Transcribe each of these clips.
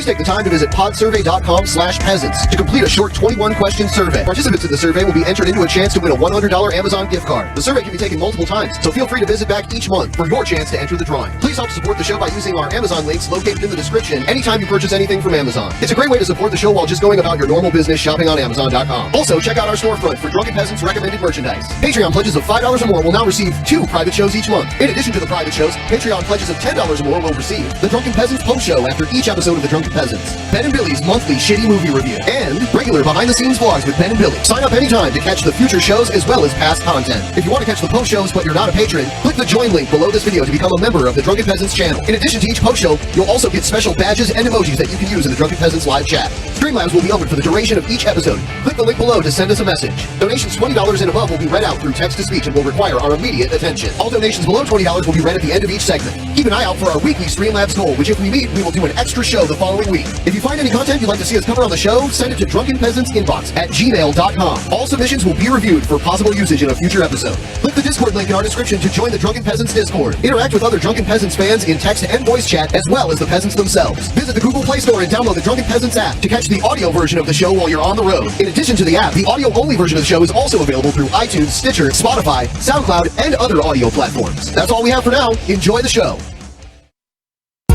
Please take the time to visit podsurvey.com/peasants to complete a short 21-question survey. Participants in the survey will be entered into a chance to win a $100 Amazon gift card. The survey can be taken multiple times, so feel free to visit back each month for your chance to enter the drawing. Please help support the show by using our Amazon links located in the description anytime you purchase anything from Amazon. It's a great way to support the show while just going about your normal business shopping on Amazon.com. Also, check out our storefront for Drunken Peasants recommended merchandise. Patreon pledges of $5 or more will now receive 2 private shows each month. In addition to the private shows, Patreon pledges of $10 or more will receive the Drunken Peasants post show after each episode of the Drunken Peasants, Ben and Billy's monthly shitty movie review, and regular behind-the-scenes vlogs with Ben and Billy. Sign up anytime to catch the future shows as well as past content. If you want to catch the post shows but you're not a patron, click the join link below this video to become a member of the Drunken Peasants channel. In addition to each post show, you'll also get special badges and emojis that you can use in the Drunken Peasants live chat. Streamlabs will be open for the duration of each episode. Click the link below to send us a message. Donations $20 and above will be read out through text-to-speech and will require our immediate attention. All donations below $20 will be read at the end of each segment. Keep an eye out for our weekly Streamlabs goal, which if we meet, we will do an extra show the following week. If you find any content you'd like to see us cover on the show, send it to drunkenpeasantsinbox@gmail.com. All submissions will be reviewed for possible usage in a future episode. Click the Discord link in our description to join the Drunken Peasants Discord. Interact with other Drunken Peasants fans in text and voice chat, as well as the peasants themselves. Visit the Google Play Store and download the Drunken Peasants app to catch the audio version of the show while you're on the road. In addition to the app, the audio-only version of the show is also available through iTunes, Stitcher, Spotify, SoundCloud, and other audio platforms. That's all we have for now. Enjoy the show.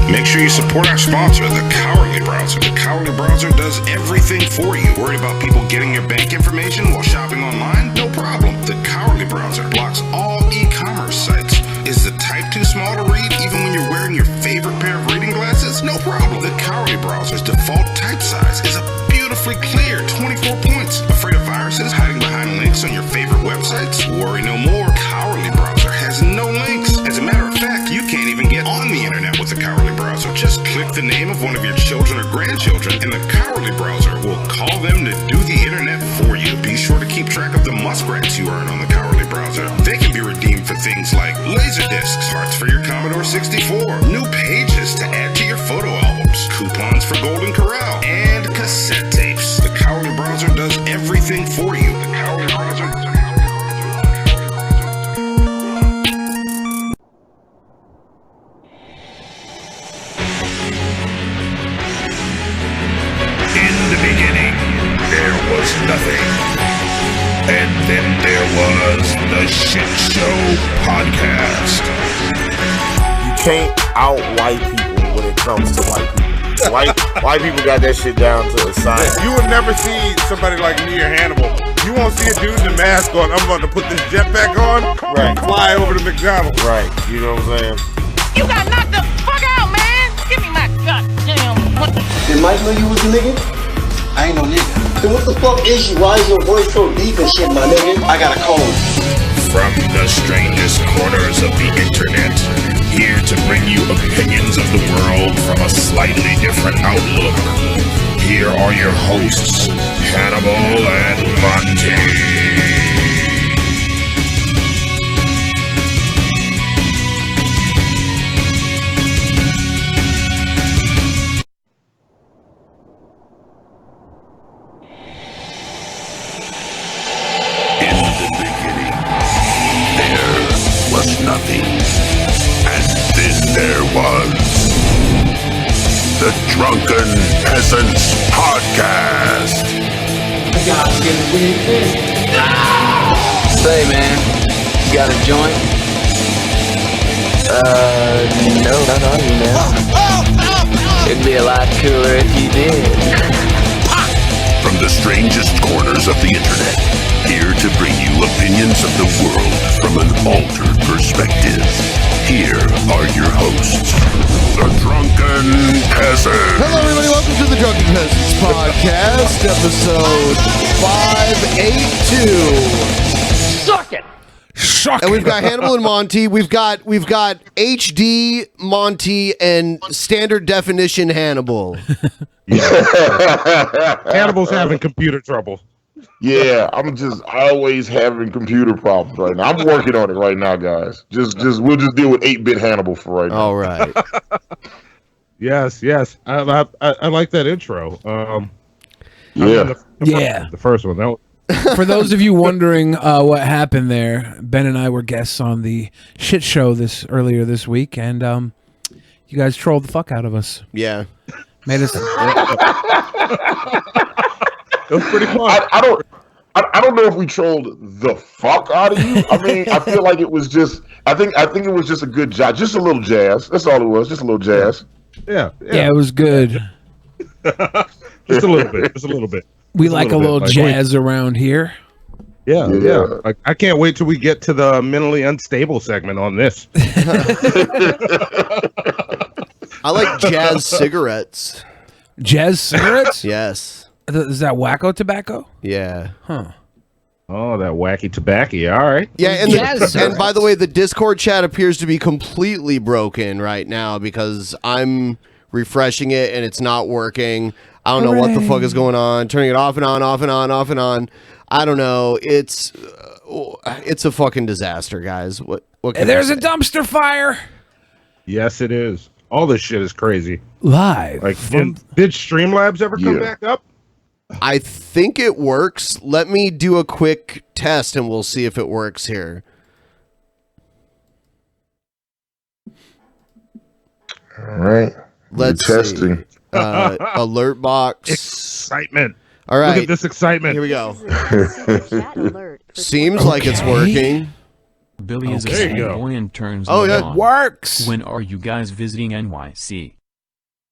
Make sure you support our sponsor, the Cowardly Browser. The Cowardly Browser does everything for you. Worried about people getting your bank information while shopping online? No problem. The Cowardly Browser blocks all e-commerce sites. Is the type too small to read even when you're wearing your favorite pair of reading glasses? No problem. The Cowardly Browser's default type size is a beautifully clear 24 points. Afraid of viruses hiding behind links on your favorite websites? Worry no more. Cowardly Browser has no links. As a matter of fact, you can't even get on the internet with the Cowardly Browser. Just click the name of one of your children or grandchildren and the Cowardly Browser will call them to do the internet for you. Be sure to keep track of the muskrats you earn on the Cowardly Browser. They can be redeemed for things like laser discs, parts for your Commodore 64, new pages to add to your photo albums, coupons for Golden Corral, and cassette tapes. The Cowardly Browser does everything for you. The Cowardly Browser. In the beginning, there was nothing. And then there was the Shit Show Podcast. You can't out-white people when it comes to white people. White people got that shit down to a science. You would never see somebody like me or Hannibal. You won't see a dude in a mask going, I'm about to put this jetpack on and fly over to McDonald's. Right, you know what I'm saying? You got knocked the fuck out, man! Give me my goddamn... Did Mike know you was a nigga? I ain't no nigga. Then what the fuck is you? Why is your voice so deep and shit, my nigga? I got a cold. From the strangest corners of the internet, here to bring you opinions of the world from a slightly different outlook. Here are your hosts, Hannibal and Monty. Nothing. And then there was the Drunken Peasants Podcast. Say, man, you got a joint? No, not on you, man. It'd be a lot cooler if you did. From the strangest corners of the internet, here to bring you opinions of the world from an altered perspective. Here are your hosts, the Drunken Peasants. Hello, everybody. Welcome to the Drunken Peasants Podcast, episode 582. Suck it! And we've got Hannibal and Monty. We've got HD Monty and standard definition Hannibal. Hannibal's having computer trouble. Yeah, I'm just always having computer problems right now. I'm working on it right now, guys. We'll just deal with 8-bit Hannibal for right now. All right. Yes. I like that intro. Yeah. The first one. That was, For those of you wondering what happened there, Ben and I were guests on the shit show earlier this week, and you guys trolled the fuck out of us. Yeah. Made us. It was pretty fun. I don't know if we trolled the fuck out of you. I mean, I feel like it was just. I think it was just a good job, just a little jazz. That's all it was, just a little jazz. Yeah, it was good. Just a little bit. Just a little bit. We like a little jazz around here. Yeah. I can't wait till we get to the mentally unstable segment on this. I like jazz cigarettes. Jazz cigarettes? Yes. Is that wacko tobacco? Yeah. Huh. Oh, that wacky tobacco. All right. Yeah, and by the way, the Discord chat appears to be completely broken right now because I'm refreshing it and it's not working. I don't know what the fuck is going on. Turning it off and on, off and on, off and on. I don't know. It's a fucking disaster, guys. What can There's I a say? dumpster fire. Yes, it is. All this shit is crazy. Live. Like, did Streamlabs ever come back up? I think it works. Let me do a quick test and we'll see if it works here. All right. Let's testing. Alert box. Excitement. All right. Look at this excitement. Here we go. Seems like it's working. Billy is a There you go. fanboy and turns Oh, me yeah, on. it works. When are you guys visiting NYC?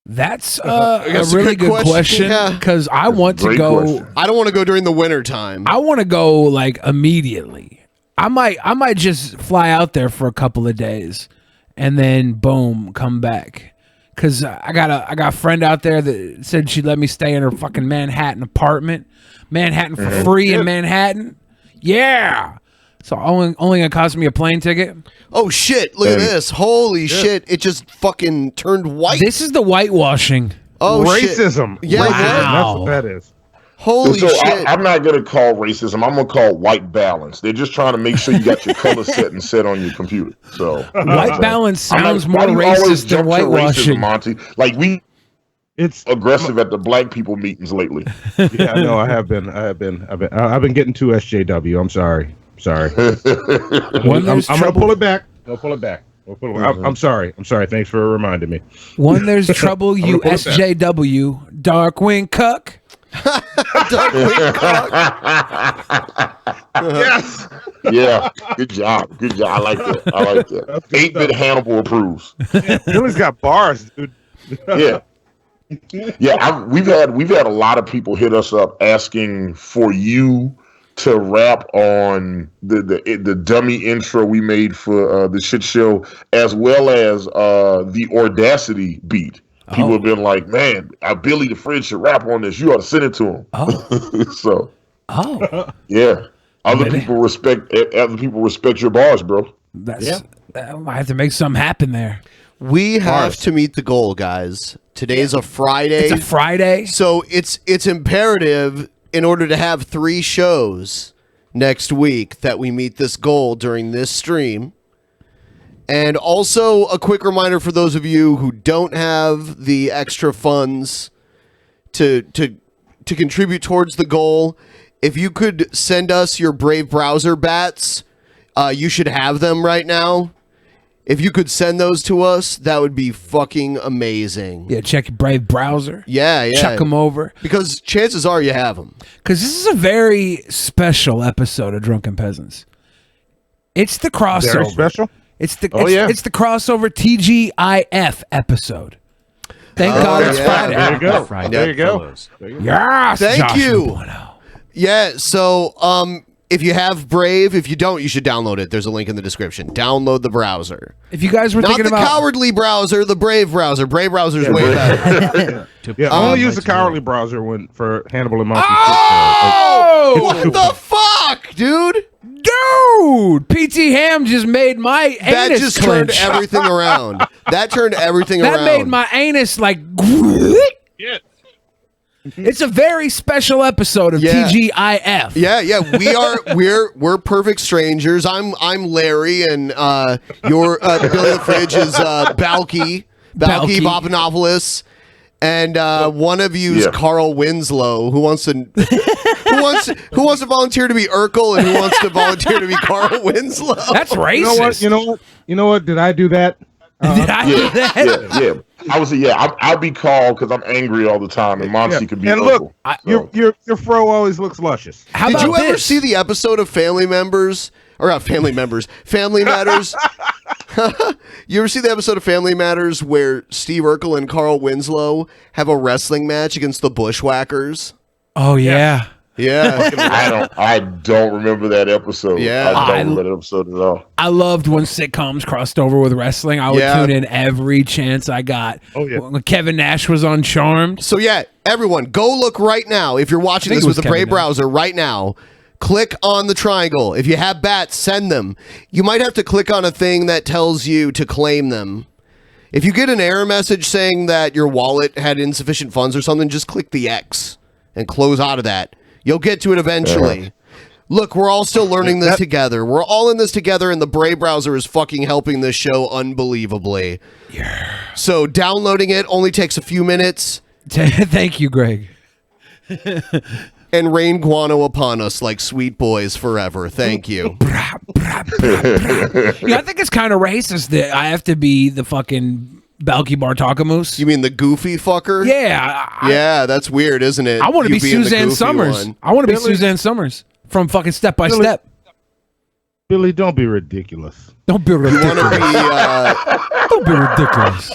That's That's a really good question yeah. because I want to Great go. question. I don't want to go during the winter time. I want to go like immediately. I might just fly out there for a couple of days and then boom, come back. Cause I got a friend out there that said she'd let me stay in her fucking Manhattan apartment, Manhattan for free in Manhattan. Yeah. So only gonna cost me a plane ticket. Oh shit! Look at this! Holy shit! It just fucking turned white. This is the whitewashing. Oh Racism. shit! Yeah, Racism. wow. That's what that is. Holy So shit! I'm not gonna call racism. I'm gonna call white balance. They're just trying to make sure you got your color set on your computer. So White balance I'm sounds like, more why do you always racist than jump to racism, whitewashing. Monty. Like It's aggressive at the black people meetings lately. Yeah, no, I have been. I've been getting too SJW. I'm sorry. I'm gonna pull it back. I'll pull it back. I'm sorry. Thanks for reminding me. When there's trouble, you SJW, Darkwing Cuck. Yes. Yeah, good job. I like that. 8-bit Hannibal approves. Billy's got bars, dude. Yeah. Yeah, we've had a lot of people hit us up asking for you to rap on the dummy intro we made for the shit show, as well as the Audacity beat. People have been like, "Man, Billy the Fridge should rap on this. You ought to send it to him." So, yeah, other people respect your bars, bro. I have to make something happen there. We have to meet the goal, guys. Today's a Friday. It's a Friday, so it's imperative in order to have 3 shows next week that we meet this goal during this stream. And also a quick reminder for those of you who don't have the extra funds to contribute towards the goal, if you could send us your Brave browser bats, you should have them right now. If you could send those to us, that would be fucking amazing. Yeah, check your Brave browser. Yeah. Chuck them over. Because chances are you have them. Because this is a very special episode of Drunken Peasants. It's the crossover. Very special? It's the crossover TGIF episode. Thank God it's Friday. There you go. Friday, fellows. Yes, Thank Josh you. Bueno. Yeah, so if you have Brave, if you don't, you should download it. There's a link in the description. Download the browser. If you guys were Not thinking the about cowardly browser, the Brave browser. Brave browser is way better. Yeah, I only use the cowardly browser for Hannibal and Monty. Oh! What the fuck, dude? Dude! PT Ham just made my That anus just clench. turned everything around. That turned everything That around. made my anus like... Yeah. It's a very special episode of TGIF. Yeah, we're perfect strangers. I'm Larry, and your Billy the Fridge is Balky Papanopoulos, and one of you is Carl Winslow, who wants to volunteer to be Urkel, and who wants to volunteer to be Carl Winslow. That's racist. You know what? Did I do that? Did I do that? Yeah. I was I'll be called because I'm angry all the time, and Monty could be. And look, your fro always looks luscious. Did you ever see the episode of Family Matters? You ever see the episode of Family Matters where Steve Urkel and Carl Winslow have a wrestling match against the Bushwhackers? Oh yeah. Yeah. I don't remember that episode. Yeah. I don't remember that episode at all. I loved when sitcoms crossed over with wrestling. I would tune in every chance I got. Oh yeah. When Kevin Nash was on Charmed. So yeah, everyone, go look right now. If you're watching this with the Brave browser right now, click on the triangle. If you have bats, send them. You might have to click on a thing that tells you to claim them. If you get an error message saying that your wallet had insufficient funds or something, just click the X and close out of that. You'll get to it eventually. Look, we're all still learning this together. We're all in this together, and the Brave browser is fucking helping this show unbelievably. Yeah. So downloading it only takes a few minutes. Thank you, Greg. And rain guano upon us like sweet boys forever. Thank you. Yeah, I think it's kind of racist that I have to be the fucking Balky Bartakamoose. You mean the goofy fucker? Yeah. Yeah, that's weird, isn't it? I want to be You being the Suzanne goofy Summers. one. I want to be Suzanne Summers from fucking Step by Step. Billy, don't be ridiculous. Don't be ridiculous. Don't be ridiculous.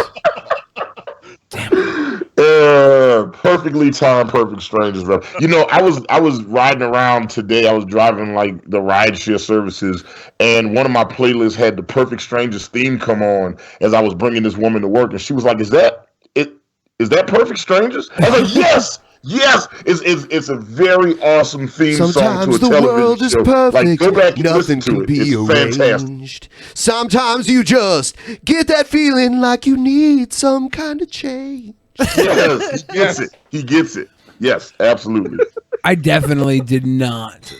Perfectly timed, perfect strangers. You know, I was riding around today. I was driving like the rideshare services, and one of my playlists had the Perfect Strangers theme come on as I was bringing this woman to work, and she was like, "Is that it? Is that Perfect Strangers?" I was like, "Yes." Yes, it's a very awesome theme song to a Sometimes the television world is show. perfect. Like, go back and Nothing listen to can it. be It's fantastic. arranged. Sometimes you just get that feeling like you need some kind of change. Yes, he gets it. He gets it. Yes, absolutely. I definitely did not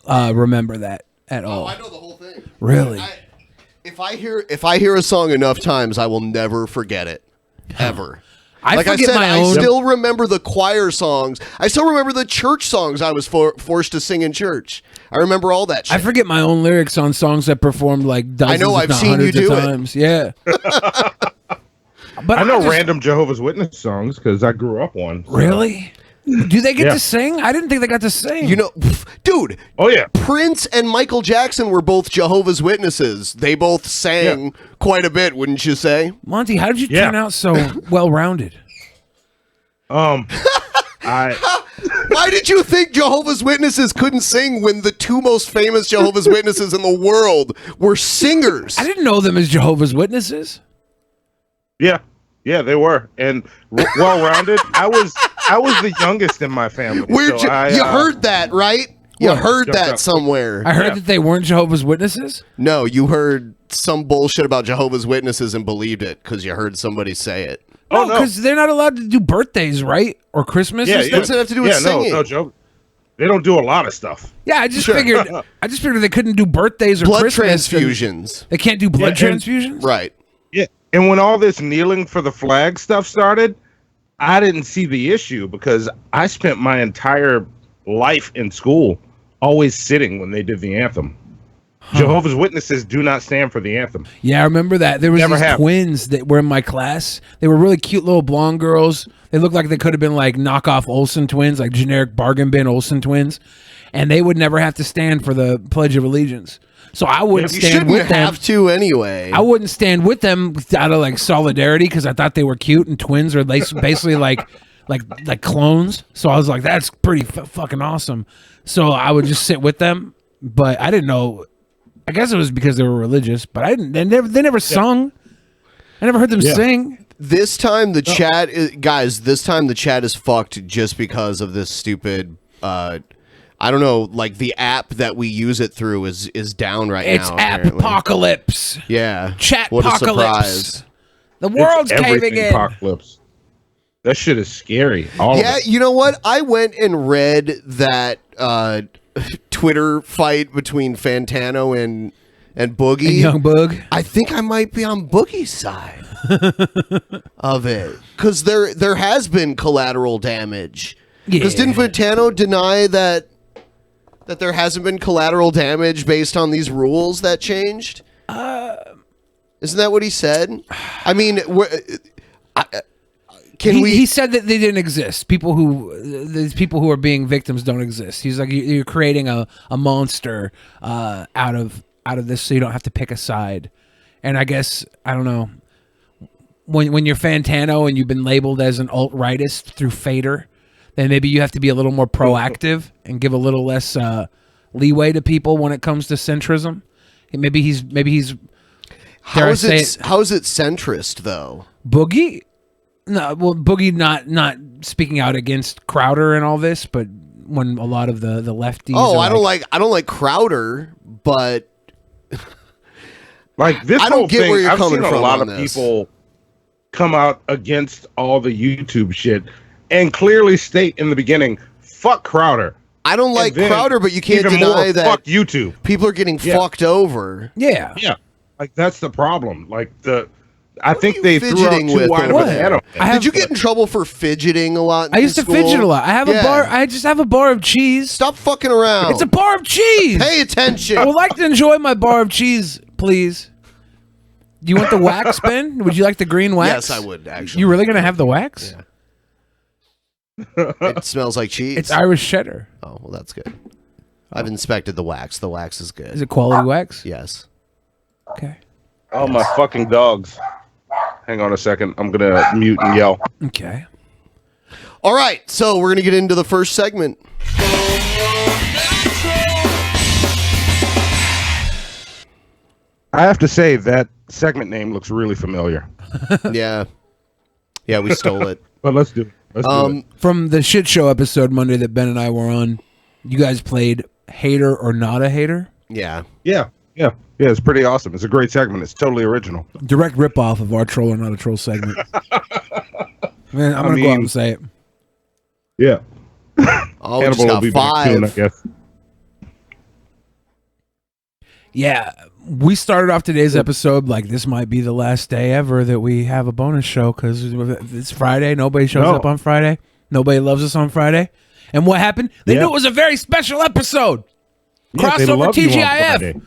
remember that at all. I know the whole thing. Really? If I hear a song enough times, I will never forget it, ever. I still remember the choir songs. I still remember the church songs I was forced to sing in church. I remember all that shit. I forget my own lyrics on songs I performed like dozens, I've if not seen you hundreds do of it. times. Yeah. But I know random Jehovah's Witness songs because I grew up on. So. Really? Do they get to sing? I didn't think they got to sing. You know, dude. Oh yeah. Prince and Michael Jackson were both Jehovah's Witnesses. They both sang quite a bit, wouldn't you say? Monty, how did you turn out so well-rounded? Why did you think Jehovah's Witnesses couldn't sing when the two most famous Jehovah's Witnesses in the world were singers? I didn't know them as Jehovah's Witnesses. Yeah, they were, and well-rounded. I was the youngest in my family. You heard that, right? You heard that somewhere. I heard that they weren't Jehovah's Witnesses? No, you heard some bullshit about Jehovah's Witnesses and believed it because you heard somebody say it. No, because they're not allowed to do birthdays, right? Or Christmas? Yeah, it doesn't have to do with singing. No, Joe. They don't do a lot of stuff. Yeah, I just figured they couldn't do birthdays or blood Christmas. Transfusions. They can't do blood transfusions? Right. Yeah. And when all this kneeling for the flag stuff started, I didn't see the issue because I spent my entire life in school always sitting when they did the anthem. Jehovah's Witnesses do not stand for the anthem. Yeah, I remember that. There was these twins that were in my class. They were really cute little blonde girls. They looked like they could have been like knockoff Olsen twins, like generic bargain bin Olsen twins. And they would never have to stand for the Pledge of Allegiance. So I wouldn't stand with them. You have to anyway. I wouldn't stand with them out of like solidarity because I thought they were cute, and twins are basically like clones. So I was like, that's pretty fucking awesome. So I would just sit with them, but I didn't know. I guess it was because they were religious, but I didn't. They never sung. I never heard them sing. This time the chat, This time the chat is fucked just because of this stupid. I don't know, like the app that we use it through is down right now. It's app-apocalypse. Yeah. Chat-apocalypse. The world's caving in. Apocalypse. That shit is scary. You know what? I went and read that Twitter fight between Fantano and Boogie. And Young Boog. I think I might be on Boogie's side of it. Because there has been collateral damage. Because didn't Fantano deny that there hasn't been collateral damage based on these rules that changed? Isn't that what he said? I mean, He said that they didn't exist. These people who are being victims don't exist. He's like, you're creating a monster out of this, so you don't have to pick a side. And I guess, I don't know, when you're Fantano and you've been labeled as an alt-rightist through Fader, then maybe you have to be a little more proactive and give a little less leeway to people when it comes to centrism. Maybe he's. How is it centrist though? Boogie. No, well, Boogie not speaking out against Crowder and all this, but when a lot of the lefties. Oh, I don't like Crowder, but like this I don't whole get thing, where you're I've coming seen from a lot on of this. people come out against all the YouTube shit and clearly state in the beginning, "Fuck Crowder." I don't like then Crowder, but you can't even deny more, that fuck YouTube. People are getting fucked over. Yeah. Like that's the problem. Like I think they threw out Fidgeting too with wide of over a there. net. Did you get in trouble for fidgeting a lot? I used to fidget a lot. I have a bar. I just have a bar of cheese. Stop fucking around. It's a bar of cheese. Pay attention. I would like to enjoy my bar of cheese, please. Do you want the wax, Ben? Would you like the green wax? Yes, I would, actually. You really gonna have the wax? It smells like cheese. It's Irish cheddar. Oh, well, that's good. I've inspected the wax. The wax is good. Is it quality wax? Yes. Okay. Oh my fucking dogs! Hang on a second. I'm gonna mute and yell. Okay. All right, so we're gonna get into the first segment. I have to say that segment name looks really familiar. Yeah, we stole it. But let's do it. Let's do it. From the shit show episode Monday that Ben and I were on, you guys played Hater or Not a Hater? Yeah. Yeah. It's pretty awesome. It's a great segment. It's totally original. Direct ripoff of our Troll or Not a Troll segment. Man, I'm gonna go out and say it. Yeah. Oh, we just got back soon, I guess. Yeah, we started off today's episode like this might be the last day ever that we have a bonus show because it's Friday. Nobody shows up on Friday. Nobody loves us on Friday. And what happened? They knew it was a very special episode. Yeah, they Crossover love you on TGIF. Friday.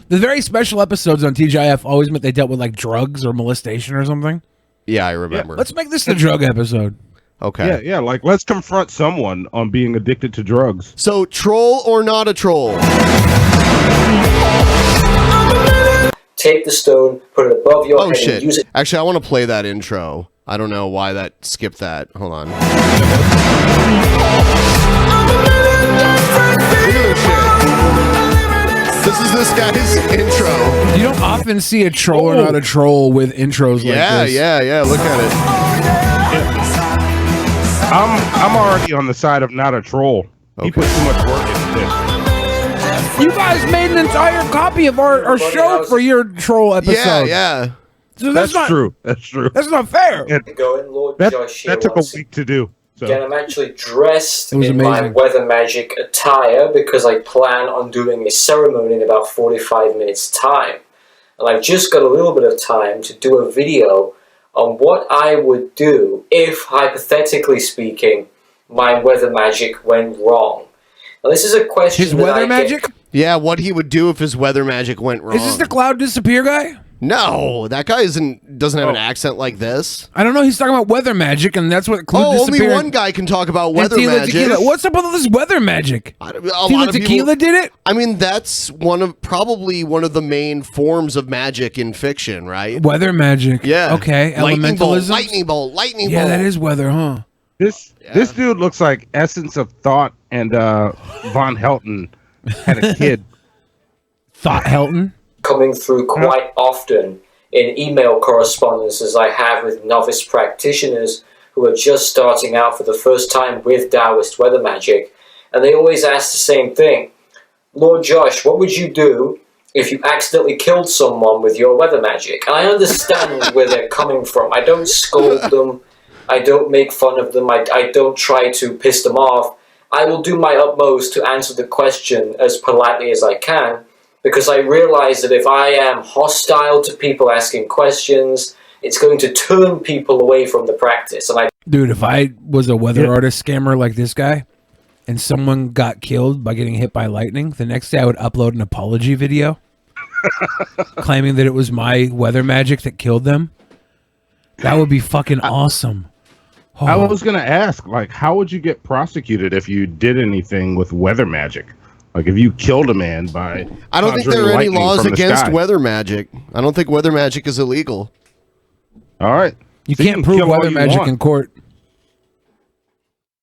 The very special episodes on TGIF always meant they dealt with like drugs or molestation or something. Yeah, I remember. Let's make this the drug episode. Okay. Yeah, like let's confront someone on being addicted to drugs. So, troll or not a troll? Take the stone, put it above your Oh head, shit! and use it. Actually, I want to play that intro. I don't know why that skipped that. Hold on. This is this guy's intro. You don't often see a troll or not a troll with intros like this. Yeah. Look at it. I'm already on the side of not a troll. He put too much work into this. You guys made an entire copy of our show for your troll episode. Yeah. So That's not true. That's true. That's not fair. Going, Lord That, Josh that here took a once week to do. So. Again, I'm actually dressed It was in my amazing. weather magic attire because I plan on doing a ceremony in about 45 minutes time. And I've just got a little bit of time to do a video on what I would do if, hypothetically speaking, my weather magic went wrong. Now, this is a question His that weather I magic? Yeah, what he would do if his weather magic went wrong. Is this the cloud disappear guy? No, that guy doesn't have an accent like this. I don't know. He's talking about weather magic, and that's what cloud Oh, only disappear. one guy can talk about and weather Tila magic. Tequila. What's up with all this weather magic? A Tila lot of Tequila did it? I mean, that's probably one of the main forms of magic in fiction, right? Weather magic. Yeah. Okay. Lightning bolt, Elementalism. lightning bolt, lightning Yeah, bolt. that is weather, huh? This dude looks like Essence of Thought and Von Helton had a kid. Thought Helton? coming through quite often in email correspondences I have with novice practitioners who are just starting out for the first time with Taoist weather magic, and they always ask the same thing. Lord Josh, what would you do if you accidentally killed someone with your weather magic? And I understand where they're coming from. I don't scold them. I don't make fun of them. I don't try to piss them off. I will do my utmost to answer the question as politely as I can, because I realize that if I am hostile to people asking questions, it's going to turn people away from the practice. And Dude, if I was a weather artist scammer like this guy, and someone got killed by getting hit by lightning, the next day I would upload an apology video. claiming that it was my weather magic that killed them. That would be fucking awesome. I was gonna ask, like, how would you get prosecuted if you did anything with weather magic? Like, if you killed a man by I don't think there are any laws against weather magic. I don't think weather magic is illegal. All right. You So can't can prove kill all weather you magic want. in court.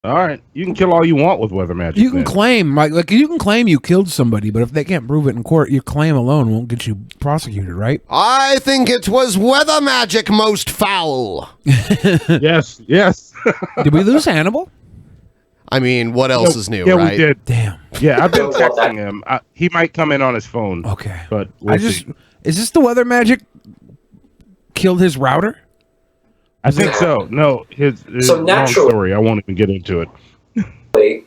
All right, you can kill all you want with weather magic. You can then. claim like you can claim you killed somebody, but if they can't prove it in court, your claim alone won't get you prosecuted, right? I think it was weather magic most foul. Yes. Did we lose Hannibal? I mean, what else is new, Yeah, right? we did. Damn. Yeah, I've been texting him. He might come in on his phone. Okay, but we'll see. Is this the weather magic killed his router? I think so. No, his So long naturally- story. I won't even get into it.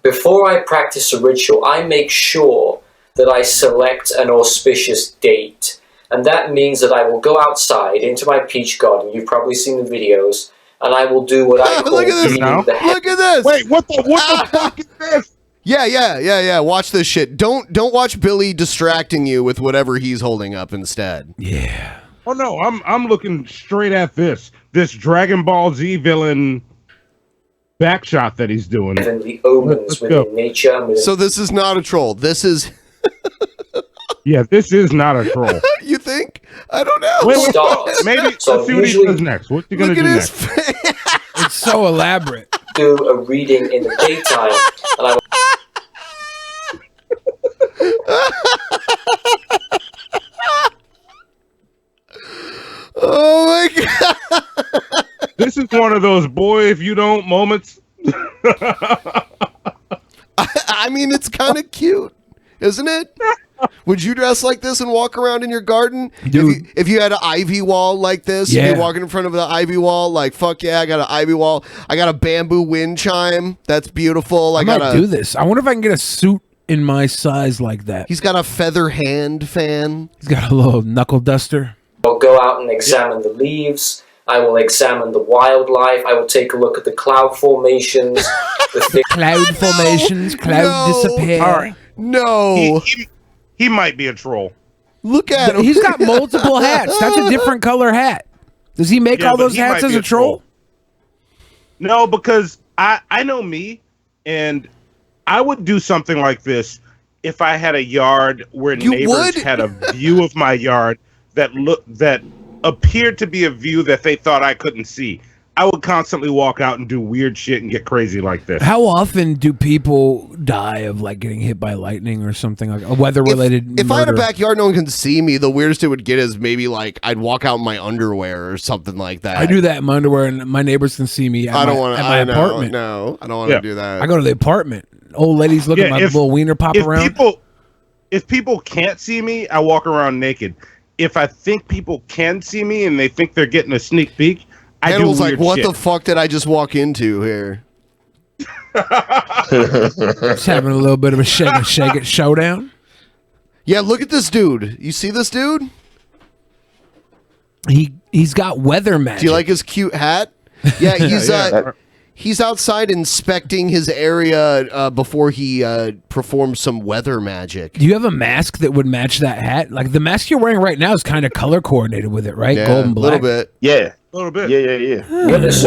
Before I practice a ritual, I make sure that I select an auspicious date. And that means that I will go outside into my peach garden. You've probably seen the videos. And I will do what I call Look at this! reading the Look at this! Wait, what the fuck is this? Yeah. Watch this shit. Don't watch Billy distracting you with whatever he's holding up instead. Yeah. Oh no, I'm looking straight at this Dragon Ball Z villain backshot that he's doing. And the omens within nature. And within So this is not a troll. This is. Yeah, this is not a troll. You think? I don't know. Wait, stars. maybe So let's see what he usually- does next. What's he gonna Look do at next? his It's so elaborate. do a reading in the daytime. And I will Oh my god! This is one of those boy if you don't moments. I mean, it's kind of cute, isn't it? Would you dress like this and walk around in your garden? Dude. If you had an ivy wall like this, Yeah. you'd be walking in front of the ivy wall, like, fuck yeah, I got an ivy wall. I got a bamboo wind chime. That's beautiful. I got might do this. I wonder if I can get a suit in my size like that. He's got a feather hand fan. He's got a little knuckle duster. I'll go out and examine the leaves. I will examine the wildlife. I will take a look at the cloud formations. Cloud formations, cloud disappear. All right. No. He might be a troll. Look at him. He's got multiple hats. That's a different color hat. Does he make Yeah, all but those he hats might as be a troll? No, because I know me, and I would do something like this if I had a yard where You neighbors would? had a view of my yard that appeared to be a view that they thought I couldn't see. I would constantly walk out and do weird shit and get crazy like this. How often do people die of like getting hit by lightning or something like a weather-related If I had a murder? backyard, no one can see me. The weirdest it would get is maybe like I'd walk out in my underwear or something like that. I do that in my underwear, and my neighbors can see me. At I don't my- want to. at my I know, apartment. No, I don't want to Yeah. do that. I go to the apartment. Old ladies look at my little wiener pop around. If people can't see me, I walk around naked. If I think people can see me and they think they're getting a sneak peek, I do Animal's like, weird what shit. the fuck did I just walk into here? Just having a little bit of a shake it showdown. Yeah, look at this dude. You see this dude? He's got weather magic. Do you like his cute hat? Yeah, he's outside inspecting his area before he performs some weather magic. Do you have a mask that would match that hat? Like the mask you're wearing right now is kind of color coordinated with it, right? Yeah, Gold and black. little bit. Yeah. A little bit. Yeah. What is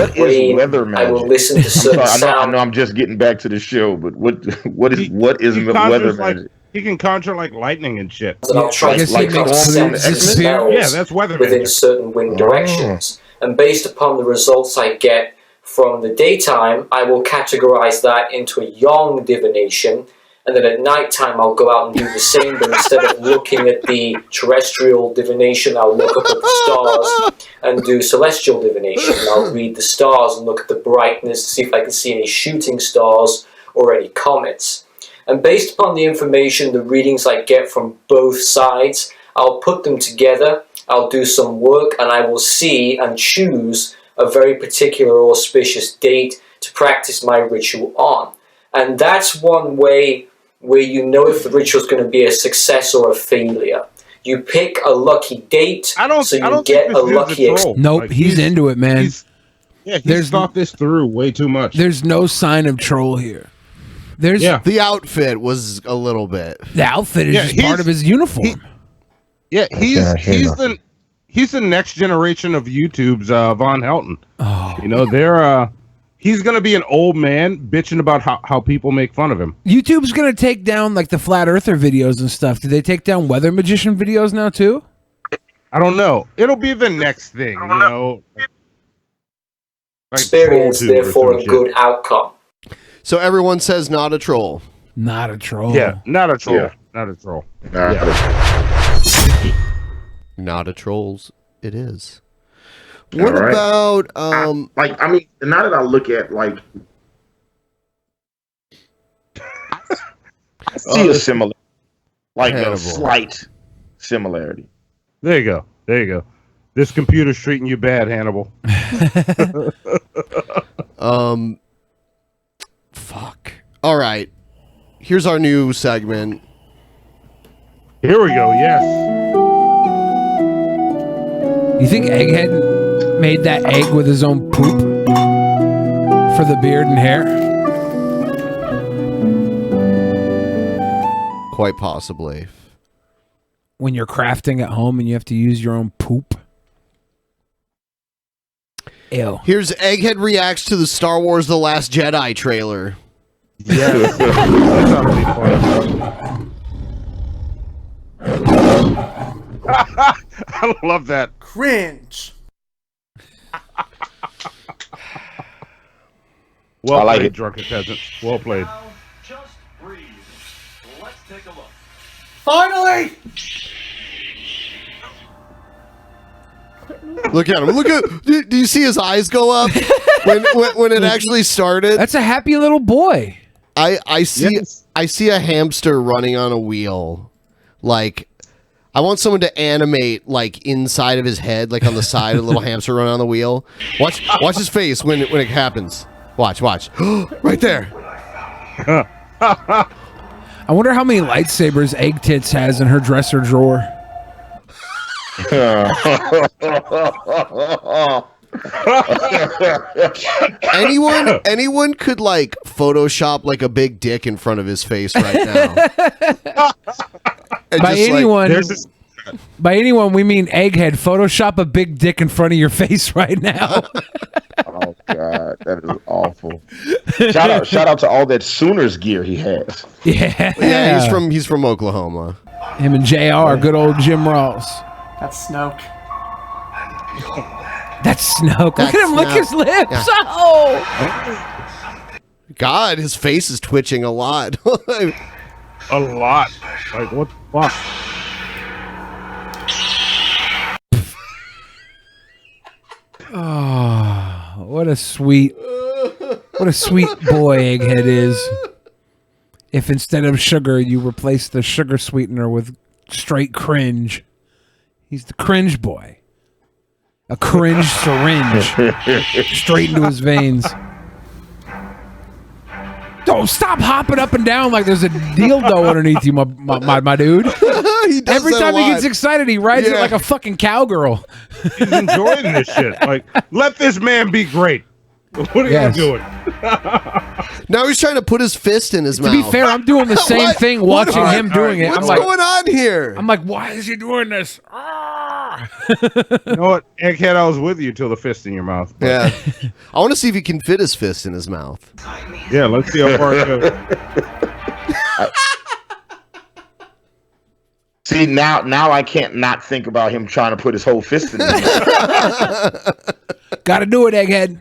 weather magic? I will listen to I'm certain sorry, I sound. know I'm just getting back to the show, but what is He weather conjures magic? he can conjure like lightning and shit. And I'll try to like pick up storm sense and smells Yeah, that's weather within magic. certain wind directions. And based upon the results I get from the daytime, I will categorize that into a yang divination. And then at nighttime, I'll go out and do the same, but instead of looking at the terrestrial divination, I'll look up at the stars and do celestial divination. And I'll read the stars and look at the brightness to see if I can see any shooting stars or any comets. And based upon the information, the readings I get from both sides, I'll put them together, I'll do some work, and I will see and choose a very particular auspicious date to practice my ritual on. And that's one way where you know if the ritual is going to be a success or a failure. You pick a lucky date, so you get a lucky experience. Nope, Like, he's into it, man. He's thought this through way too much. There's no sign of troll here. There's The outfit was a little bit. the outfit is just part of his uniform. Yeah, he's the next generation of YouTube's Von Helton. Oh. You know, he's gonna be an old man bitching about how people make fun of him. YouTube's gonna take down like the flat earther videos and stuff. Do they take down weather magician videos now too? I don't know. It'll be the next thing, you know. Like Experience, troll tube or therefore, some a shit. good outcome. So everyone says not a troll. Not a troll. Yeah, not a troll. Yeah. Not a troll. Not a trolls. It is. All What right. about I mean, now that I look at like, I see a similar, like Hannibal. a slight similarity. There you go. There you go. This computer's treating you bad, Hannibal. Fuck. All right. Here's our new segment. Here we go. Yes. You think Egghead made that egg with his own poop for the beard and hair? Quite possibly. When you're crafting at home and you have to use your own poop. Ew. Here's Egghead reacts to the Star Wars The Last Jedi trailer. Yeah. That's not really fun. I love that. Cringe. Well I like played, it. Drunken Peasants. Well played. Finally! Look at him. Look at. Do you see his eyes go up when it actually started? That's a happy little boy. I see. Yes. I see a hamster running on a wheel. Like, I want someone to animate like inside of his head, like on the side, a little hamster running on the wheel. Watch his face when it happens. Watch. Right there. I wonder how many lightsabers Egg Tits has in her dresser drawer. Anyone could like Photoshop like a big dick in front of his face right now. And By just, like, anyone, by anyone, we mean Egghead. Photoshop a big dick in front of your face right now. Oh God, that is awful. Shout out to all that Sooners gear he has. Yeah, he's from Oklahoma. Him and JR, good old Jim Ross. That's Snoke. That's Snoke. Look at him lick his lips. Yeah. Oh. God, his face is twitching a lot. A lot. Like, what the fuck? Oh, what a sweet boy Egghead is. If instead of sugar, you replace the sugar sweetener with straight cringe. He's the cringe boy. A cringe syringe straight into his veins. Don't stop hopping up and down like there's a dildo underneath you, my dude. Every time he gets excited, he rides it like a fucking cowgirl. He's enjoying this shit. Like, let this man be great. What are you doing? Now he's trying to put his fist in his To mouth. be fair, I'm doing the same thing watching him doing it. What's I'm like, going on here? I'm like, why is he doing this? You know what, Egghead, I was with you till the fist in your mouth. But Yeah. I want to see if he can fit his fist in his mouth. yeah, let's see how far it goes. See, now I can't not think about him trying to put his whole fist in there. Gotta do it, Egghead.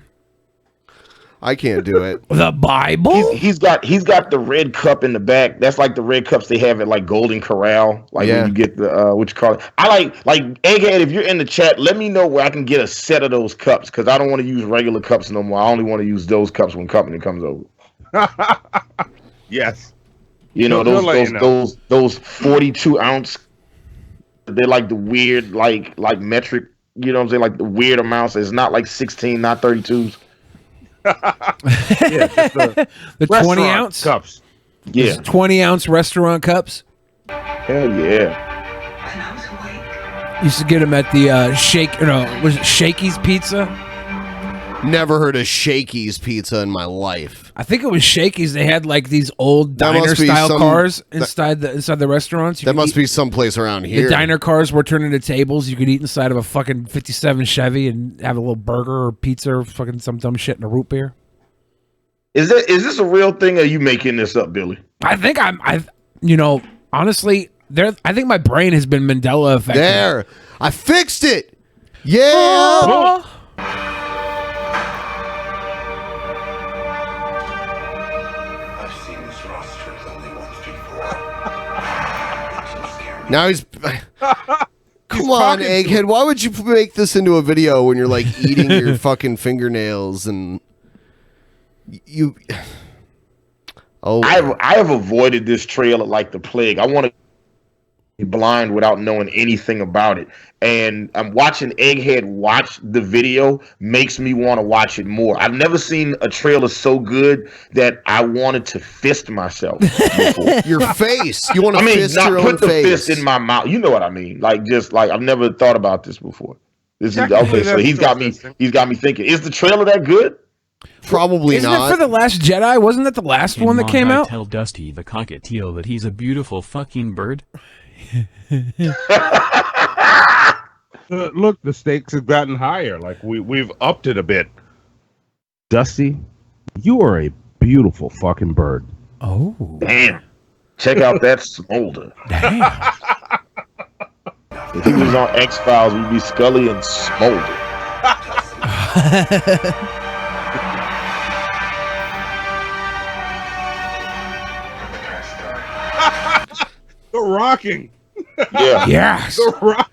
I can't do it. The Bible? He's got the red cup in the back. That's like the red cups they have at like Golden Corral. Like when you get the what you call it. I like Egghead, if you're in the chat, let me know where I can get a set of those cups, because I don't want to use regular cups no more. I only want to use those cups when company comes over. Yes. You know, They'll let you know. those 42 ounce, they're like the weird like metric, you know what I'm saying? Like the weird amounts. It's not like 16, not 32s. Yeah, just The 20 restaurant ounce cups. Yeah. 20 ounce restaurant cups. Hell yeah. Used to get them at the was it Shakey's Pizza? Never heard of Shakey's Pizza in my life. I think it was Shakey's. They had like these old That diner must be style some- cars inside the restaurants. That must be someplace around The here. diner cars were turned into tables. You could eat inside of a fucking 57 Chevy and have a little burger or pizza or fucking some dumb shit and a root beer. Is this a real thing or are you making this up, Billy? I think honestly, I think my brain has been Mandela affected. There. I fixed it. Yeah. Oh. Now he's. Come on, Egghead. Why would you make this into a video when you're like eating your fucking fingernails and you? Oh, I have avoided this trailer like the plague. I want to be blind without knowing anything about it. And I'm watching Egghead watch the video makes me want to watch it more. I've never seen a trailer so good that I wanted to fist myself before. Your face. You want to fist not your put own the face. fist in my mouth. You know what I mean? Like I've never thought about this before. This is Technically, okay. So that's he's got me thinking. Is the trailer that good? Probably Isn't not. it for The Last Jedi? Wasn't that the last one that came out? Tell Dusty the cockatiel that he's a beautiful fucking bird. Look, the stakes have gotten higher. Like we've upped it a bit. Dusty, you are a beautiful fucking bird. Oh, damn! Check out that smolder. Damn. If he was on X-Files, we'd be Scully and Smolder. The rocking. Yeah. Yes. The rock.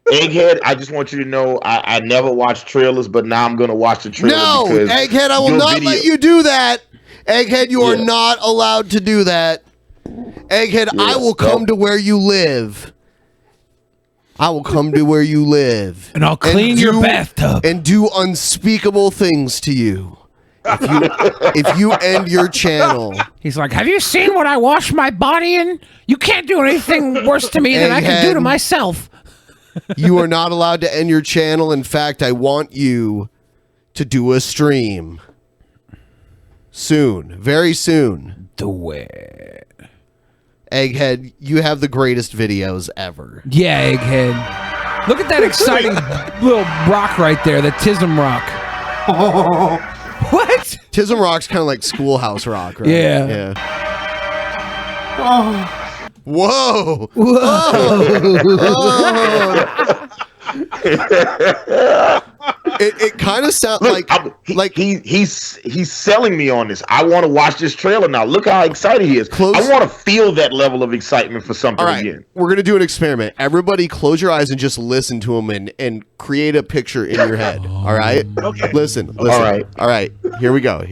Egghead, I just want you to know I never watched trailers, but now I'm going to watch the trailer. No, because Egghead, I will your not video- let you do that. Egghead, you are not allowed to do that. Egghead, I will come to where you live. I will come to where you live. And I'll clean your bathtub. And do unspeakable things to you. If you end your channel. He's like, have you seen what I wash my body in? You can't do anything worse to me than I can do to Egghead. myself. You are not allowed to end your channel. In fact, I want you to do a stream. Soon. Very soon. Do it. Egghead, you have the greatest videos ever. Yeah, Egghead. Look at that exciting little rock right there, the Tism rock. What? Tism Rock's kind of like Schoolhouse Rock, right? Yeah. Whoa! It kind of sounds like he's selling me on this. I want to watch this trailer now. Look how excited he is. I want to feel that level of excitement for something All right, again. we're gonna do an experiment. Everybody, close your eyes and just listen to him and create a picture in your head. All right? Okay. Listen. All right. All right. Here we go.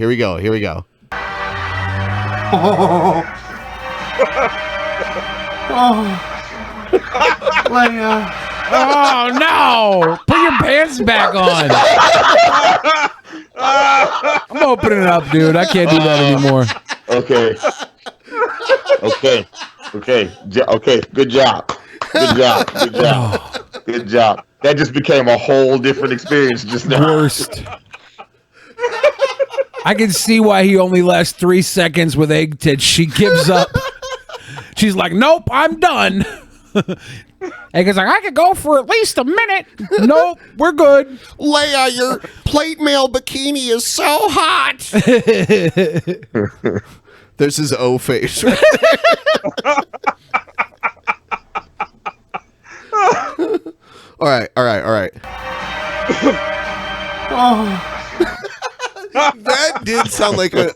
Oh no! Put your pants back on. I'm opening it up, dude. I can't do that anymore. Okay. Good job. Good job. That just became a whole different experience just now. Worst. I can see why he only lasts 3 seconds with Egg Tits. She gives up. She's like, nope, I'm done. Egg's like, I could go for at least a minute. Nope, we're good. Leia, your plate mail bikini is so hot. There's his O face right there. All right. That did sound like an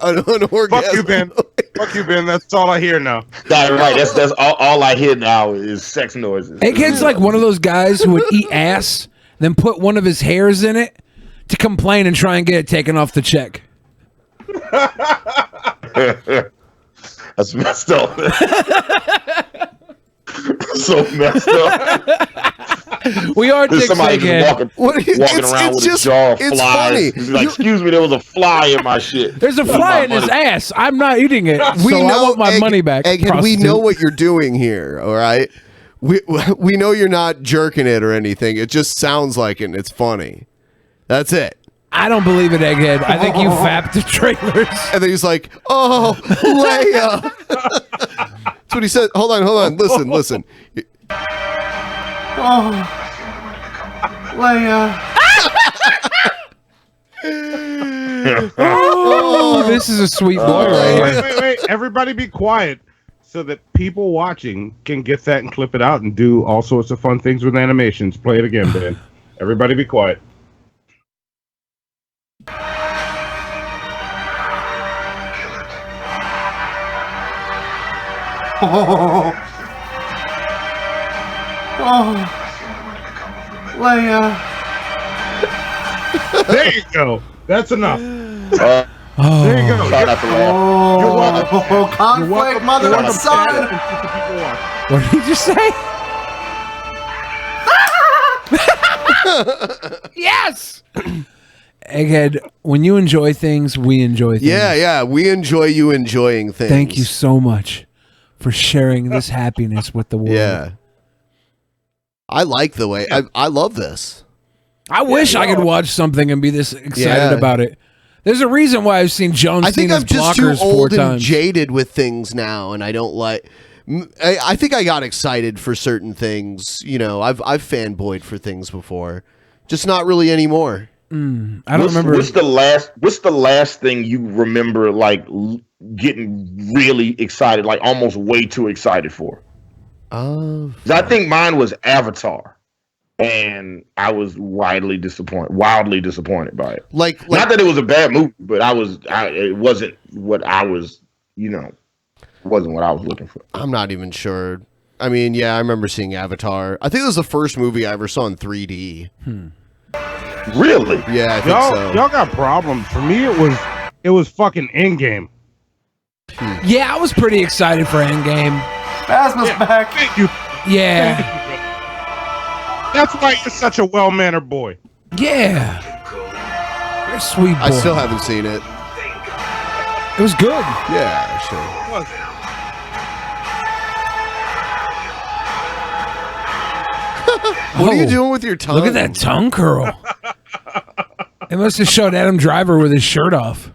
orgasm. Fuck you, Ben. Fuck you, Ben. That's all I hear now. That's right. That's all I hear now is sex noises. Egghead's like one of those guys who would eat ass, then put one of his hairs in it to complain and try and get it taken off the check. That's messed up. So messed up. We are There's dicks, somebody Egghead. walking around with a jar of flies. He's like, excuse me, there was a fly in my shit. There's a fly in his ass. I'm not eating it. We So I know, want my money back. Egghead, we prostitute. know what you're doing here, all right? We know you're not jerking it or anything. It just sounds like it and it's funny. That's it. I don't believe it, Egghead. I think you fapped the trailers. And then he's like, "Oh, Leia." That's what he said. Hold on. Listen. Oh, Leia. Oh, this is a sweet boy right here. Wait. Everybody be quiet so that people watching can get that and clip it out and do all sorts of fun things with animations. Play it again, Ben. Everybody be quiet. Leia. There you go. That's enough. There you go. Try not to laugh. You're welcome. Conflict, mother and son. What did you just say? Yes! Egghead, when you enjoy things, we enjoy things. Yeah, we enjoy you enjoying things. Thank you so much for sharing this happiness with the world. Yeah. I like the way, I love this. I wish I could watch something and be this excited about it. There's a reason why I've seen Jones I think Cena's I'm just too blockers 4 old and times. jaded with things now, and I don't like. I think I got excited for certain things. You know, I've fanboyed for things before, just not really anymore. I don't remember. What's the last thing you remember, like getting really excited, like almost way too excited for? 'Cause I think mine was Avatar, and I was wildly disappointed by it. Like not that it was a bad movie, but it wasn't what I was, wasn't what I was looking for. I'm not even sure. I mean, yeah, I remember seeing Avatar. I think it was the first movie I ever saw in 3D. Really? Yeah, I think so. Y'all got problems. For me, it was fucking Endgame. Yeah, I was pretty excited for Endgame. Phasma's back. Thank you. Yeah. That's why you're such a well-mannered boy. Yeah. You're a sweet boy. I still haven't seen it. It was good. Yeah, sure. What are you doing with your tongue? Look at that tongue curl. It must have showed Adam Driver with his shirt off.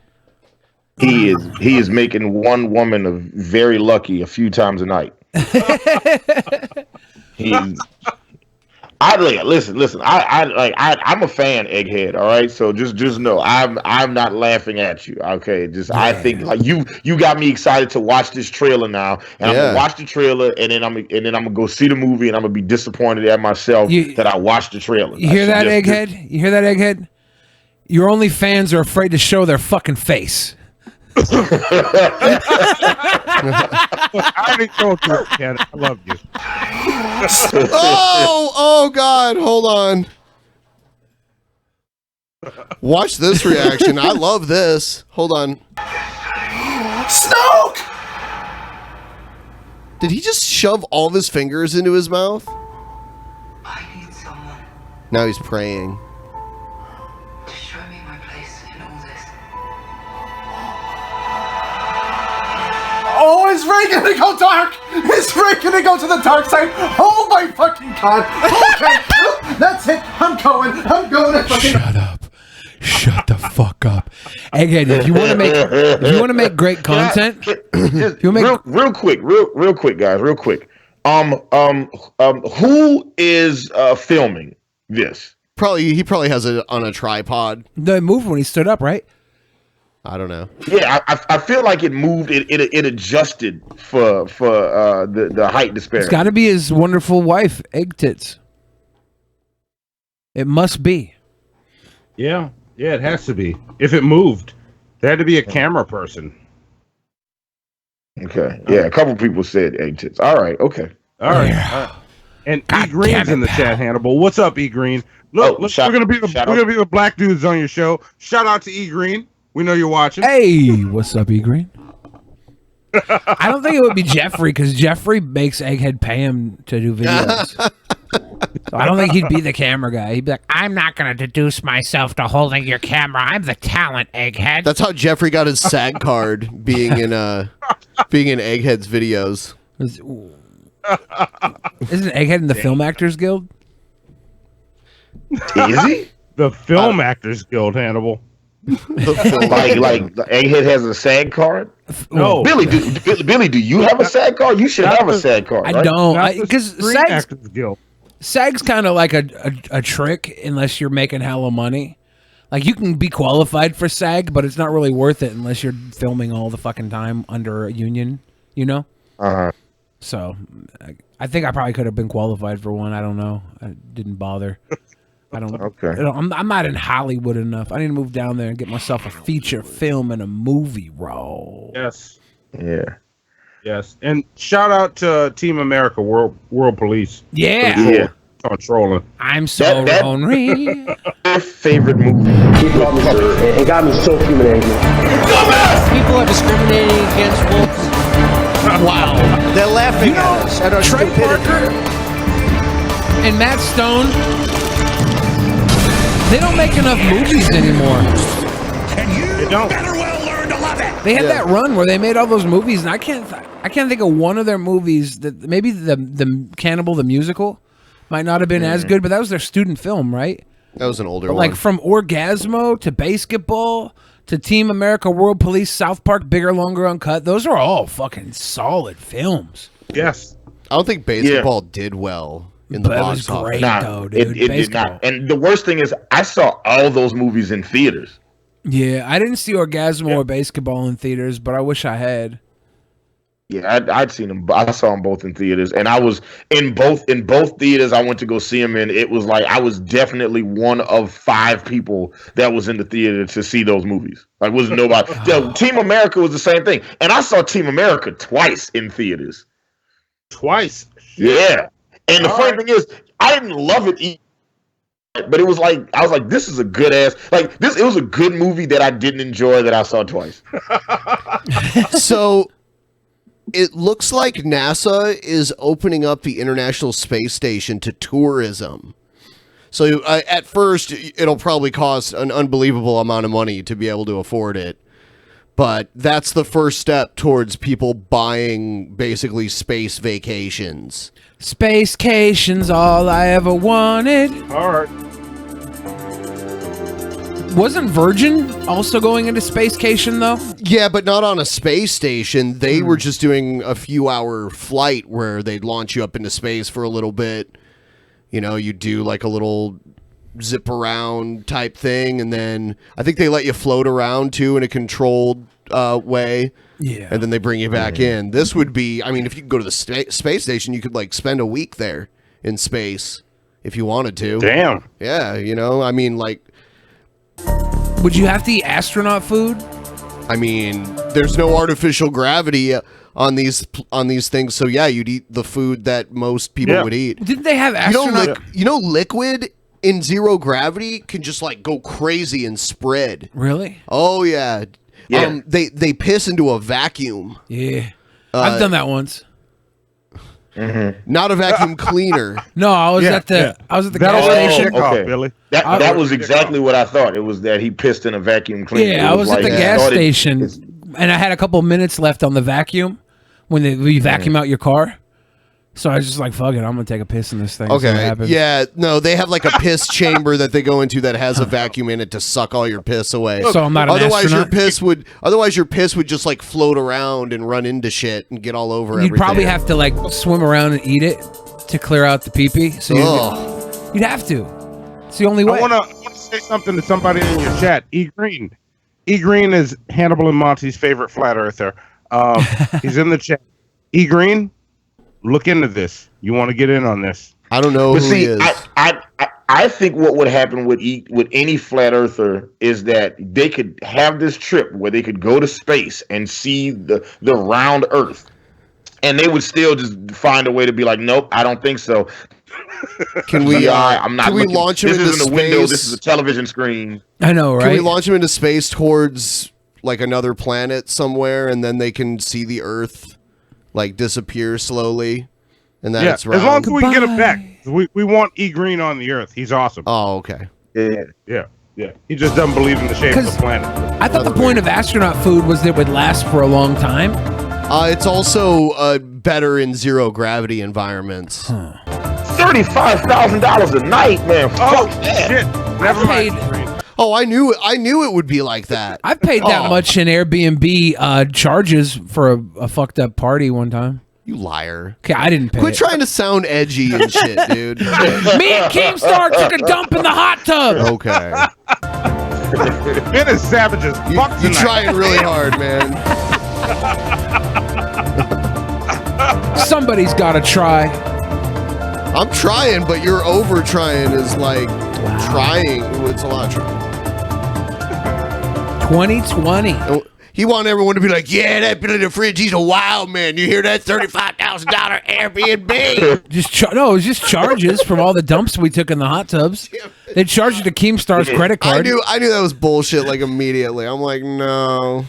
He is making one woman very lucky a few times a night. Listen. I'm a fan, Egghead. All right, so just know I'm not laughing at you. Okay, I think like you got me excited to watch this trailer now, and I'm gonna watch the trailer, and then I'm gonna go see the movie, and I'm gonna be disappointed at myself that I watched the trailer. You hear that, Egghead? You hear that, Egghead? Your only fans are afraid to show their fucking face. I already told you, Ken. I love you. Oh God, hold on. Watch this reaction. I love this. Hold on. Snoke! Did he just shove all of his fingers into his mouth? I need someone Now he's praying. to show me my place in all this. Oh, is Ray gonna go dark? Is Ray gonna go to the dark side? Oh my fucking god! Okay, that's it. I'm going to fucking. Shut up. Shut the fuck up. Egghead, if you want to make great content, real quick, guys, real quick. Who is filming this? He probably has it on a tripod. The move when he stood up, right? I don't know. Yeah, I feel like it moved. It adjusted for the height disparity. It's got to be his wonderful wife, Egg Tits. It must be. Yeah, it has to be. If it moved, there had to be a camera person. Okay. Yeah, a couple people said egg tits. All right. Okay. All right. And E Green's in the chat, Hannibal. What's up, E Green? Look, we're gonna be the black dudes on your show. Shout out to E Green. We know you're watching. Hey, what's up, E Green? I don't think it would be Jeffrey because Jeffrey makes Egghead pay him to do videos. So I don't think he'd be the camera guy. He'd be like, I'm not going to deduce myself to holding your camera. I'm the talent, Egghead. That's how Jeffrey got his SAG card, being in Egghead's videos. Isn't Egghead in the Film Actors Guild? Is he? The Film Actors Guild, Hannibal. like Egghead has a SAG card. No, Billy, do you have a SAG card? You should have a SAG card. I right? don't, because SAG's, Guild. SAG's kind of like a trick unless you're making hella money. Like, you can be qualified for SAG, but it's not really worth it unless you're filming all the fucking time under a union, you know? Uh-huh. So, I think I probably could have been qualified for one. I don't know. I didn't bother. I don't. Okay. I'm not in Hollywood enough. I need to move down there and get myself a feature film and a movie role. Yes. Yeah. Yes. And shout out to Team America, World Police. Yeah. On trolling. I'm so lonely. My favorite movie. It got me so human angry. People are discriminating against wolves. Wow. They're laughing at us. At our Trey stupidity. Parker and Matt Stone, they don't make enough movies anymore. And you better well learn to love it. They had that run where they made all those movies, and I can't think of one of their movies that maybe the Cannibal the musical might not have been as good, but that was their student film, right? That was an older But one. like from Orgasmo to Basketball to Team America, World Police, South Park, Bigger, Longer, Uncut, those are all fucking solid films. Yes. I don't think Basketball did well in the But it box was office. great, Nah, though, dude. it did not. And the worst thing is, I saw all those movies in theaters. Yeah, I didn't see Orgasmo or Basketball in theaters, but I wish I had. Yeah, I'd seen them. I saw them both in theaters, and I was in both theaters. I went to go see them, and it was like I was definitely one of 5 people that was in the theater to see those movies. Like, was nobody. Team America was the same thing, and I saw Team America twice in theaters. Twice. Yeah, and the funny thing is, I didn't love it, but it was like I was like, this is a good ass. Like this, it was a good movie that I didn't enjoy that I saw twice. So it looks like NASA is opening up the International Space Station to tourism. So at first, it'll probably cost an unbelievable amount of money to be able to afford it. But that's the first step towards people buying basically space vacations. Spacecation's all I ever wanted. All right. Wasn't Virgin also going into Spacecation, though? Yeah, but not on a space station. They were just doing a few-hour flight where they'd launch you up into space for a little bit. You know, you do like a little zip around type thing, and then I think they let you float around too in a controlled way. Yeah. And then they bring you back in. This would be, I mean, if you could go to the space station, you could like spend a week there in space if you wanted to. Damn. Yeah, you know, I mean, like. Would you have to eat astronaut food? I mean, there's no artificial gravity on these things, so yeah, you'd eat the food that most people would eat. Didn't they have astronaut? You know, liquid in zero gravity can just like go crazy and spread. Really? Oh yeah. Yeah. They piss into a vacuum. Yeah. I've done that once. Not a vacuum cleaner. No, I was at the gas station. Okay. Billy. That was exactly what I thought. It was that he pissed in a vacuum cleaner. Yeah, I was at the gas station, and I had a couple minutes left on the vacuum when you vacuum out your car. So I was just like, fuck it, I'm going to take a piss in this thing. Okay, yeah, no, they have like a piss chamber that they go into that has a vacuum in it to suck all your piss away. So I'm not an astronaut? Otherwise your piss would just like float around and run into shit and get all over You'd everything. probably have to like swim around and eat it to clear out the pee-pee. So you'd have to. It's the only way. I want to say something to somebody in your chat. E Green. E Green is Hannibal and Monty's favorite flat earther. He's in the chat. E Green, look into this. You want to get in on this? I don't know But who see, he is. I think what would happen with any flat earther is that they could have this trip where they could go to space and see the round Earth, and they would still just find a way to be like, nope, I don't think so. Can we? I'm not. Can we looking. launch him This into isn't space? a window. This is a television screen. I know, right? Can we launch him into space towards like another planet somewhere, and then they can see the Earth like disappear slowly, and then it's round? As long as we can get it back. We want E Green on the Earth. He's awesome. Oh, okay. Yeah. He just doesn't believe in the shape of the planet. I thought the point of astronaut food was that it would last for a long time. It's also better in zero gravity environments. $35,000 a night, man. Oh Fuck that. shit! Never mind. Oh, I knew it would be like that. I've paid that Oh. much in Airbnb charges for a fucked up party one time. You liar. Okay, I didn't pay. Quit it. trying to sound edgy and shit, dude. Me and Keemstar took a dump in the hot tub. Okay. It is savages. Fuck You're tonight. trying really hard, man. Somebody's got to try. I'm trying, but you're over trying is like trying. It's a lot of trying. 2020. He wanted everyone to be like, yeah, that Billy the Fridge, he's a wild man. You hear that? $35,000 Airbnb. No, it was just charges from all the dumps we took in the hot tubs. They charged you to Keemstar's credit card. I knew that was bullshit like immediately. I'm like, no.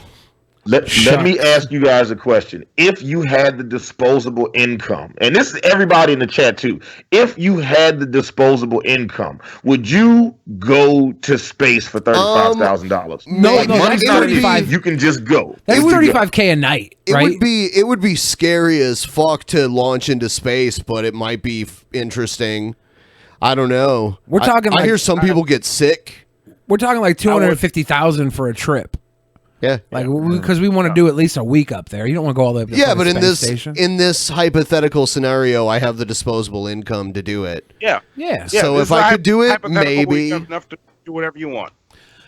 Let me ask you guys a question. If you had the disposable income, and this is everybody in the chat too, if you had the disposable income, would you go to space for $35,000? No, Like, no, money's that's not an 35. issue. You can just go. That's You can go. $35K a night, It right? would be scary as fuck to launch into space, but it might be interesting. I don't know. We're talking I like- hear some people get sick. We're talking like $250,000 for a trip. Yeah, like because we want to do at least a week up there. You don't want to go all the way up to Yeah, the but in space this station. hypothetical scenario, I have the disposable income to do it. Yeah. Yeah. So this if I is could do it, hypothetical where you maybe. have enough to do whatever you want.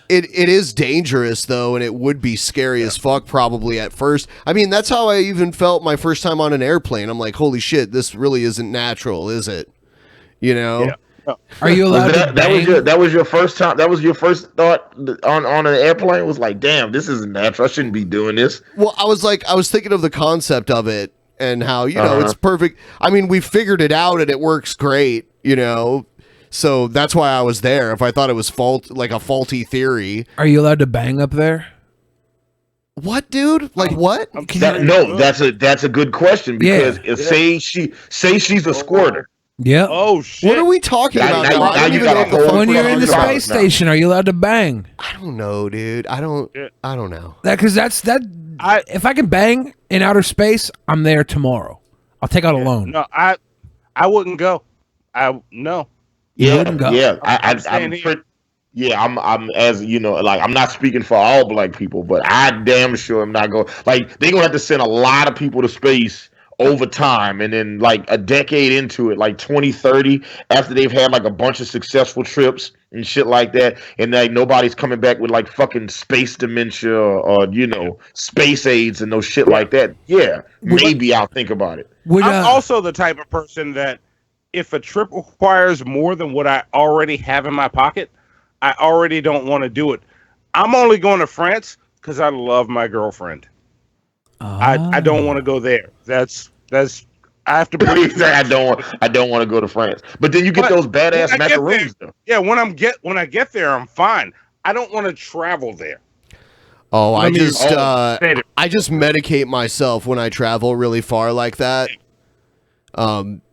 It is dangerous though, and it would be scary as fuck probably at first. I mean, that's how I even felt my first time on an airplane. I'm like, holy shit, this really isn't natural, is it? You know? Are you allowed to that was your first time? That was your first thought on an airplane? It was like, damn, this isn't natural. I shouldn't be doing this. Well, I was thinking of the concept of it and how, you know, it's perfect. I mean, we figured it out and it works great, you know? So that's why I was there. If I thought it was a faulty theory. Are you allowed to bang up there? What, dude? Like what? That's a good question because say she's a squirter. Yeah. Oh shit. What are we talking about now? I don't even know what the fuck When we're you're in the talking space about now. station, are you allowed to bang? I don't know, dude. I don't know. If I can bang in outer space, I'm there tomorrow. I'll take out a loan. No, I wouldn't go. No. You wouldn't go? Yeah, I'm staying here. I'm as you know, like I'm not speaking for all black people, but I damn sure am not going. Like they're gonna have to send a lot of people to space over time, and then like a decade into it, like 2030, after they've had like a bunch of successful trips and shit like that, and like nobody's coming back with like fucking space dementia or you know space AIDS and no shit like that. Yeah, maybe I'll think about it. I'm also the type of person that if a trip requires more than what I already have in my pocket, I already don't want to do it. I'm only going to France because I love my girlfriend. I don't want to go there. That's I have to breathe. I don't want to go to France. But then you get those badass macaroons though. Yeah, when I get there, I'm fine. I don't want to travel there. Oh, I just say it. I just medicate myself when I travel really far like that.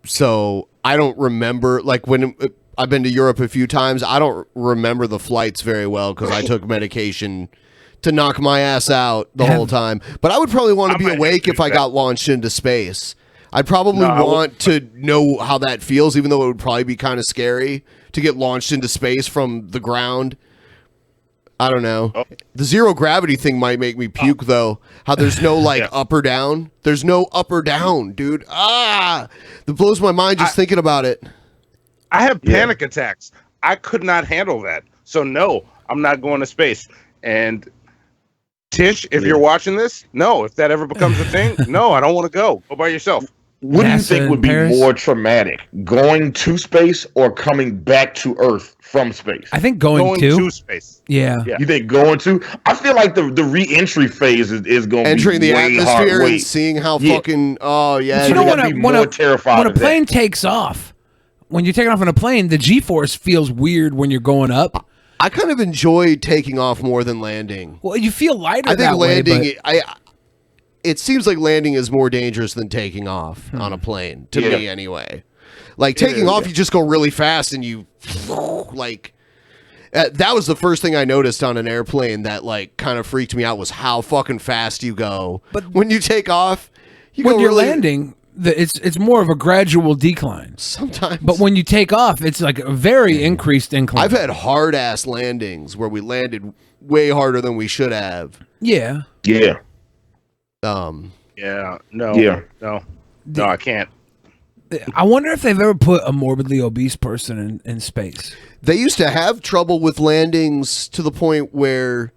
So I don't remember like when I've been to Europe a few times. I don't remember the flights very well because I took medication to knock my ass out the whole time. But I would probably want to be awake if I got launched into space. I'd probably want to know how that feels, even though it would probably be kind of scary to get launched into space from the ground. I don't know. The zero gravity thing might make me puke, though. How there's no, like, up or down. There's no up or down, dude. That blows my mind just thinking about it. I have panic attacks. I could not handle that. So, no, I'm not going to space. And Tish, if you're watching this, no. If that ever becomes a thing, no, I don't want to go. Go by yourself. What do you think would be more traumatic, going to space or coming back to Earth from space? I think going to space. Yeah. You think going to? I feel like the re-entry phase is going to be Entering the way atmosphere hard, and seeing how fucking... Oh, yeah. You know, when a of plane takes off, when you're taking off on a plane, the G-force feels weird when you're going up. I kind of enjoy taking off more than landing. Well, you feel lighter. I think that landing... way, but- It seems like landing is more dangerous than taking off on a plane, to me anyway. Like, taking off, you just go really fast and you... Like... that was the first thing I noticed on an airplane that, like, kind of freaked me out was how fucking fast you go. But when you take off, you when go you're really... landing, it's more of a gradual decline. Sometimes. But when you take off, it's like a very increased incline. I've had hard ass landings where we landed way harder than we should have. Yeah. Yeah. Yeah. No. Yeah. No. No, I can't. I wonder if they've ever put a morbidly obese person in space. They used to have trouble with landings to the point where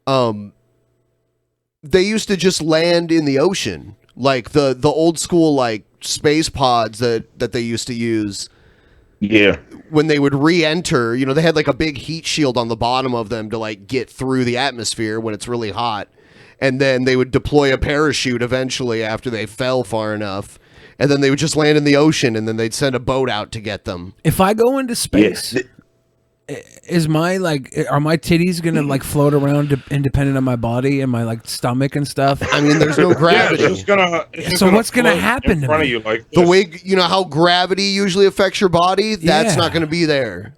they used to just land in the ocean. Like the old school like space pods that they used to use. Yeah. When they would re-enter, they had like a big heat shield on the bottom of them to like get through the atmosphere when it's really hot. And then they would deploy a parachute eventually after they fell far enough. And then they would just land in the ocean, and then they'd send a boat out to get them. If I go into space, are my titties gonna like float around independent of my body and my like stomach and stuff? I mean, there's no gravity. So what's gonna happen to me? Like the way how gravity usually affects your body, that's not gonna be there.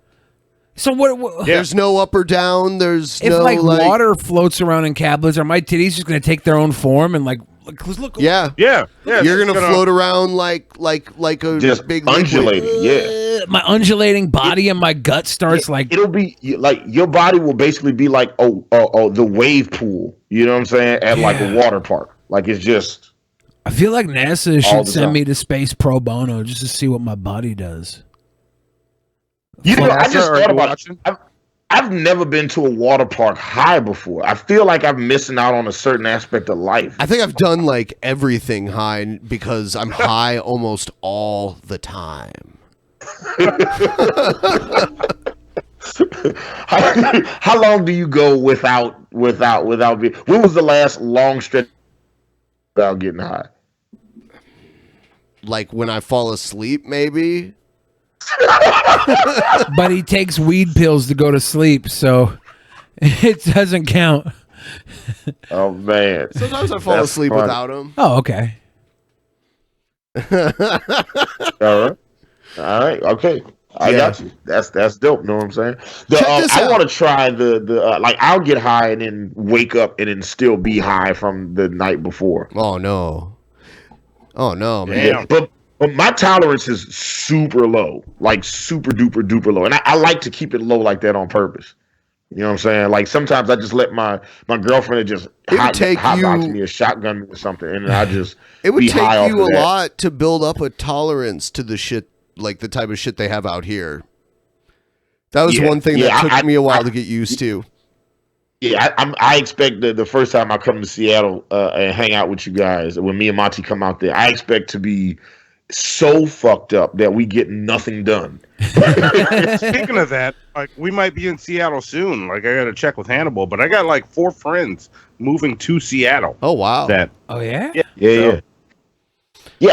So what There's no up or down. There's if no like water floats around in cablets, are my titties just gonna take their own form and like? Look, Yeah. You're gonna float around like a just big undulating. liquid. My undulating body and my gut starts like it'll be like your body will basically be like the wave pool. You know what I'm saying? At like a water park. Like it's just. I feel like NASA all should the send time. me to space pro bono just to see what my body does. You know, I NASA, just are thought you about watching? it. I've never been to a water park high before. I feel like I'm missing out on a certain aspect of life. I think I've done like everything high because I'm high almost all the time. How long do you go without being? When was the last long stretch without getting high? Like when I fall asleep, maybe. But he takes weed pills to go to sleep, so it doesn't count. Oh man! Sometimes I fall asleep without him. Oh, okay. All right, okay. I got you. That's dope. Know what I'm saying? I want to try the like I'll get high and then wake up and then still be high from the night before. Oh no, man. Yeah, but my tolerance is super low, like super duper low, and I like to keep it low like that on purpose. You know what I'm saying? Like sometimes I just let my girlfriend just hotbox me or shotgun me or something, and I just it would be high take you off a of that. lot to build up a tolerance to the shit, like the type of shit they have out here. That was one thing that took me a while to get used to. Yeah, I expect the first time I come to Seattle and hang out with you guys, when me and Monty come out there, I expect to be so fucked up that we get nothing done. Speaking of that, like we might be in Seattle soon. Like I got to check with Hannibal, but I got like 4 friends moving to Seattle. Oh wow! Oh yeah. Yeah.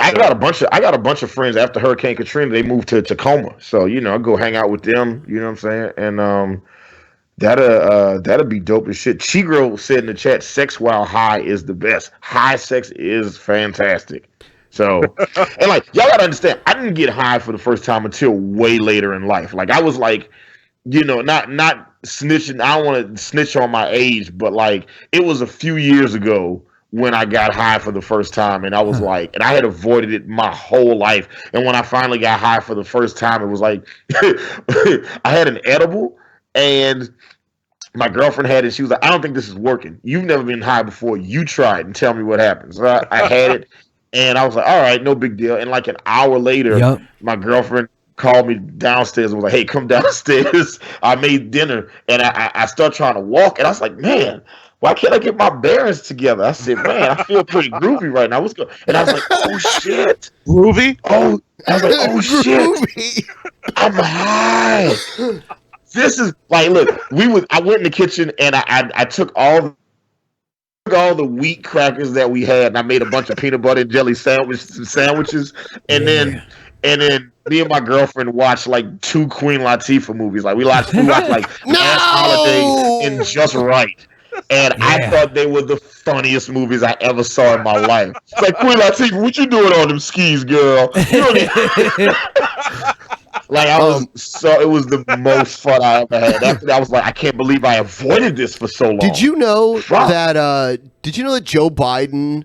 I got a bunch of friends after Hurricane Katrina. They moved to Tacoma, so I go hang out with them. You know what I'm saying? And that'll be dope as shit. Chigro said in the chat, "Sex while high is the best. High sex is fantastic." So, and like y'all gotta understand, I didn't get high for the first time until way later in life. Like I was like, not snitching. I don't want to snitch on my age, but like it was a few years ago when I got high for the first time, and I was like, and I had avoided it my whole life. And when I finally got high for the first time, it was like I had an edible, and my girlfriend had it. She was like, "I don't think this is working. You've never been high before. You try it and tell me what happens." So I had it. And I was like, all right, no big deal. And like an hour later, my girlfriend called me downstairs and was like, hey, come downstairs. I made dinner. And I started trying to walk. And I was like, man, why can't I get my bearings together? I said, man, I feel pretty groovy right now. What's going on? And I was like, oh, shit. Groovy? Oh, I was like, oh, shit. I'm high. This is like, look, I went in the kitchen and I took all the wheat crackers that we had, and I made a bunch of peanut butter and jelly sandwiches, and then me and my girlfriend watched like 2 Queen Latifah movies. Like we watched like Last Holiday and Just Right, and I thought they were the funniest movies I ever saw in my life. It's like, Queen Latifah, what you doing on them skis, girl? Like it was the most fun I ever had. After that, I was like, I can't believe I avoided this for so long. Did you know that Joe Biden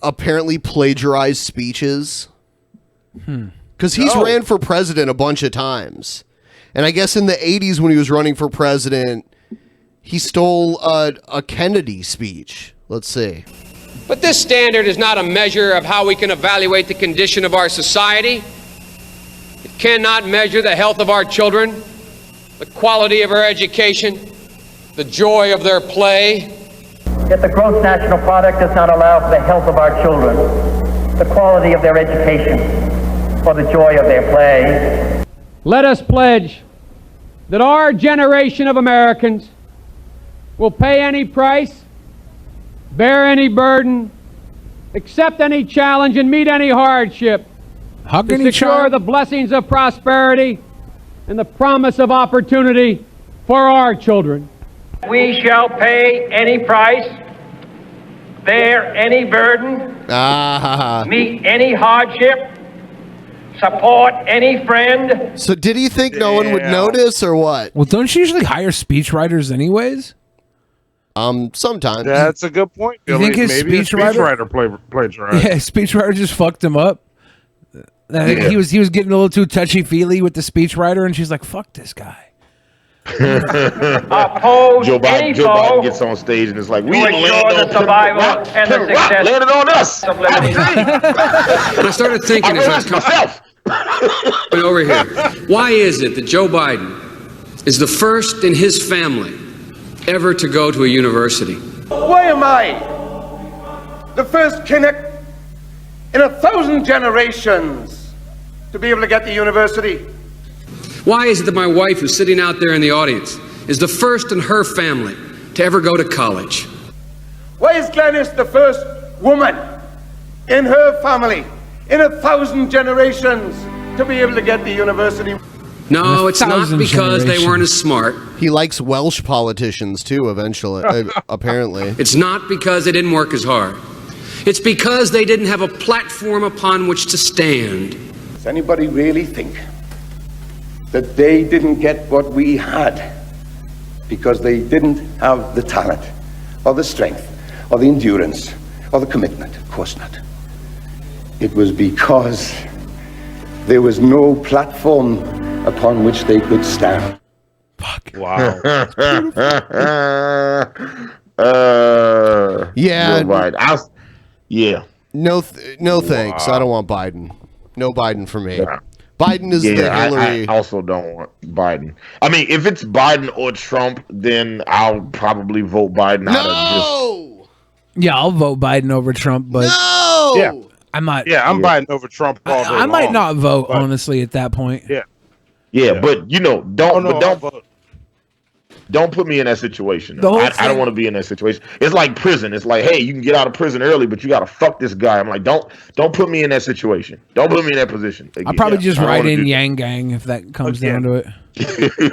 apparently plagiarized speeches? Hmm. Because he's ran for president a bunch of times. And I guess in the 80s when he was running for president, he stole a Kennedy speech. Let's see. But this standard is not a measure of how we can evaluate the condition of our society. It cannot measure the health of our children, the quality of our education, the joy of their play. Yet the gross national product does not allow for the health of our children, the quality of their education, or the joy of their play. Let us pledge that our generation of Americans will pay any price, bear any burden, accept any challenge, and meet any hardship to secure the blessings of prosperity and the promise of opportunity for our children. We shall pay any price, bear any burden, meet any hardship, support any friend. So did he think no one would notice or what? Well, don't you usually hire speechwriters anyways? Sometimes. That's a good point, You Billy. think his Maybe speechwriter- plagiarized. Yeah, speechwriter just fucked him up. I think he was getting a little too touchy-feely with the speechwriter, and she's like, fuck this guy. Joe Biden gets on stage and is like, we landed on Plymouth Rock, landed on us. And I started thinking as I was coming over here, why is it that Joe Biden is the first in his family ever to go to a university? Why am I the first Kinnick in 1,000 generations to be able to get to university? Why is it that my wife, who's sitting out there in the audience, is the first in her family to ever go to college? Why is Glenys the first woman in her family in 1,000 generations to be able to get to university? No, it's not because they weren't as smart. He likes Welsh politicians too, eventually, apparently. It's not because they didn't work as hard. It's because they didn't have a platform upon which to stand. Does anybody really think that they didn't get what we had because they didn't have the talent or the strength or the endurance or the commitment? Of course not. It was because there was no platform upon which they could stand. Fuck. Wow. Yeah. Right. Yeah. No thanks. I don't want Biden. No Biden for me. Biden is the Hillary. I also don't want Biden. I mean, if it's Biden or Trump, then I'll probably vote Biden out of just. Yeah, I'll vote Biden over Trump, but Yeah. I'm not. Yeah, I'm Biden over Trump all day I might long, not vote, but- honestly, at that point. Yeah. Yeah, but you know, don't put me in that situation. The whole I thing- don't want to be in that situation. It's like prison. It's like, hey, you can get out of prison early, but you got to fuck this guy. I'm like, don't put me in that situation. Don't put me in that position. I'll probably just I don't write wanna in do- Yang Gang if that comes down to it.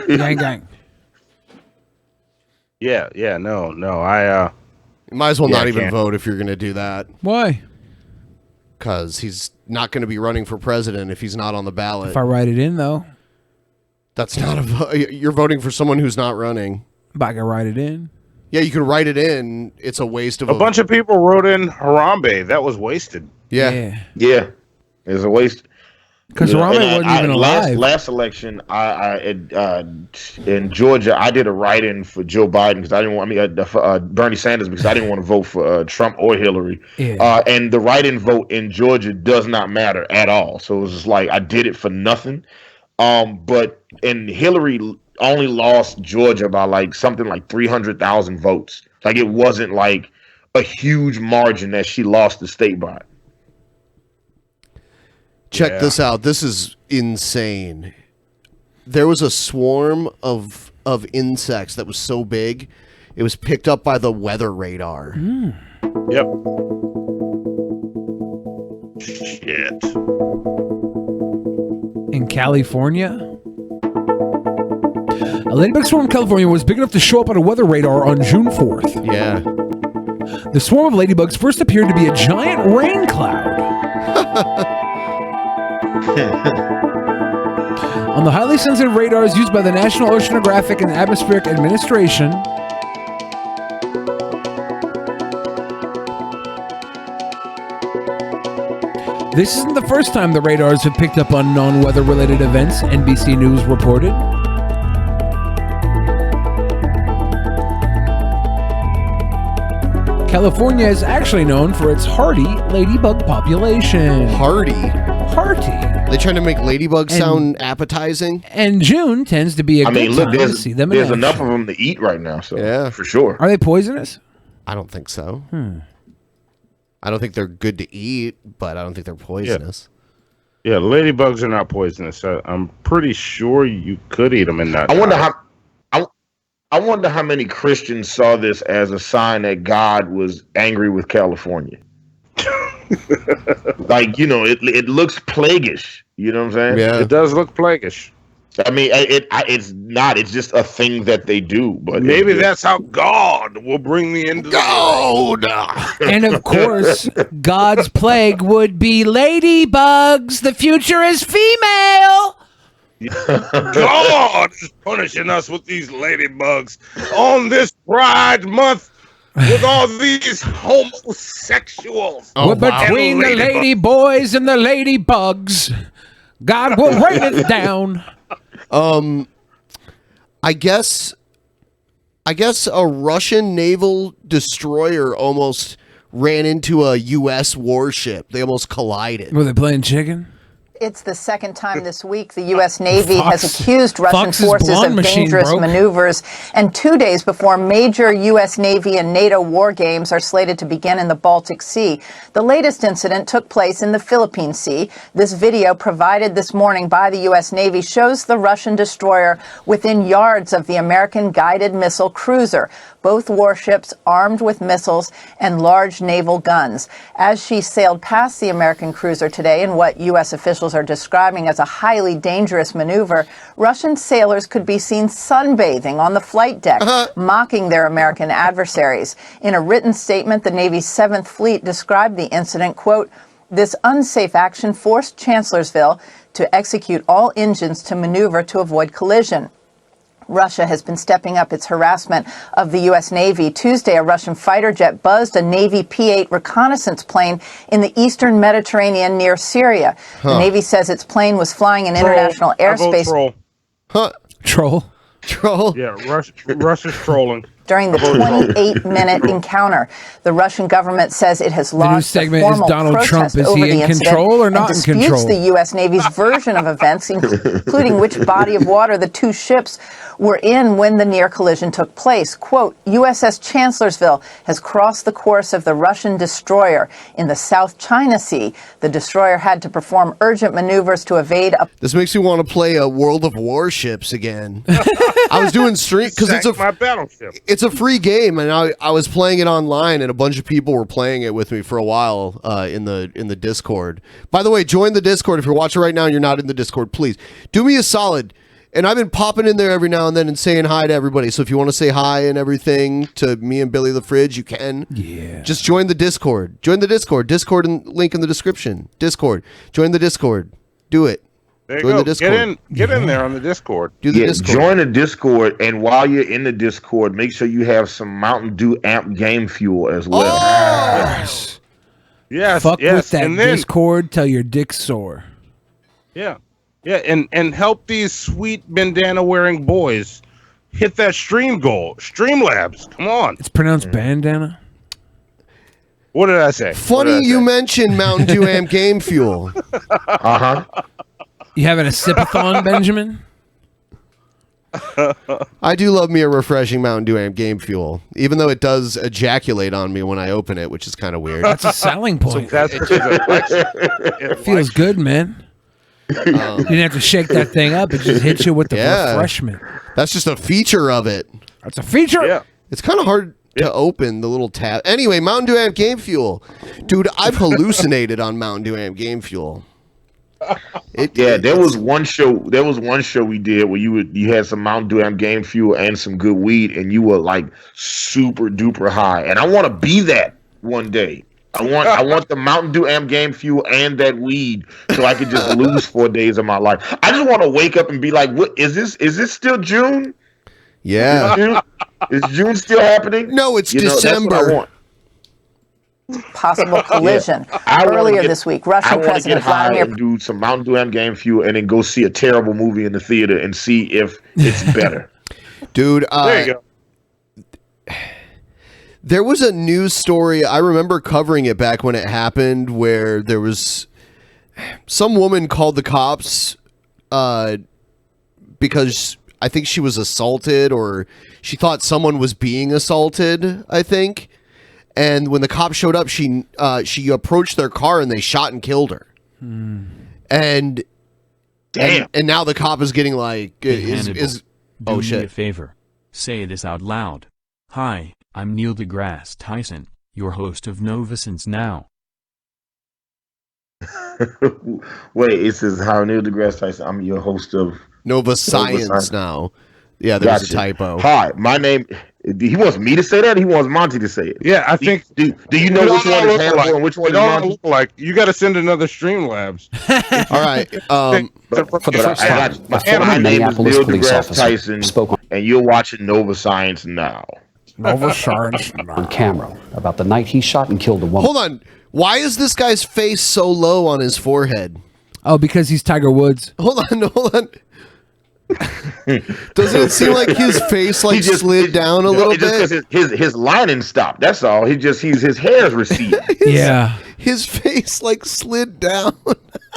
Yang Gang. Yeah, no. I You might as well Yeah, not I even can't. vote if you're going to do that. Why? Because he's not going to be running for president if he's not on the ballot. If I write it in, though, That's not a vote. You're voting for someone who's not running. but I can write it in. Yeah, you can write it in. It's a waste of a bunch of people wrote in Harambe. That was wasted. Yeah. Yeah, it's a waste. 'Cause Harambe wasn't even alive. Last election, I in Georgia, I did a write-in for Joe Biden because I didn't want. I mean, Bernie Sanders because I didn't want to vote for Trump or Hillary. Yeah. And the write-in vote in Georgia does not matter at all. So it was just like I did it for nothing. But Hillary only lost Georgia by like something like 300,000 votes. Like it wasn't like a huge margin that she lost the state by. Check this out. This is insane. There was a swarm of insects that was so big, it was picked up by the weather radar. Yep. Shit. In California? A ladybug swarm in California was big enough to show up on a weather radar on June 4th. Yeah. The swarm of ladybugs first appeared to be a giant rain cloud. On the highly sensitive radars used by the National Oceanographic and Atmospheric Administration, This isn't the first time the radars have picked up on non-weather-related events, NBC News reported. California is actually known for its hardy ladybug population. Hardy? Hearty. They trying to make ladybugs sound appetizing? And June tends to be a good time to see them in there's action. enough of them to eat right now, so yeah, for sure. Are they poisonous? I don't think so. I don't think they're good to eat, but I don't think they're poisonous. Yeah, ladybugs are not poisonous. I'm pretty sure you could eat them and not. I wonder how many Christians saw this as a sign that God was angry with California. Like, you know, it looks plaguish. You know what I'm saying? Yeah, it does look plaguish. I mean, it's not. It's just a thing that they do. But maybe that's how God will bring the end of the world. And of course, God's plague would be ladybugs. The future is female. God is punishing us with these ladybugs on this Pride Month with all these homosexuals. We're between the lady boys and the ladybugs. God will rain it down. I guess a Russian naval destroyer almost ran into a U.S. warship. They almost collided. Were they playing chicken? It's the second time this week the U.S. Navy has accused Russian forces of dangerous maneuvers, and 2 days before major U.S. Navy and NATO war games are slated to begin in the Baltic Sea. The latest incident took place in the Philippine Sea. This video provided this morning by the U.S. Navy shows the Russian destroyer within yards of the American guided missile cruiser, both warships armed with missiles and large naval guns. As she sailed past the American cruiser today in what U.S. officials are describing as a highly dangerous maneuver, Russian sailors could be seen sunbathing on the flight deck, mocking their American adversaries. In a written statement, the Navy's 7th Fleet described the incident, quote, "This unsafe action forced Chancellorsville to execute all engines to maneuver to avoid collision." Russia has been stepping up its harassment of the U.S. Navy. Tuesday, a Russian fighter jet buzzed a Navy P-8 reconnaissance plane in the eastern Mediterranean near Syria. The Navy says its plane was flying in international airspace. Troll? Yeah, Russia's trolling. During the 28-minute encounter, the Russian government says it has launched a formal protest over the incident and disputes the U.S. Navy's version of events, including which body of water the two ships were in when the near collision took place. Quote, USS Chancellorsville has crossed the course of the Russian destroyer in the South China Sea. The destroyer had to perform urgent maneuvers to evade a... This makes me want to play a World of Warships again. I was doing stream because my battleship. It's a free game, and I was playing it online, and a bunch of people were playing it with me for a while in the Discord. By the way, join the Discord if you're watching right now and you're not in the Discord. Please do me a solid. And I've been popping in there every now and then and saying hi to everybody. So if you want to say hi and everything to me and Billy the Fridge, you can. Yeah. Just join the Discord. Join the Discord. Discord and link in the description. Discord. Join the Discord. Do it. There you join go. the Discord. Get in there on the Discord. Do the Discord. Join the Discord, and while you're in the Discord, make sure you have some Mountain Dew amp game fuel as well. Yes. Yes. Fuck with that and then, Discord till your dick's sore. Yeah. Yeah, and help these sweet bandana wearing boys hit that stream goal. Streamlabs, come on. It's pronounced bandana. What did I say? Funny you mentioned Mountain Dew Amp Game Fuel. You having a sipathon, Benjamin? I do love me a refreshing Mountain Dew Amp Game Fuel, even though it does ejaculate on me when I open it, which is kind of weird. That's a selling point. So that's It feels good, man. You didn't have to shake that thing up. It just hits you with the refreshment. That's just a feature of it. That's a feature? Yeah. It's kind of hard to open the little tab. Anyway, Mountain Dew Amp Game Fuel. Dude, I've hallucinated on Mountain Dew Amp Game Fuel. There was one show we did where you had some Mountain Dew Amp Game Fuel and some good weed, and you were like super duper high. And I want to be that one day. I want the Mountain Dew Amp Game Fuel and that weed so I could just lose 4 days of my life. I just want to wake up and be like, "What is this? Is this still June? Yeah. Is June still happening? No, it's That's what I December. want. possible collision. I wanna Earlier get- this week, I Russian want to President get high Vladimir and do some Mountain Dew and game fuel, and then go see a terrible movie in the theater and see if it's better. Dude, There you go. there was a news story, I remember covering it back when it happened, where there was some woman called the cops because I think she was assaulted, or she thought someone was being assaulted, I think. And when the cops showed up, she approached their car and they shot and killed her. And Damn. and now the cop is getting like Hannibal, is do oh me shit. a favor. Say this out loud. Hi, I'm Neil deGrasse Tyson, your host of Nova Since Now. Wait, it says how Neil deGrasse Tyson. I'm your host of Nova Science now. Yeah, there's a typo. Hi, my name. He wants me to say that. Or he wants Monty to say it. Yeah, I think. Do you know which one is Hannibal and which one is Monty? Like you got to send another Streamlabs. All right. For the first time, a former My name is Minneapolis Neil police deGrasse officer Tyson, spoke on and you're watching Nova Science now. Nova Science on camera about the night he shot and killed a woman. Hold on. Why is this guy's face so low on his forehead? Oh, because he's Tiger Woods. Hold on. Doesn't it seem like his face like slid down a little just bit? His lining stopped. That's all. His hair's receded. Yeah. His face like slid down.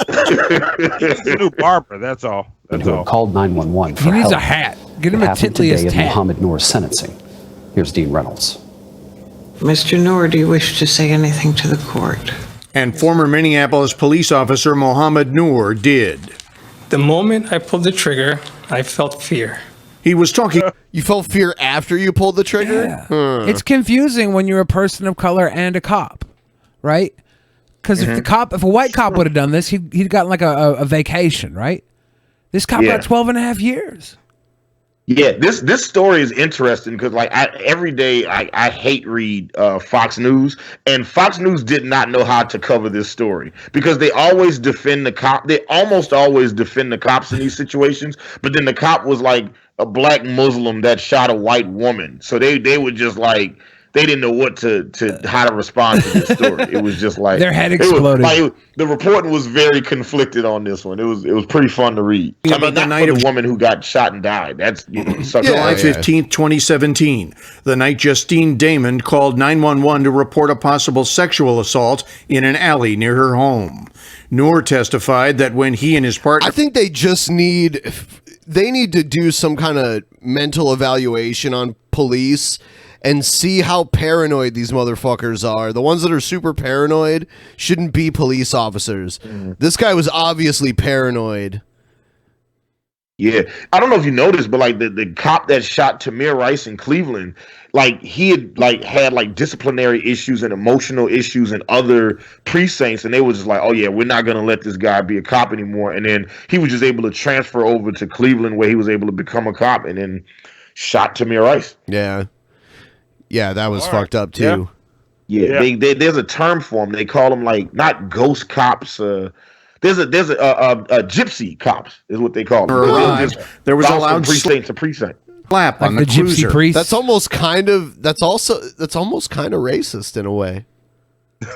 He's a new barber. That's all. That's who all. had called 911 for He needs help. a hat. Get him It a happened Titlius today at hat. Mohammed Noor's sentencing. Here's Dean Reynolds. Mr. Noor, do you wish to say anything to the court? And former Minneapolis police officer Mohammed Noor did. The moment I pulled the trigger, I felt fear. He was talking. You felt fear after you pulled the trigger? Yeah. It's confusing when you're a person of color and a cop, right? Because if a white cop would have done this, he'd gotten like a vacation, right? This cop got 12 and a half years. Yeah, this story is interesting because like every day I hate read Fox News, and Fox News did not know how to cover this story because they always defend the cop. They almost always defend the cops in these situations, but then the cop was like a black Muslim that shot a white woman, so they would just like they didn't know what to how to respond to this story. It was just like their head exploded. The reporting was very conflicted on this one. It was pretty fun to read. I mean, the not night for of the woman who got shot and died. That's July 15th, 2017. The night Justine Damon called 911 to report a possible sexual assault in an alley near her home. Noor testified that when he and his partner... I think they just need to do some kind of mental evaluation on police and see how paranoid these motherfuckers are. The ones that are super paranoid shouldn't be police officers. This guy was obviously paranoid. Yeah, I don't know if you noticed, but like the cop that shot Tamir Rice in Cleveland, like he had like disciplinary issues and emotional issues in other precincts, and they were just like, oh yeah, we're not gonna let this guy be a cop anymore. And then he was just able to transfer over to Cleveland, where he was able to become a cop, and then shot Tamir Rice. Yeah, that was fucked up too. Yeah. There's a term for them. They call them like not ghost cops. There's a gypsy cops is what they call them. There was a bounce from loud precinct to precinct. slap on the cruiser. That's almost kind of racist in a way.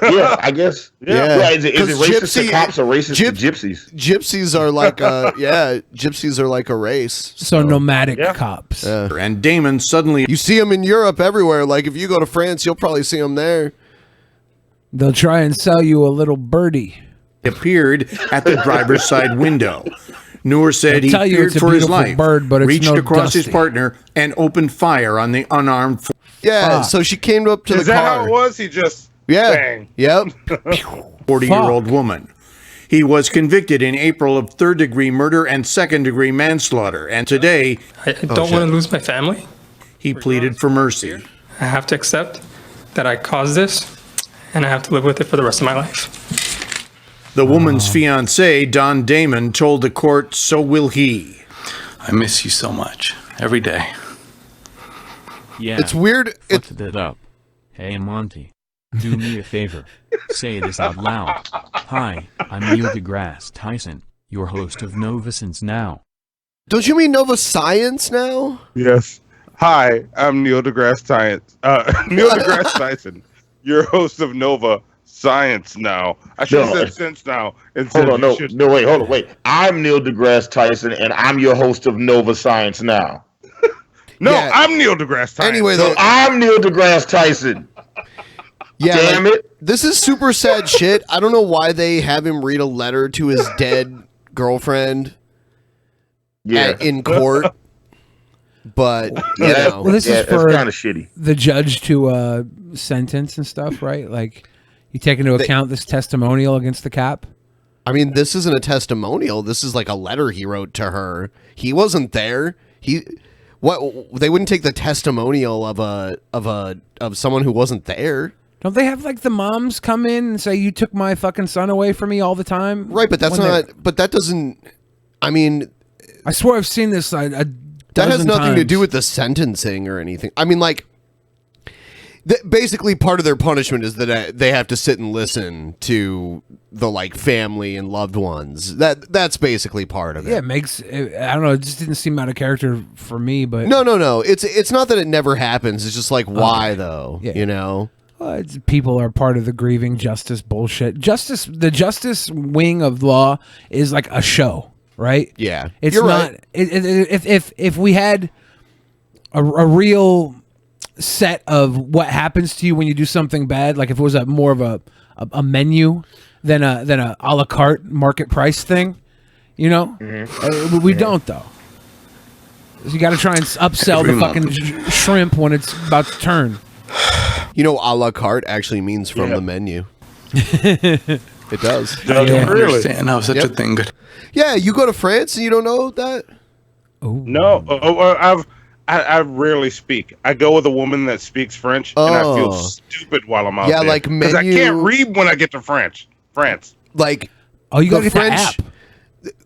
Yeah, I guess. Yeah. Is it racist to cops or racist to gypsies? Gypsies are like gypsies are like a race. So nomadic cops. And Damon suddenly... You see them in Europe everywhere. Like if you go to France, you'll probably see them there. They'll try and sell you a little birdie. Appeared at the driver's side window. Noor said he They'll tell you feared it's a for his beautiful life, bird, but it's reached no across his Dusty. partner, and opened fire on the unarmed... Yeah, so she came up to Is the that car. how it was? He just bang. Yep. 40-year-old woman. He was convicted in April of third-degree murder and second-degree manslaughter, and today... I don't want to lose my family. He pleaded for mercy. I have to accept that I caused this, and I have to live with it for the rest of my life. The woman's fiancé, Don Damon, told the court, so will he. I miss you so much. Every day. Yeah. It's weird. Fucked it up. Hey, Monty. Do me a favor. Say this out loud. Hi, I'm Neil deGrasse Tyson, your host of Nova Since Now. Don't you mean Nova Science now? Yes. Hi, I'm Neil deGrasse Tyson. Neil deGrasse Tyson, your host of Nova Science Now. I should have said Sense Now. Hold on, wait. I'm Neil deGrasse Tyson, and I'm your host of Nova Science Now. No, I'm Neil deGrasse Tyson. Anyway, so I'm Neil deGrasse Tyson. Yeah, damn it. This is super sad shit. I don't know why they have him read a letter to his dead girlfriend in court. But, you know. Well, this is for kind of shitty. The judge to sentence and stuff, right? Like, you take into account this testimonial against the cop? I mean, this isn't a testimonial. This is like a letter he wrote to her. He wasn't there. They wouldn't take the testimonial of someone who wasn't there. Don't they have like the moms come in and say, you took my fucking son away from me all the time? Right, but that's not, but that doesn't, I mean. I swear I've seen this a that has nothing to do with the sentencing or anything. I mean, like, basically part of their punishment is that they have to sit and listen to the like family and loved ones. That's basically part of it. Yeah, it makes, I don't know, it just didn't seem out of character for me, but. No. It's not that it never happens. It's just like, why though? Yeah. You know? People are part of the grieving justice bullshit. The justice wing of law is like a show, right? Yeah, it's you're not. right. If we had a real set of what happens to you when you do something bad, like if it was more of a menu than a la carte market price thing, you know, we don't though. You got to try and upsell the fucking shrimp when it's about to turn. You know, a la carte actually means from the menu. It does. I don't understand how such a thing could. Yeah, you go to France and you don't know that? No, I rarely speak. I go with a woman that speaks French, and I feel stupid while I'm out there. Yeah, like because I menu- can't read when I get to France. Like, you gotta the get the app.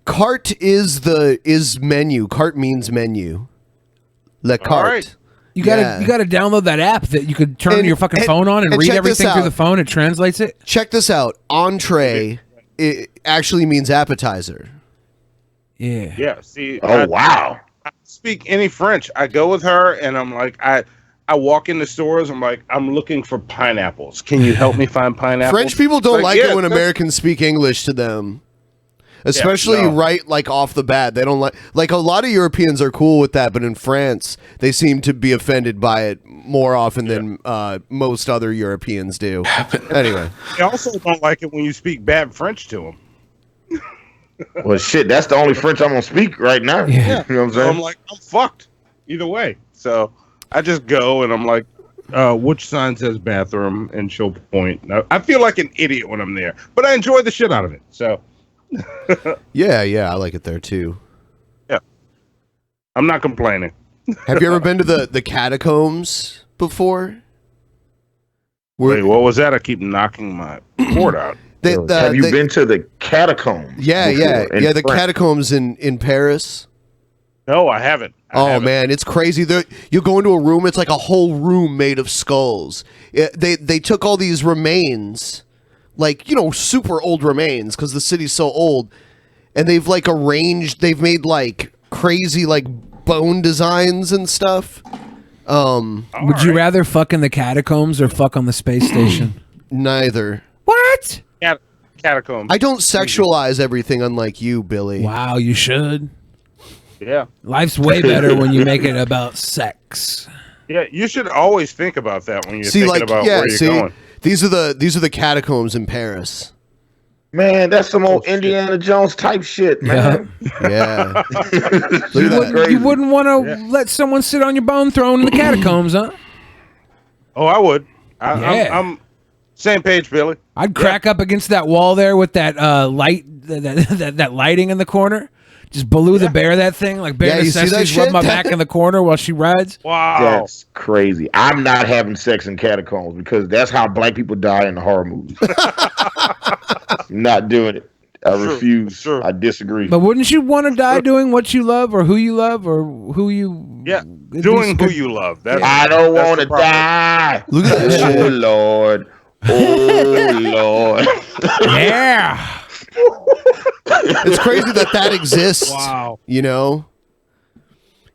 Carte is menu. Carte means menu. Le carte. right. You gotta download that app that you could turn your fucking phone on and read check everything this through out. the phone. It translates it. Check this out. Entree it actually means appetizer. Yeah. Yeah. See. Wow. I speak any French. I go with her, and I'm like, I walk in the stores. I'm like, I'm looking for pineapples. Can you help me find pineapples? French people don't like yeah, it when Americans speak English to them. Especially no. right like off the bat. They don't like a lot of Europeans are cool with that, but in France they seem to be offended by it more often than most other Europeans do. Anyway. They also don't like it when you speak bad French to them. Well, shit, that's the only French I'm gonna speak right now. Yeah. You know what I'm So saying? I'm like, I'm fucked either way. So I just go and I'm like, which sign says bathroom? And she'll point. Now, I feel like an idiot when I'm there, but I enjoy the shit out of it. So Yeah, I like it there too. yeah, I'm not complaining. Have you ever been to the catacombs before? Wait, what was that? I keep knocking my cord out. Have you been to the catacombs? Yeah, before in the France? catacombs in Paris. No, I haven't. Man, it's crazy. You go into a room; it's like a whole room made of skulls. They took all these remains, like super old remains, because the city's so old, and they've like arranged. They've made like crazy like bone designs and stuff. Would you rather fuck in the catacombs or fuck on the space station? Neither. What? Catacombs. I don't sexualize everything, unlike you, Billy. Wow, you should. Yeah. Life's way better when you make it about sex. Yeah, you should always think about that when you're thinking about where you're going. These are the catacombs in Paris. Man, that's some old Indiana Jones type shit, man. Yeah. You wouldn't want to let someone sit on your bone throne in the catacombs, huh? Oh, I would. I'm same page, Billy. I'd crack up against that wall there with that light, that lighting in the corner. Just Baloo the bear, that thing like Bear you see that Necessities. shit? Rub my back in the corner while she rides. Wow, that's crazy. I'm not having sex in catacombs because that's how black people die in the horror movies. Not doing it. I refuse. I disagree. But wouldn't you want to die doing what you love, or who you love, or who you? Yeah, doing who you love. I don't want to die. Look at that shit. Oh Lord. Oh Lord. Yeah. It's crazy that exists. Wow.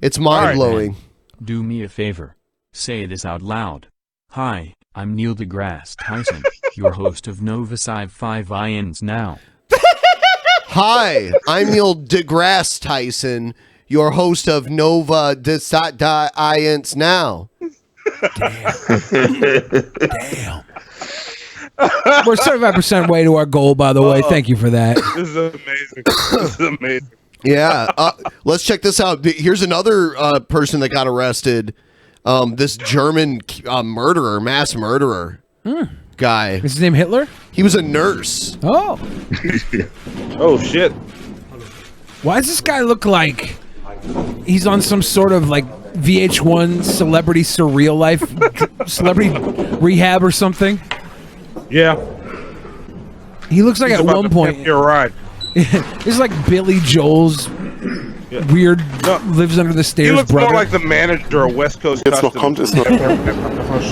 It's mind blowing. Do me a favor. Say this out loud. Hi, I'm Neil deGrasse Tyson, your host of Nova Sci-Fi Ions Now. Hi, I'm Neil deGrasse Tyson, your host of Nova Science Now. Damn. We're 75% way to our goal, by the way. Thank you for that. This is amazing. This is amazing. Yeah, let's check this out. Here's another person that got arrested. This German mass murderer guy. Is his name Hitler? He was a nurse. Oh. Oh, shit. Why does this guy look like he's on some sort of like VH1 celebrity surreal life, celebrity rehab or something? Yeah. He looks like He's at about one to point. pimp your ride. It's like Billy Joel's weird lives under the stairs He looks brother. more like the manager of West Coast Jetzt noch Customs. kommt, ist,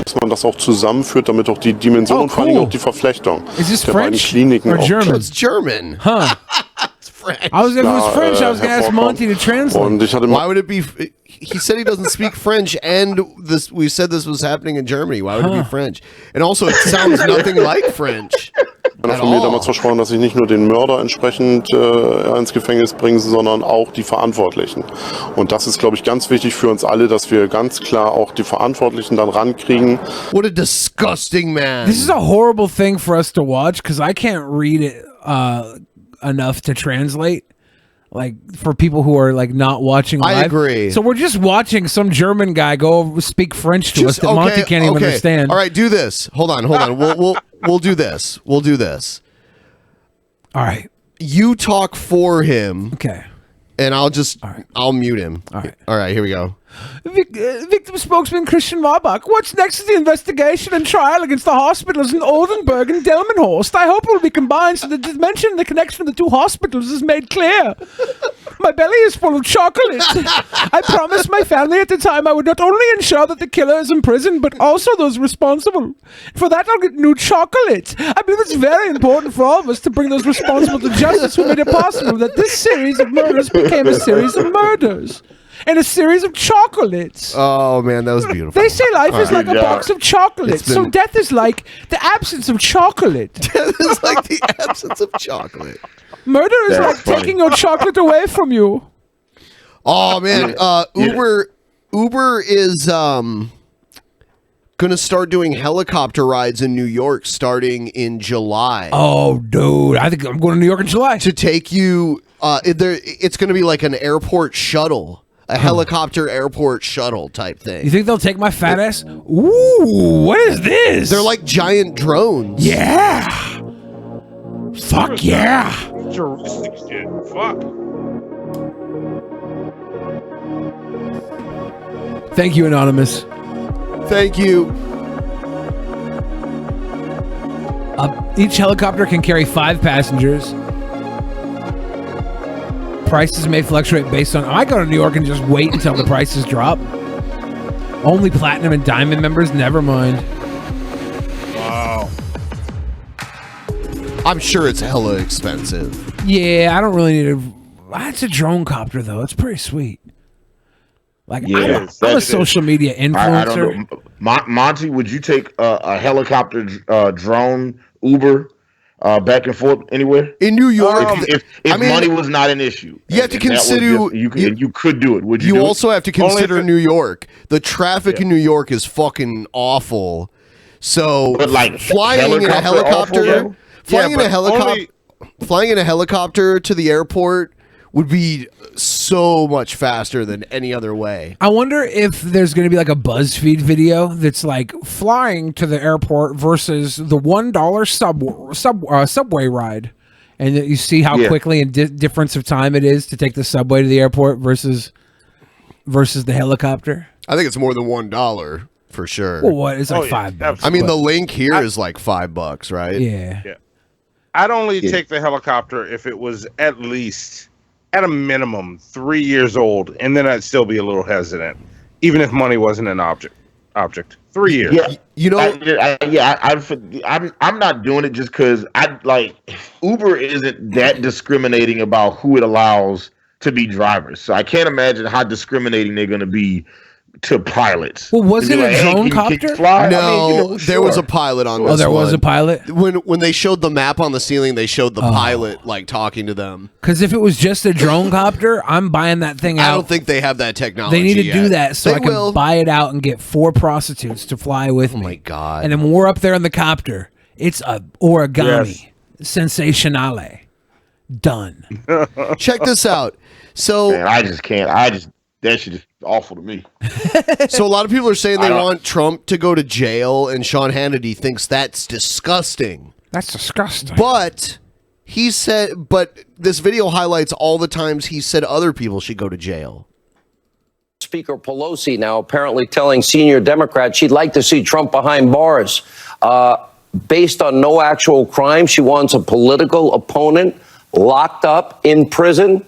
dass man das auch zusammenführt, damit auch die Dimension und vor allem auch die Verflechtung Is this der beiden French Kliniken or auch German? It's German. Huh. It's French. I was if it was French, I was going to ask Monty to translate. Und ich hatte Why would it be? He said he doesn't speak French, and this we said this was happening in Germany. Why would it be French? And also, it sounds nothing like French. Einer von mir damals versprochen, dass ich nicht nur den Mörder entsprechend ins Gefängnis bringe, sondern auch die Verantwortlichen. Und das ist, glaube ich, ganz wichtig für uns alle, dass wir ganz klar auch die Verantwortlichen dann rankriegen. What a disgusting man. This is a horrible thing for us to watch because I can't read it enough to translate. Like for people who are like not watching live. I agree. So we're just watching some German guy go speak French to us that Monty can't even understand. All right, do this. Hold on. We'll do this. We'll do this. All right. You talk for him. Okay. And I'll mute him. All right, here we go. Victim spokesman Christian Warbach. What's next is the investigation and trial against the hospitals in Oldenburg and Delmenhorst. I hope it will be combined so the dimension and the connection of the two hospitals is made clear. My belly is full of chocolate. I promised my family at the time I would not only ensure that the killer is imprisoned, but also those responsible. For that, I'll get new chocolate. I believe it's very important for all of us to bring those responsible to justice who made it possible that this series of murders became a series of murders. And a series of chocolates. Oh man, that was beautiful. They say life is like a box of chocolates, so death is like the absence of chocolate. Death is like the absence of chocolate. Murder is like taking your chocolate away from you. Oh man, Uber is gonna start doing helicopter rides in New York starting in July. Oh, dude, I think I'm going to New York in July to take you. It's gonna be like an airport shuttle. A helicopter airport shuttle type thing. You think they'll take my fat ass? Ooh, what is this? They're like giant drones. Yeah. Fuck yeah. Futuristic shit. Fuck. Thank you, Anonymous. Thank you. Each helicopter can carry 5 passengers. Prices may fluctuate based on... I go to New York and just wait until the prices drop. Only platinum and diamond members, never mind. Wow. I'm sure it's hella expensive. Yeah, I don't really need a... It's a drone copter, though. It's pretty sweet. Like, Yeah, I'm a social media influencer. I don't know. Monty, would you take a helicopter drone Uber back and forth anywhere in New York? If money was not an issue, you have to consider you could do it. Would you? You do also it? have to consider New York. The traffic in New York is fucking awful. So, but like flying in a helicopter, flying in a helicopter to the airport would be so much faster than any other way. I wonder if there's going to be like a BuzzFeed video that's like flying to the airport versus the $1 subway ride, and that you see how quickly and difference of time it is to take the subway to the airport versus the helicopter. I think it's more than $1 for sure. Well, what? It's like $5. I mean, the link here is like $5, right? Yeah. I'd only take the helicopter if it was at least, at a minimum, 3 years old, and then I'd still be a little hesitant, even if money wasn't an object. 3 years. Yeah, you know. I'm not doing it just because Uber isn't that discriminating about who it allows to be drivers. So I can't imagine how discriminating they're going to be to pilots. Well, was To be it a like, hey, drone can you copter? fly? No, I mean, you know, there was sure. a pilot on Oh, this there was one. a pilot? When they showed the map on the ceiling, they showed the pilot like talking to them. Because if it was just a drone copter, I'm buying that thing out. I don't think they have that technology. They need to yet. do that so They I can will. buy it out and get 4 prostitutes to fly with me. Oh my god! And then when we're up there in the copter, it's a origami sensationale. Done. Check this out. So Man, I just can't. That shit is awful to me. So a lot of people are saying I they don't- want Trump to go to jail, and Sean Hannity thinks that's disgusting. That's disgusting. But he said, but this video highlights all the times he said other people should go to jail. Speaker Pelosi now apparently telling senior Democrats she'd like to see Trump behind bars. Based on no actual crime, she wants a political opponent locked up in prison.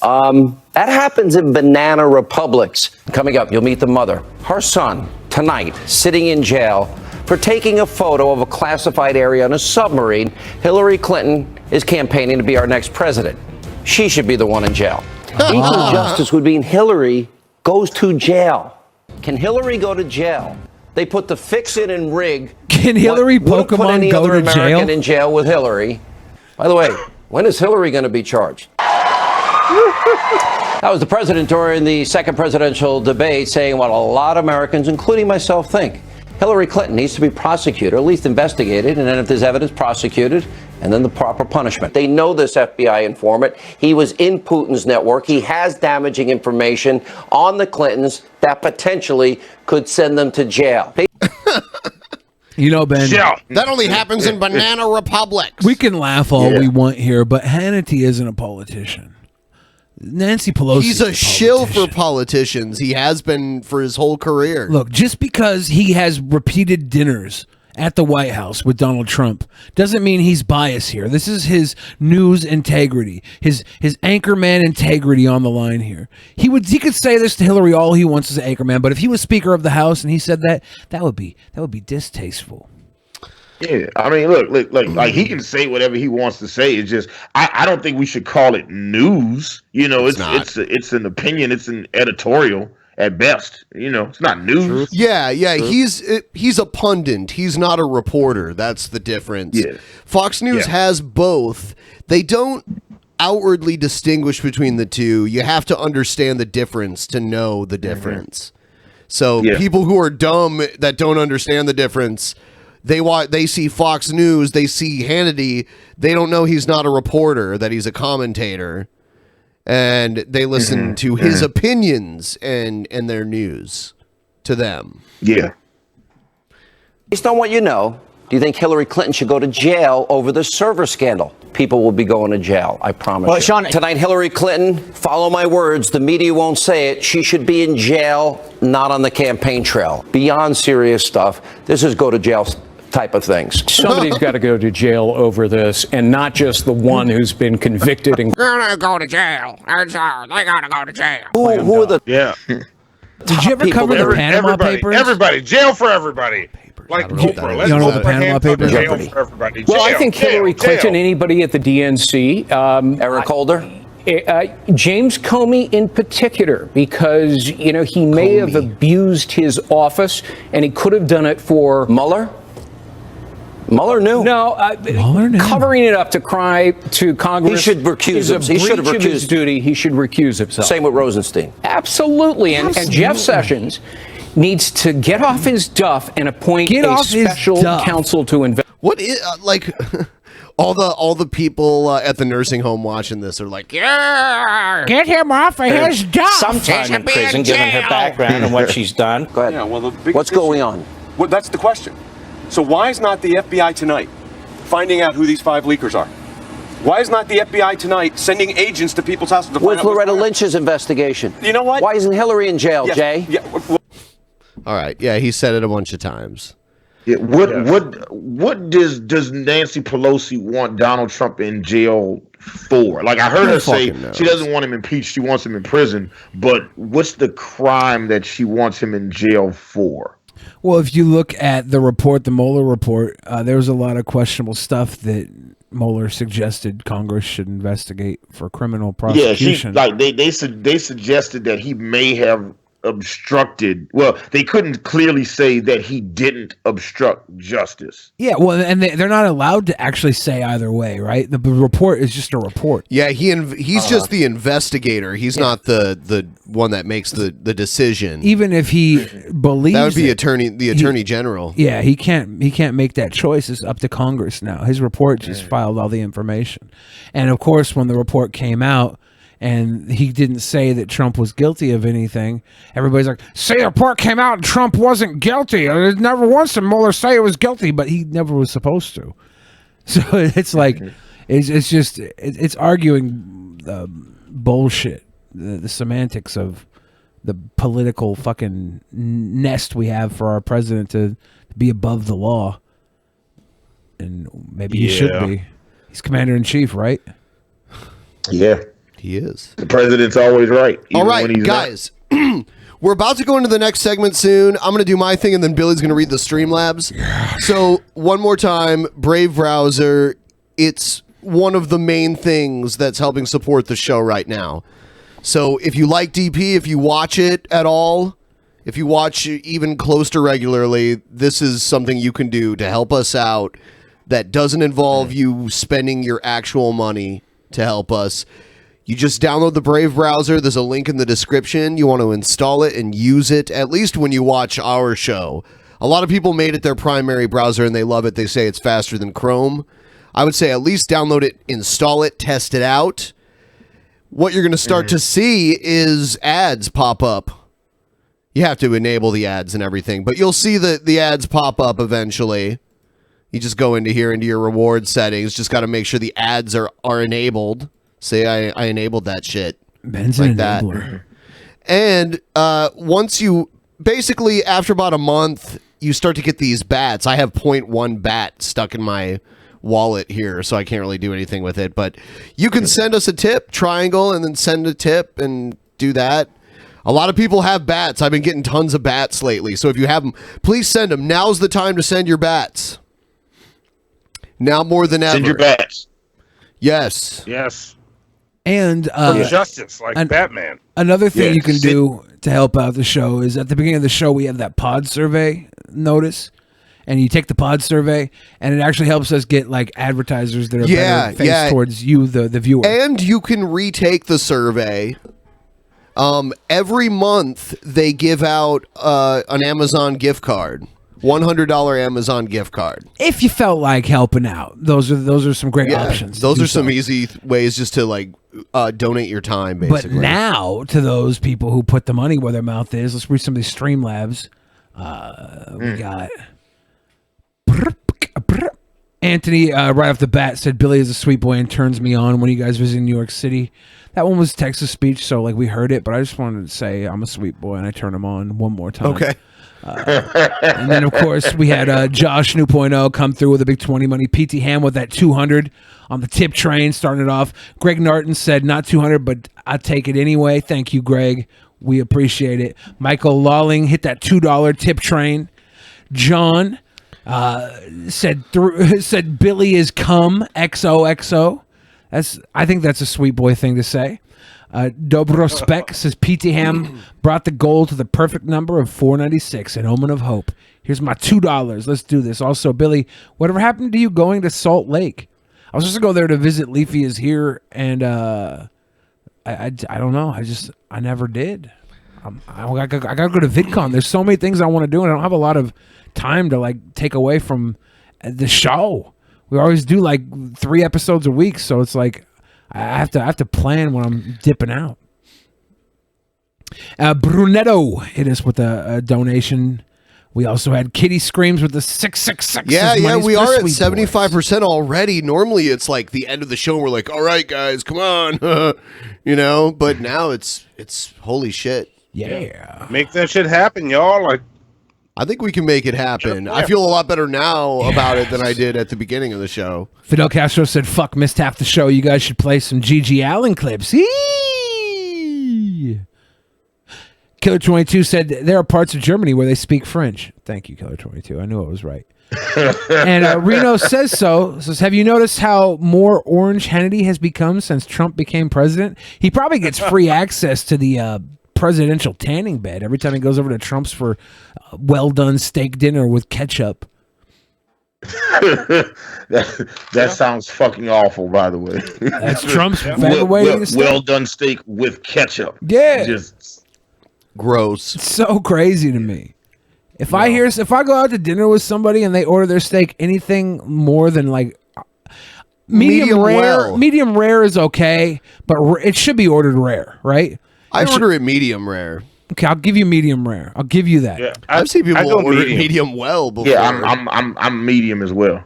That happens in banana republics. Coming up, you'll meet the mother. Her son, tonight, sitting in jail for taking a photo of a classified area on a submarine. Hillary Clinton is campaigning to be our next president. She should be the one in jail. Equal justice would mean Hillary goes to jail. Can Hillary go to jail? They put the fix-it and rig. Can Hillary Wouldn't put Pokemon any go other to American jail? in jail with Hillary. By the way, when is Hillary going to be charged? That was the president during the second presidential debate saying what a lot of Americans, including myself, think. Hillary Clinton needs to be prosecuted, or at least investigated, and then if there's evidence, prosecuted, and then the proper punishment. They know this FBI informant. He was in Putin's network. He has damaging information on the Clintons that potentially could send them to jail. You know, Ben. That only happens in banana republics. We can laugh all we want here, but Hannity isn't a politician. Nancy Pelosi. He's a shill for politicians. He has been for his whole career. Look, just because he has repeated dinners at the White House with Donald Trump doesn't mean he's biased here. This is his news integrity, his anchorman integrity on the line here. He could say this to Hillary all he wants as an anchorman, but if he was Speaker of the House and he said that would be distasteful. Yeah, I mean, look, like he can say whatever he wants to say. It's just I don't think we should call it news. You know, it's an opinion. It's an editorial at best. You know, it's not news. Yeah. He's a pundit. He's not a reporter. That's the difference. Yeah. Fox News has both. They don't outwardly distinguish between the two. You have to understand the difference to know the difference. So people who are dumb that don't understand the difference, they see Fox News, they see Hannity, they don't know he's not a reporter, that he's a commentator, and they listen to his opinions and their news to them. Yeah. Based on what you know, do you think Hillary Clinton should go to jail over the server scandal? People will be going to jail, I promise Well, you. Sean- Tonight, Hillary Clinton, follow my words, the media won't say it. She should be in jail, not on the campaign trail. Beyond serious stuff, this is go to jail type of things. Somebody's got to go to jail over this, and not just the one who's been convicted and Gonna go to jail. They gotta go to jail. Who are the Did you ever cover the Panama Papers? Everybody, jail for everybody. Like Oprah. Let's You don't know hold the our Panama hands up, Papers? jail for everybody. Well, I Jail, think jail, Hillary Clinton, jail. anybody at the DNC, Eric Holder, James Comey in particular, because he may have abused his office, and he could have done it for Mueller. Mueller knew. No, covering it up to Congress. He should recuse is a himself. He should have breach of his recused. duty. He should recuse himself. Same with Rosenstein. Absolutely. And Jeff Sessions needs to get off his duff and appoint a special counsel to investigate. What is all the people at the nursing home watching this are like, Yeah, get him off of his duff. Sometime in prison, given her background and what she's done. Go ahead. Yeah, well, the big What's going on? Well, that's the question. So why is not the FBI tonight finding out who these 5 leakers are? Why is not the FBI tonight sending agents to people's houses to find Where's out? Loretta Lynch's investigation? You know what? Why isn't Hillary in jail, Yes, Jay? Yeah. all right, yeah, he said it a bunch of times. Yeah, what does Nancy Pelosi want Donald Trump in jail for? Like I heard her say she doesn't want him impeached, she wants him in prison, but what's the crime that she wants him in jail for? Well, if you look at the report, the Mueller report, there was a lot of questionable stuff that Mueller suggested Congress should investigate for criminal prosecution. Yeah, they suggested that he may have obstructed. Well, they couldn't clearly say that he didn't obstruct justice. Yeah, well, and they're not allowed to actually say either way, right? The report is just a report. Yeah, he's just the investigator. He's not the one that makes the decision. Even if he believes that would be it, the attorney general. Yeah, he can't make that choice. It's up to Congress now. His report just filed all the information, and of course, when the report came out. And he didn't say that Trump was guilty of anything. Everybody's like, "See, the report came out and Trump wasn't guilty. There's never once did Mueller say it was guilty, but he never was supposed to." So it's like, it's arguing bullshit, the semantics of the political fucking nest we have for our president to be above the law. And maybe he should be. He's commander in chief, right? Yeah. He is. The president's always right. All right, guys. We're about to go into the next segment soon. I'm going to do my thing, and then Billy's going to read the Streamlabs. So, one more time, Brave Browser. It's one of the main things that's helping support the show right now. So, if you like DP, if you watch it at all, if you watch even close to regularly, this is something you can do to help us out that doesn't involve you spending your actual money to help us. You just download the Brave browser. There's a link in the description. You want to install it and use it, at least when you watch our show. A lot of people made it their primary browser, and they love it. They say it's faster than Chrome. I would say at least download it, install it, test it out. What you're going to start to see is ads pop up. You have to enable the ads and everything, but you'll see the ads pop up eventually. You just go into here, into your reward settings. Just got to make sure the ads are enabled. Say I enabled that shit. Ben's like an that. enabler. And once you, basically after about a month, you start to get these bats. I have 0.1 bat stuck in my wallet here, so I can't really do anything with it. But you can send us a tip, triangle, and then send a tip and do that. A lot of people have bats. I've been getting tons of bats lately. So if you have them, please send them. Now's the time to send your bats. Now more than ever. Send your bats. Yes. Yes. And For justice, like Batman. Another thing Yes. you can do to help out the show is at the beginning of the show we have that pod survey notice, and you take the pod survey, and it actually helps us get like advertisers that are better faced towards you, the viewer. And you can retake the survey. Every month they give out an Amazon gift card. $100 Amazon gift card. If you felt like helping out, those are some great options. Those are some easy ways just to like donate your time, basically. But now, to those people who put the money where their mouth is, let's read some of these Streamlabs. We got Anthony right off the bat said Billy is a sweet boy and turns me on when you guys visit New York City. That one was text-to speech, so like we heard it, but I just wanted to say I'm a sweet boy and I turn him on one more time. Okay. And then, of course, we had Josh 2.0 come through with a big 20 money. PT Ham with that 200 on the tip train, starting it off. Greg Narton said, not 200, but I take it anyway. Thank you, Greg. We appreciate it. Michael Lawling hit that $2 tip train. John said Billy is cum, XOXO. I think that's a sweet boy thing to say. Dobrospek says PT Ham brought the goal to the perfect number of 496, an omen of hope. Here's my $2. Let's do this. Also, Billy, whatever happened to you going to Salt Lake? I was supposed to go there to visit Leafy is here, and I don't know. I never did. I gotta go to VidCon. There's so many things I want to do, and I don't have a lot of time to like take away from the show. We always do like 3 episodes a week, so it's like I have to plan when I'm dipping out. Brunetto hit us with a donation. We also had Kitty Screams with the 666. Yeah, we are at 75% already. Normally it's like the end of the show. We're like, all right, guys, come on. But now it's holy shit. Yeah. Make that shit happen, y'all. Like, I think we can make it happen. I feel a lot better now about it than I did at the beginning of the show. Fidel Castro said, fuck, missed half the show. You guys should play some G.G. Allen clips. Killer 22 said, there are parts of Germany where they speak French. Thank you, Killer 22. I knew I was right. And Reno says, have you noticed how more orange Hannity has become since Trump became president? He probably gets free access to the presidential tanning bed every time he goes over to Trump's for well done steak dinner with ketchup. that sounds fucking awful, by the way. That's Trump's favorite way to eat a steak. Well done steak with ketchup. Yeah. Just gross. It's so crazy to me. If I go out to dinner with somebody and they order their steak anything more than like medium rare, medium rare is okay, but it should be ordered rare, right? I order it medium rare. Okay, I'll give you medium rare. I'll give you that. Yeah, I've seen people order it medium well before. Yeah, I'm medium as well.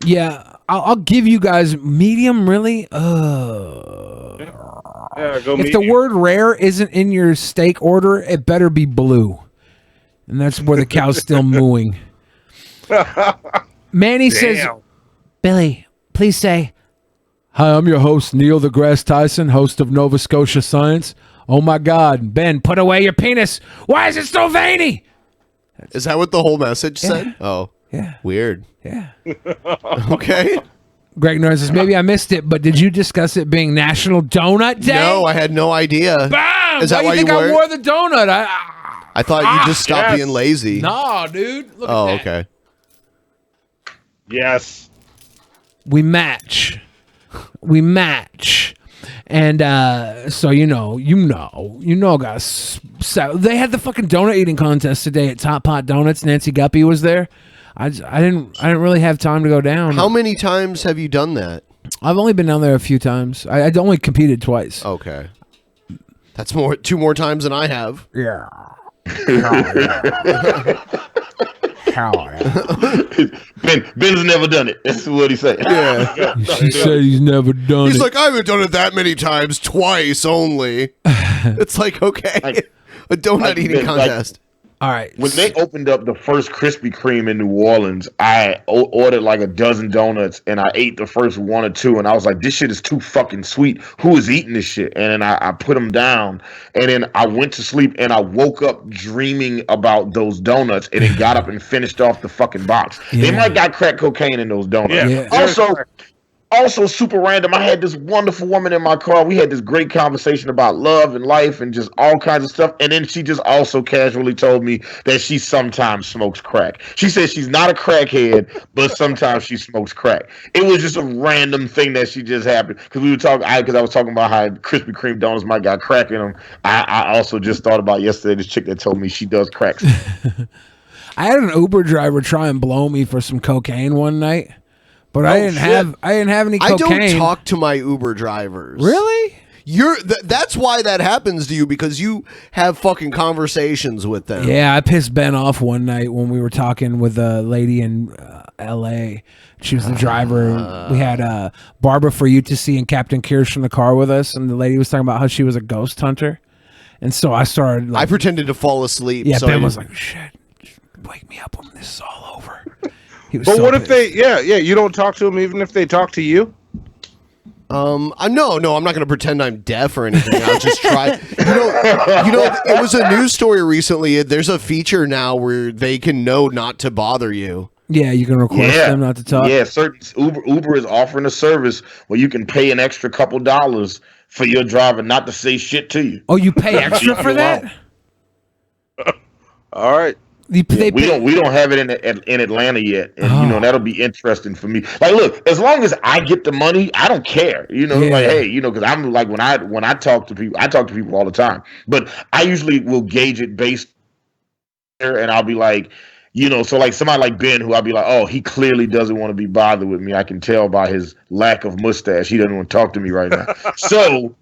Yeah, I'll give you guys medium. Really? Yeah, go If the word rare isn't in your steak order, it better be blue, and that's where the cow's still mooing. Manny says, "Billy, please say, hi, I'm your host, Neil deGrasse Tyson, host of Nova Scotia Science. Oh my God, Ben, put away your penis. Why is it so veiny?" Is that what the whole message said? Oh, yeah. Weird. Yeah. Okay. Greg Norris says, maybe I missed it, but did you discuss it being National Donut Day? No, I had no idea. Bam! Is that why why you think you I wore wore the donut? I thought you just stopped being lazy. No, dude. Look Oh, at that. okay. Yes. We match. And so guys. So they had the fucking donut eating contest today at Top Pot Donuts. Nancy Guppy was there. I didn't really have time to go down. How many times have you done that? I've only been down there a few times. I'd only competed twice. Okay. That's two more times than I have. Yeah. Ben's never done it. That's what he said. Yeah. He said he's never done it. He's like, I haven't done it that many times, twice only. It's like, okay, a donut eating contest. All right. When they opened up the first Krispy Kreme in New Orleans, I ordered like a dozen donuts and I ate the first one or two, and I was like, this shit is too fucking sweet. Who is eating this shit? And then I put them down, and then I went to sleep, and I woke up dreaming about those donuts, and then got up and finished off the fucking box. They might got crack cocaine in those donuts. Yeah. Also super random, I had this wonderful woman in my car. We had this great conversation about love and life and just all kinds of stuff. And then she just also casually told me that she sometimes smokes crack. She says she's not a crackhead, but sometimes she smokes crack. It was just a random thing that she just happened. Because we were talking, because I was talking about how Krispy Kreme donuts might got crack in them. I also just thought about yesterday this chick that told me she does cracks. I had an Uber driver try and blow me for some cocaine one night. But I didn't have any cocaine. I don't talk to my Uber drivers. Really? That's why that happens to you, because you have fucking conversations with them. Yeah, I pissed Ben off one night when we were talking with a lady in L.A. She was the driver. We had Barbara for you to see and Captain Kirsch in the car with us, and the lady was talking about how she was a ghost hunter. And so I started. I pretended to fall asleep. Yeah, so Ben was like, "Shit, wake me up when this is all over." But what if they? Yeah, you don't talk to them even if they talk to you. No, I'm not going to pretend I'm deaf or anything. I'll just try. It was a news story recently. There's a feature now where they can know not to bother you. Yeah, you can request them not to talk. Yeah, certain Uber is offering a service where you can pay an extra couple dollars for your driver not to say shit to you. Oh, you pay extra for that? All right. We don't have it in Atlanta yet, and that'll be interesting for me. Like, look, as long as I get the money, I don't care. Like, hey, because I'm like when I talk to people, I talk to people all the time, but I usually will gauge it based, and I'll be like, so like somebody like Ben, who I'll be like, oh, he clearly doesn't want to be bothered with me. I can tell by his lack of mustache, he doesn't want to talk to me right now. So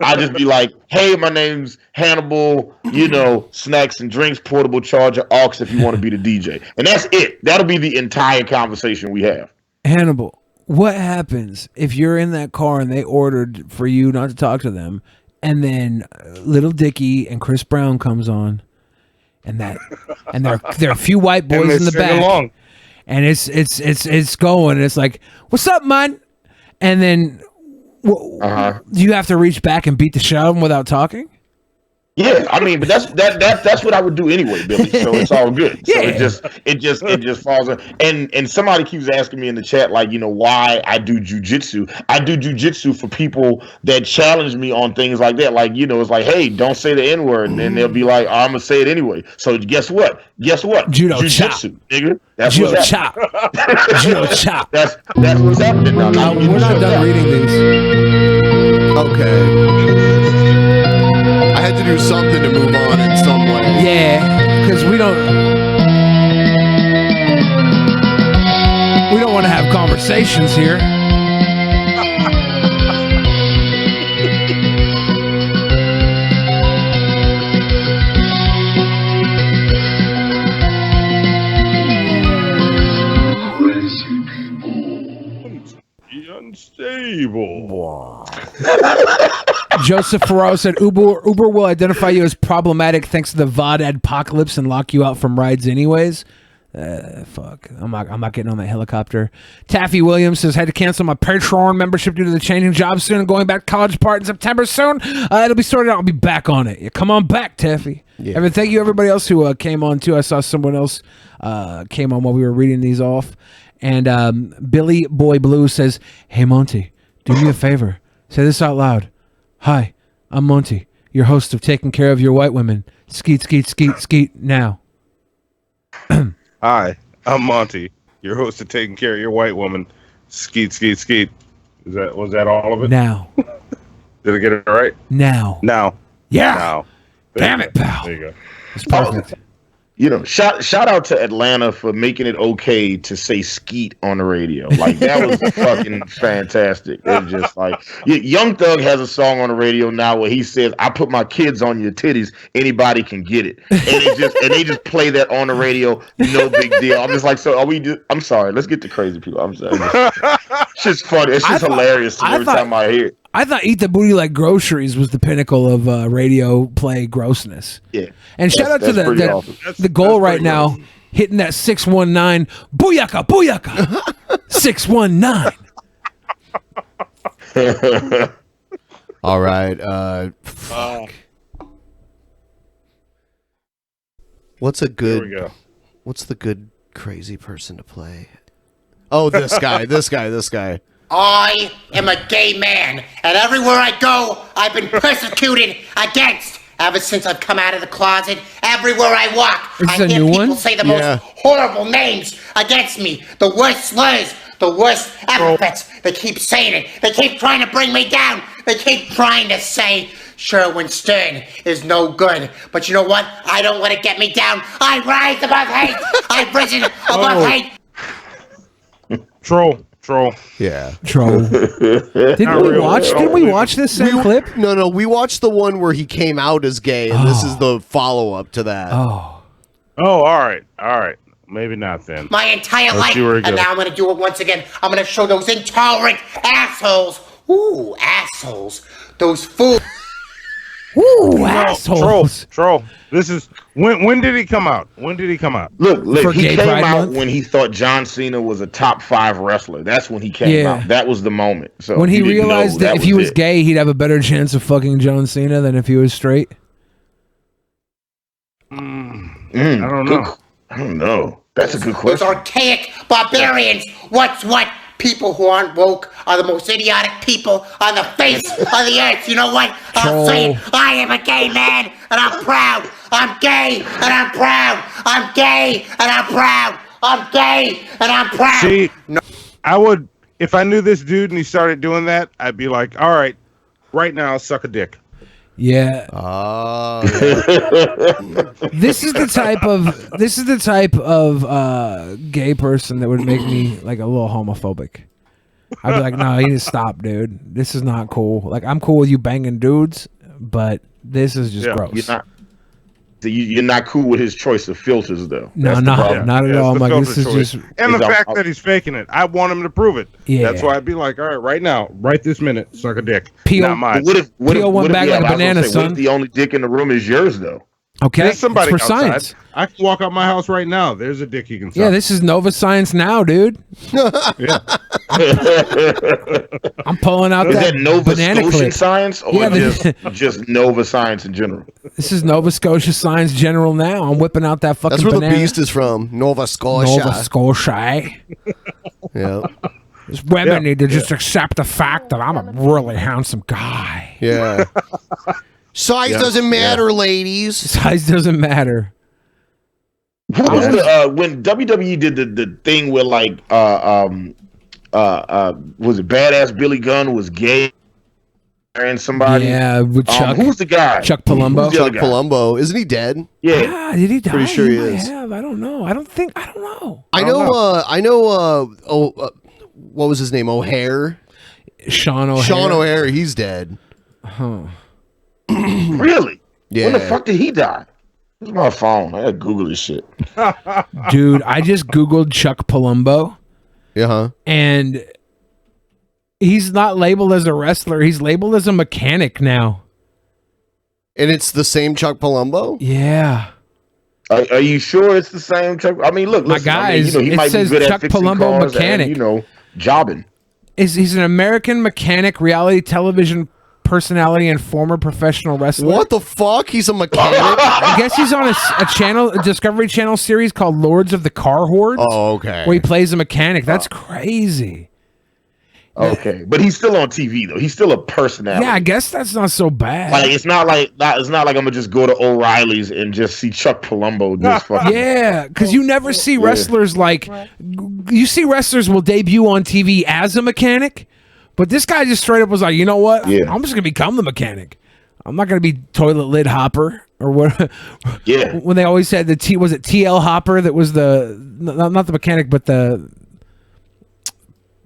I'll just be like, hey, my name's Hannibal, snacks and drinks, portable charger, aux if you want to be the DJ. And that's it. That'll be the entire conversation we have. Hannibal, what happens if you're in that car and they ordered for you not to talk to them, and then Little Dicky and Chris Brown comes on, and there are a fefew white boys in the back, and it's going, and it's like, what's up, man? And then do you have to reach back and beat the shit out of them without talking? Yeah, I mean, but that's what I would do anyway, Billy. So it's all good. Yeah. So it just falls in. And somebody keeps asking me in the chat, like, why I do jujitsu. I do jujitsu for people that challenge me on things like that. Like, it's like, hey, don't say the N-word, and then they'll be like, I'm gonna say it ananyway. So guess what? Judo Jujitsu, nigga. That's Judo what's chop. happening. Judo chop. That's what's happening now. We're not done reading these. Okay. I had to do something to move on in some way. Yeah, because we don't want to have conversations here. Unstable. Joseph Ferraro said Uber will identify you as problematic thanks to the VOD apocalypse and lock you out from rides anyways. Fuck. I'm not getting on that helicopter. Taffy Williams says, had to cancel my Patreon membership due to the changing job soon and going back to college part in September soon. It'll be sorted out. I'll be back on it. Yeah, come on back, Taffy. Yeah. And thank you everybody else who came on too. I saw someone else came on while we were reading these off. And Billy Boy Blue says, hey Monty, do me a favor. Say this out loud. Hi, I'm Monty, your host of Taking Care of Your White Women. Skeet, skeet, skeet, skeet, now. Hi, I'm Monty, your host of Taking Care of Your White Woman. Skeet, skeet, skeet. Was that all of it? Now. Did I get it right? Now. Yeah. Now. Damn it, pal. There you go. That's perfect. Shout out to Atlanta for making it okay to say skeet on the radio. Like, that was fucking fantastic. It's just like, Young Thug has a song on the radio now where he says, I put my kids on your titties, anybody can get it. And they just play that on the radio, no big deal. I'm just like, so are we I'm sorry, let's get to crazy people. I'm sorry. It's just funny. It's just hilarious to me every time I hear it. I thought Eat the Booty Like Groceries was the pinnacle of radio play grossness. Yeah. And shout out to the goal right now, hitting that 619. Booyaka, booyaka. 619. All right. Fuck. What's the good crazy person to play? Oh, this guy. I am a gay man, and everywhere I go, I've been persecuted against. Ever since I've come out of the closet, everywhere I walk, I hear people say the most horrible names against me. The worst slurs, the worst epithets. They keep saying it. They keep trying to bring me down. They keep trying to say Sherwin Stern is no good. But you know what? I don't let it get me down. I rise above hate. I've risen above hate. Troll. Yeah. Troll. Did we watch this same clip? No, we watched the one where he came out as gay, and this is the follow-up to that. Oh, all right. Maybe not then. My entire life, and now I'm going to do it once again. I'm going to show those intolerant assholes. Ooh, assholes. Those fools. Ooh, assholes. Troll. This is when did he come out? Look, he came out when he thought John Cena was a top 5 wrestler. That's when he came out. That was the moment. So when he realized that if he was gay, he'd have a better chance of fucking John Cena than if he was straight. I don't know. That's a good question. Those archaic barbarians. What's what? People who aren't woke are the most idiotic people on the face of the earth. You know what? I'm saying I am a gay man, and I'm proud. I'm gay, and I'm proud. I'm gay, and I'm proud. I'm gay, and I'm proud. See, I would, if I knew this dude and he started doing that, I'd be like, all right, right now, suck a dick. Yeah. This is the type of gay person that would make me like a little homophobic. I'd be like, no, you need to stop, dude. This is not cool. Like, I'm cool with you banging dudes, but this is just gross. You're not cool with his choice of filters, though. No, not at all. I'm like, this is just... And the fact that he's faking it. I want him to prove it. Yeah. That's why I'd be like, all right, right now, right this minute, suck a dick. Not mine. What if went back like a banana, son? What if the only dick in the room is yours, though? Okay, there's somebody it's for outside. science. I can walk out my house right now. There's a dick you can suck. Yeah, this is Nova Science now, dude. Yeah. I'm pulling out Is that Nova banana Scotian clip. science or just Nova Science in general? This is Nova Scotia Science General now. I'm whipping out that fucking That's where banana. the beast is from. Nova Scotia. Nova Scotia. Yeah. These women need to just accept the fact that I'm a really handsome guy. Yeah. Size doesn't matter, ladies. Size doesn't matter. What was the when WWE did the thing where like was it Badass Billy Gunn was gay and somebody? Yeah, with Chuck. Who's the guy? Chuck Palumbo. Who's the other Chuck guy? Palumbo. Isn't he dead? Yeah. Did he die? Pretty sure he might is. have. I don't know. I don't know. I know. What was his name? O'Hare. Sean O'Hare. Sean O'Hare. He's dead. Huh. Really? Yeah. When the fuck did he die? Where's my phone? I gotta Google this shit. Dude, I just Googled Chuck Palumbo. Yeah. And he's not labeled as a wrestler. He's labeled as a mechanic now. And it's the same Chuck Palumbo? Yeah. Are you sure it's the same Chuck? I mean, look, listen, guys, he it might says be good Chuck at fixing Palumbo cars mechanic. and, jobbing. He's an American mechanic, reality television personality, and former professional wrestler. What the fuck? He's a mechanic? I guess he's on a Discovery Channel series called Lords of the Car Hordes. Oh, okay. Where he plays a mechanic. That's crazy. Okay, but he's still on TV though. He's still a personality. Yeah, I guess that's not so bad. Like it's not like I'm gonna just go to O'Reilly's and just see Chuck Palumbo just fucking. Yeah, because you never see wrestlers you see wrestlers will debut on TV as a mechanic, but this guy just straight up was like, you know what? Yeah. I'm just gonna become the mechanic. I'm not gonna be toilet lid hopper or what. Yeah. When they always said was it TL Hopper that was not the mechanic but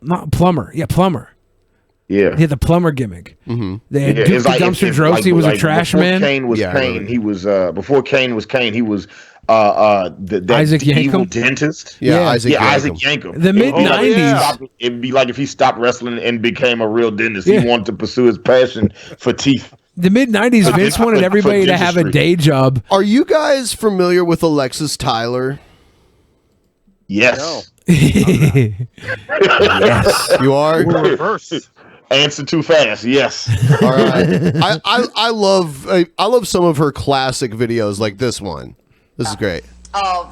not plumber. Yeah, plumber. Yeah. He had the plumber gimmick. Mm-hmm. They had Duke the Dumpster Drosy was a trash before man. Kane was Kane. He was before Kane was Kane. He was that Isaac evil Yankem? dentist. Yeah, Isaac Yankem. The mid-90s. It'd be like if he stopped wrestling and became a real dentist. He wanted to pursue his passion for teeth. The mid-90s, Vince wanted everybody to have a day job. Are you guys familiar with Alexis Tyler? Yes. Yes. You are? Reverse. Answer too fast. Yes. All right. I love some of her classic videos like this one. This is great.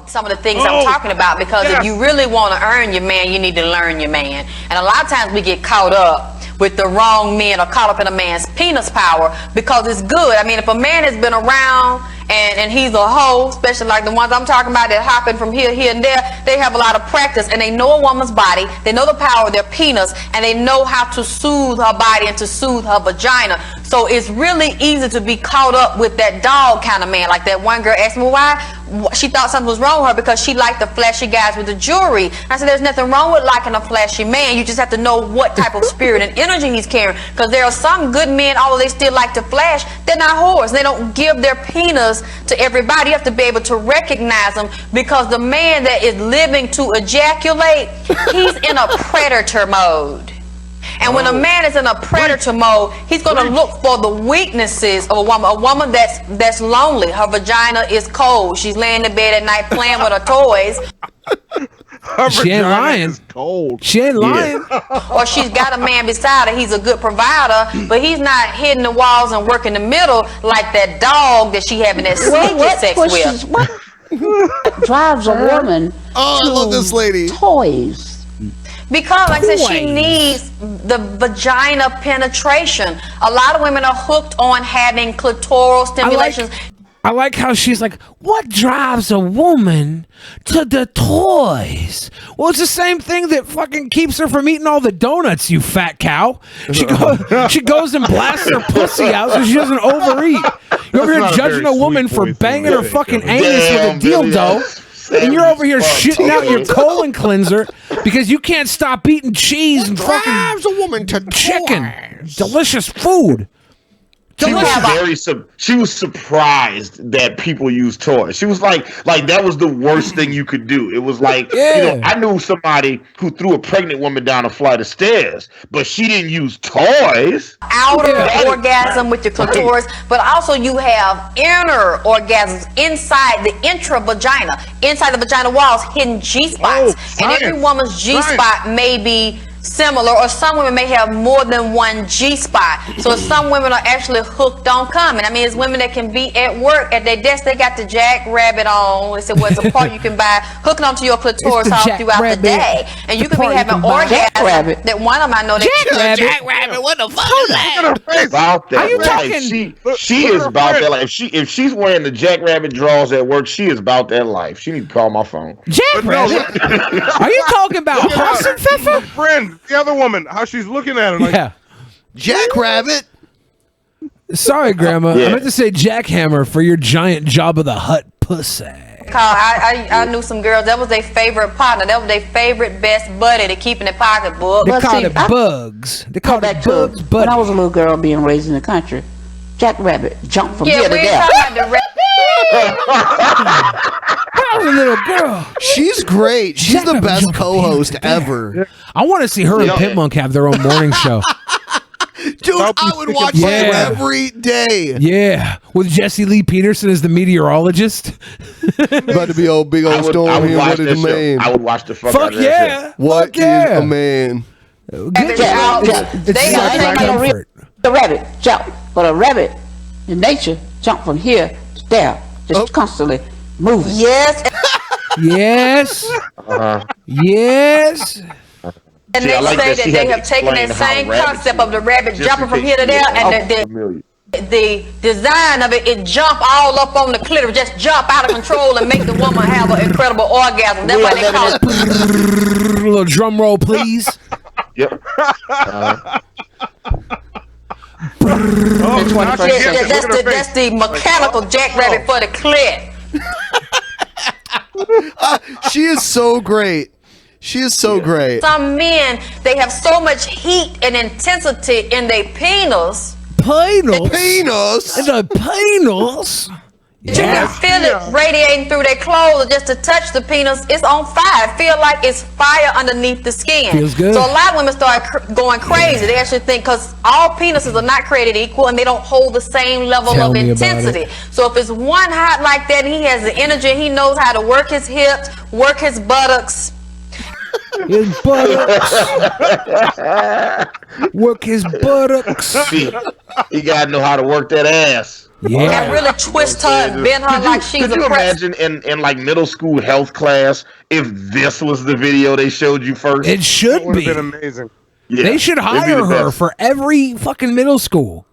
Some of the things I'm talking about, because if you really want to earn your man, you need to learn your man. And a lot of times we get caught up with the wrong men or caught up in a man's penis power because it's good. I mean, if a man has been around and he's a hoe, especially like the ones I'm talking about that hopping from here and there, they have a lot of practice and they know a woman's body, they know the power of their penis, and they know how to soothe her body and to soothe her vagina. So it's really easy to be caught up with that dog kind of man. Like that one girl asked me why she thought something was wrong with her because she liked the flashy guys with the jewelry. I said, there's nothing wrong with liking a flashy man. You just have to know what type of spirit and energy he's carrying. Because there are some good men, although they still like to flash, they're not whores. They don't give their penis to everybody. You have to be able to recognize them, because the man that is living to ejaculate, he's in a predator mode. And when a man is in a predator mode, he's going to look for the weaknesses of a woman that's lonely. Her vagina is cold. She's laying in bed at night playing with her toys. She ain't lying. Cold. She ain't lying. Or she's got a man beside her. He's a good provider, but he's not hitting the walls and working the middle like that dog that she having that sneaky sex with. What drives a woman I love this lady. Toys? Because, like I said, she needs the vagina penetration. A lot of women are hooked on having clitoral stimulation. I like how she's like, what drives a woman to the toys? Well, it's the same thing that fucking keeps her from eating all the donuts, you fat cow. She goes and blasts her pussy out so she doesn't overeat. You're over here judging a woman for banging her fucking anus with a dildo. And you're over here shitting out your colon cleanser because you can't stop eating cheese and fucking drives a woman to chicken. Delicious food. She was surprised that people use toys. She was like that was the worst thing you could do. It was like, I knew somebody who threw a pregnant woman down a flight of stairs, but she didn't use toys. Outer orgasm with your clitoris, but also you have inner orgasms inside the intravagina, inside the vagina walls, hidden G spots. And every woman's G spot may be similar, or some women may have more than one G-spot. So some women are actually hooked on coming. I mean, it's women that can be at work at their desk, they got the jackrabbit on. They said, well, it's a part you can buy, hooking onto your clitoris all throughout the day. And you could be having orgasms. That one of them I know that Jackrabbit, what the fuck is that? About that Are you life. talking- She is about that life. If she's wearing the jackrabbit drawers at work, she is about that life. She need to call my phone. Jackrabbit? Are you talking about Hassan Pfeffer? Friend, the other woman, how she's looking at her like, Yeah. Jackrabbit. Sorry, Grandma. Yeah. I meant to say jackhammer for your giant Jabba the Hutt pussy. I knew some girls, that was their favorite partner. That was their favorite best buddy to keep in their pocketbook. They call it bugs. They call it bugs, When I was a little girl being raised in the country, Jackrabbit jumped from here to we ain't there. talking about the I was a little girl. She's great. She's the best co-host ever. I want to see her and Pit Monk have their own morning show. Dude, I would watch that every day. Yeah, with Jesse Lee Peterson as the meteorologist. About to be a big old storm here. What is a man? I would watch the fuck Fuck out of that yeah. shit. What is a man? The rabbit jump, but a rabbit in nature jump from here to there, just constantly moving. Yes. Yes. Yes. And they say that they have taken that same concept of the rabbit jumping from here to there, and the design of it, it jump all up on the clitoris, just jump out of control and make the woman have an incredible orgasm. That's why they call it. A little drum roll, please. Yep. That's the mechanical jackrabbit for the clit. She is so great. She is so great. Some men, they have so much heat and intensity in their penis. Penis? In the penis? You can feel it radiating through their clothes just to touch the penis. It's on fire. Feel like it's fire underneath the skin. Feels good. So a lot of women start going crazy. They actually think, because all penises are not created equal and they don't hold the same level Tell of me about intensity. it. So if it's one hot like that, he has the energy, he knows how to work his hips, work his buttocks. His buttocks. Work his buttocks. He gotta know how to work that ass. And really twist her and bend her like she's Could you imagine in like middle school health class if this was the video they showed you first? It should would have be. been amazing. Yeah, They should it'd be hire the her best. for every fucking middle school.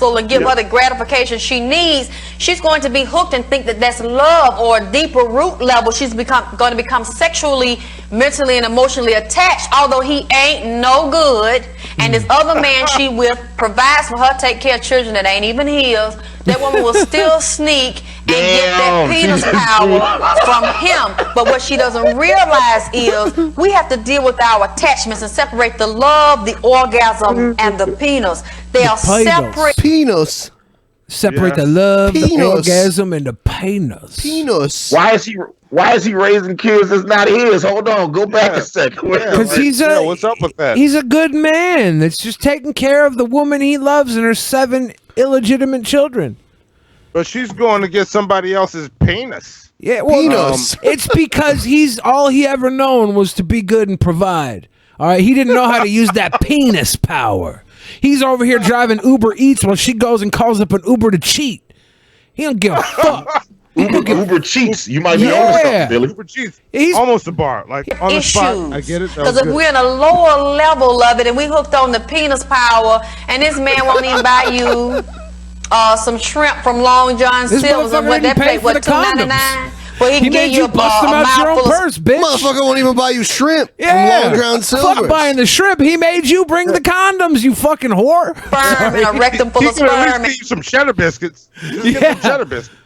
And give her the gratification she needs, she's going to be hooked and think that that's love, or a deeper root level. She's going to become sexually, mentally, and emotionally attached, although he ain't no good. And this other man she with provides for her, take care of children that ain't even his. That woman will still sneak and get that penis power from him. But what she doesn't realize is we have to deal with our attachments and separate the love, the orgasm, and the penis. They are separate. Penis. Separate the love, the Penis. orgasm, and the penis. Penis. Why is he raising kids that's not his? Hold on, go back a second. Because what's up with that? He's a good man that's just taking care of the woman he loves and her 7 illegitimate children. But she's going to get somebody else's penis. Yeah, well, it's because all he ever known was to be good and provide. All right, he didn't know how to use that penis power. He's over here driving Uber Eats while she goes and calls up an Uber to cheat. He don't give a fuck. Uber cheats. You might be on something, Billy. Uber cheats. Almost a bar. Like on the spot. I get it. Because if we're in a lower level of it and we hooked on the penis power, and this man won't even buy you some shrimp from Long John Silver's, and what that plate, what, $2.99? Well, he can give you a mouthful of purse, bitch. Motherfucker won't even buy you shrimp Yeah. from Long John Silver's. Fuck buying the shrimp. He made you bring the condoms, you fucking whore. sperm and a rectum full He of could at sperm. least get you some cheddar biscuits. Just get some cheddar biscuits.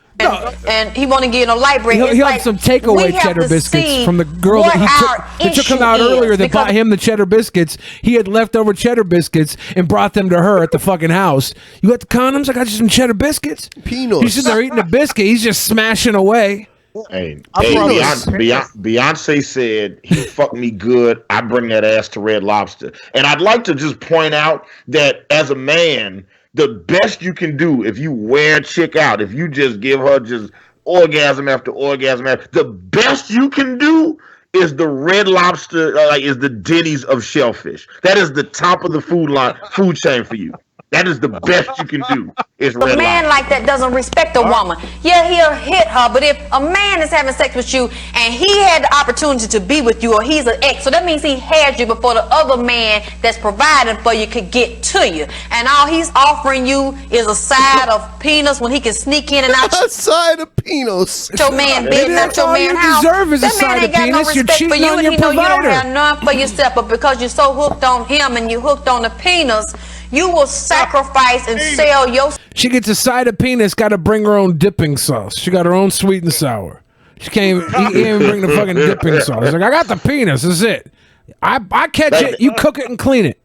And he won't give you no light break. He'll It's have like, some we takeaway have cheddar to biscuits see from the girl what that took him out our issue earlier is, that bought because him the cheddar biscuits. He had leftover cheddar biscuits and brought them to her at the fucking house. You got the condoms? I got you some cheddar biscuits. Peanuts. He's sitting there eating a biscuit. He's just smashing away. Hey, Beyonce said he fucked me good. I bring that ass to Red Lobster. And I'd like to just point out that as a man, the best you can do if you wear a chick out, if you just give her just orgasm after orgasm, the best you can do is the Red Lobster, like is the Denny's of shellfish. That is the top of the food chain for you. That is the best you can do. Is A Red man Lobster. like that doesn't respect a woman. Yeah, he'll hit her, but if a man is having sex with you and he had the opportunity to be with you, or he's an ex, so that means he had you before the other man that's providing for you could get to you. And all he's offering you is a side of penis when he can sneak in and out. A side of penis. Your man bed, not your man house. That man ain't got no respect for you, and he know you don't have none for yourself. But because you're so hooked on him and you hooked on the penis, you will sacrifice and sell your. She gets a side of penis, got to bring her own dipping sauce. She got her own sweet and sour. She can't even bring the fucking dipping sauce. Like, I got the penis. That's it. I catch it. You cook it and clean it.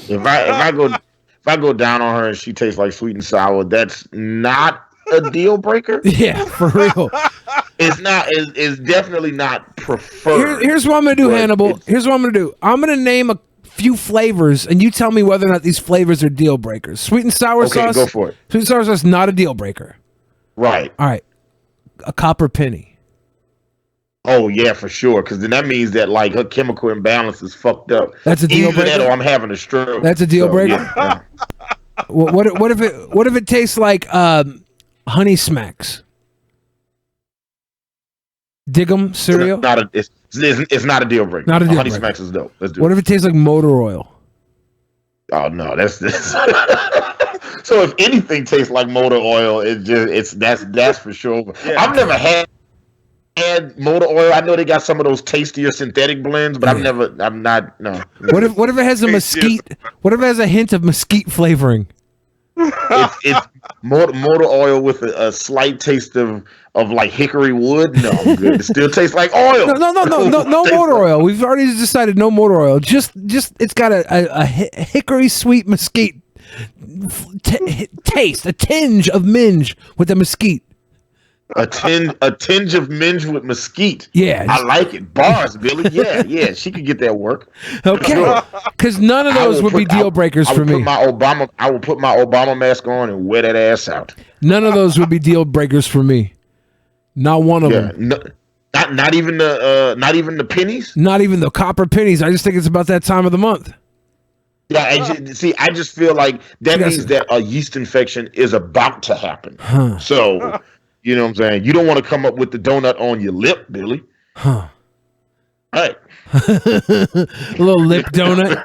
If I go down on her and she tastes like sweet and sour, that's not a deal breaker. Yeah, for real. It's not. It's definitely not preferred. Here's what I'm gonna do, Hannibal. Here's what I'm gonna do. I'm gonna name a few flavors, and you tell me whether or not these flavors are deal breakers. Sweet and sour sauce. Go for it. Sweet and sour sauce, not a deal breaker. Right. All right. A copper penny. Oh yeah, for sure. Because then that means that like her chemical imbalance is fucked up. That's a deal Either breaker? that or I'm having a stroke. That's a deal So, breaker. yeah. What if it tastes like Honey Smacks? Dig'em cereal. It's not a deal breaker. Not a deal Honey breaker. Smacks is dope. Let's do What it. if it tastes like motor oil? Oh no, that's this. So if anything tastes like motor oil, that's for sure. I've never had motor oil. I know they got some of those tastier synthetic blends, but I'm not. No. What if it has a mesquite? What if it has a hint of mesquite flavoring? It's motor oil with a slight taste of like hickory wood. No, I'm good. It still tastes like oil. No motor oil. We've already decided no motor oil. Just it's got a hickory sweet mesquite taste, a tinge of minge with the mesquite. A tinge of minge with mesquite. Yeah, I like it. Bars, Billy. Yeah, she could get that work. Okay, because none of those would be deal breakers for me. I will put my Obama mask on and wear that ass out. None of those would be deal breakers for me. Not one of them. Not even the pennies. Not even the copper pennies. I just think it's about that time of the month. Yeah, I just feel like that means that a yeast infection is about to happen. Huh. So, you know what I'm saying? You don't want to come up with the donut on your lip, Billy. Huh. All right. A little lip donut.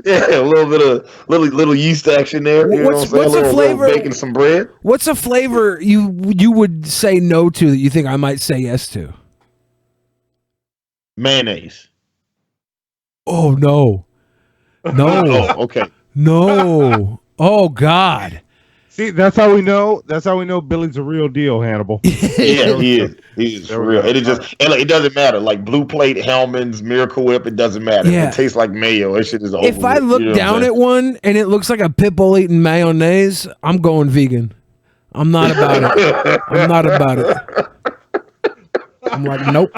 Yeah, a little bit of little yeast action there. You know what I'm saying? What's a flavor? Little baking some bread. What's a flavor you would say no to that you think I might say yes to? Mayonnaise. Oh no. Oh, okay. No. Oh God. See, that's how we know. That's how we know Billy's a real deal, Hannibal. Yeah, he is. He's for real. It doesn't matter. Like Blue Plate, Hellman's, Miracle Whip, it doesn't matter. Yeah. It tastes like mayo. That shit is over. If I look down at one and it looks like a pit bull eating mayonnaise, I'm going vegan. I'm not about it. I'm not about it. I'm like, nope.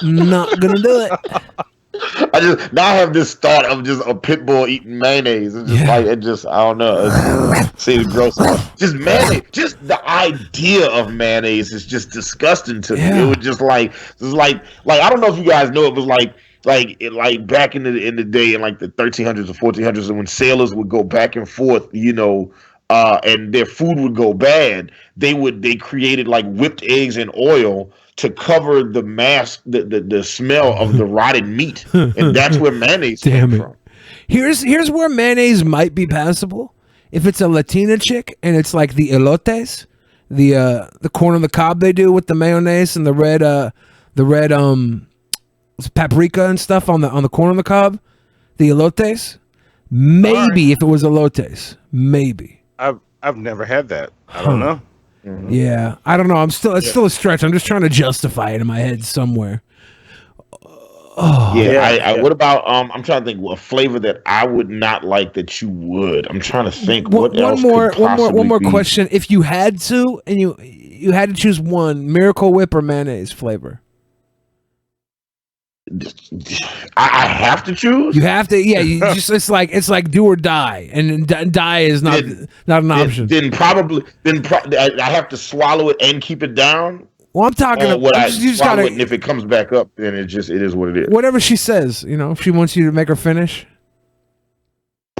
Not gonna do it. I have this thought of just a pit bull eating mayonnaise. It's just I don't know. It's gross. Just mayonnaise. Just the idea of mayonnaise is just disgusting to me. It was just like I don't know if you guys know, it was like back in the day in like the 1300s or 1400s, and when sailors would go back and forth, and their food would go bad, they created like whipped eggs and oil to cover the the smell of the rotted meat, and that's where mayonnaise came from. Here's where mayonnaise might be passable if it's a Latina chick and it's like the elotes, the corn on the cob they do with the mayonnaise and the red paprika and stuff on the corn on the cob, the elotes. Maybe if it was elotes, maybe. I've never had that. I don't know. Mm-hmm. Yeah, I don't know. It's still a stretch. I'm just trying to justify it in my head somewhere. What about I'm trying to think a flavor that I would not like that you would. I'm trying to think what else could possibly one more be. question. If you had to, and you had to choose one, Miracle Whip or mayonnaise flavor. I have to choose. You have to, yeah. You just it's like do or die, and die is not an option. Then I have to swallow it and keep it down. Well, I'm talking. you just gotta. And if it comes back up, then it is what it is. Whatever she says, if she wants you to make her finish.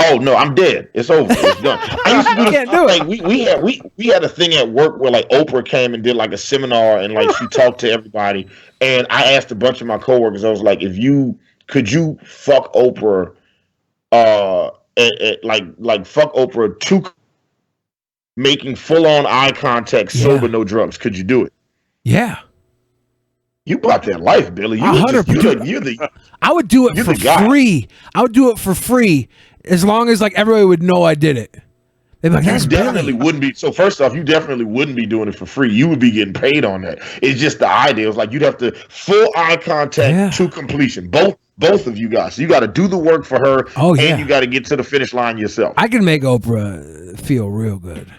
Oh no, I'm dead. It's over. It's done. I used to do can't do it. We had a thing at work where like Oprah came and did like a seminar and like she talked to everybody. And I asked a bunch of my coworkers, I was like, could you fuck Oprah like fuck Oprah making full on eye contact, sober, no drugs. Could you do it? Yeah. You bought that life, Billy. You 100%. I would do it for free. I would do it for free as long as like everybody would know I did it. They'd be like, you definitely wouldn't be. So first off, you definitely wouldn't be doing it for free. You would be getting paid on that. It's just the idea. It's like you'd have to full eye contact to completion. Both of you guys. So you got to do the work for her, and you got to get to the finish line yourself. I can make Oprah feel real good.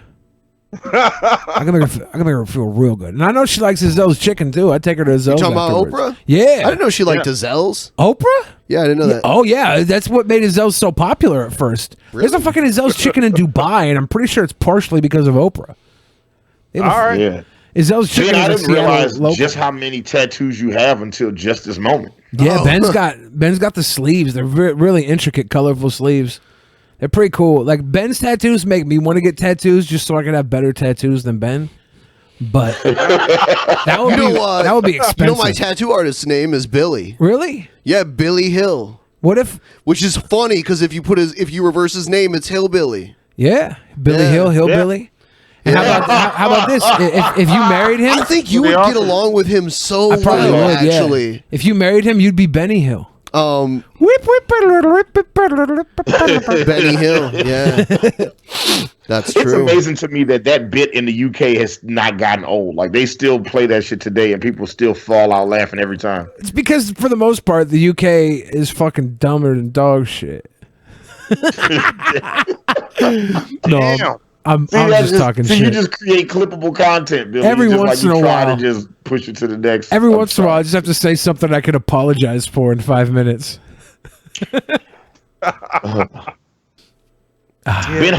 I can make her feel real good, and I know she likes Azel's chicken too. I take her to Azel's. You talking about afterwards. Oprah? Yeah, I didn't know she liked Azel's. Oprah? Yeah, I didn't know that. Oh yeah, that's what made Azel's so popular at first. Really? There's a fucking Azel's chicken in Dubai, and I'm pretty sure it's partially because of Oprah. All right. Yeah. Azel's chicken. I is didn't realize local. just how many tattoos you have until just this moment. Yeah, Ben's got the sleeves. They're really intricate, colorful sleeves. They're pretty cool. Like Ben's tattoos make me want to get tattoos just so I can have better tattoos than Ben. But that would be expensive. You know my tattoo artist's name is Billy. Really? Yeah, Billy Hill. Which is funny because if you reverse his name, it's Hillbilly. Yeah, Billy Hill, Hillbilly. And how about this? If you married him, I think you would get along with him so I probably well. would. Actually, Yeah. If you married him, you'd be Benny Hill. Benny Hill. Yeah, that's true. It's amazing to me that bit in the UK has not gotten old. Like they still play that shit today, and people still fall out laughing every time. It's because for the most part, the UK is fucking dumber than dog shit. No. I'm just talking shit. You just create clippable content, Billy. Every once in a while, to just push it to the next. Every once in a while, I just have to say something I can apologize for in 5 minutes. Ben,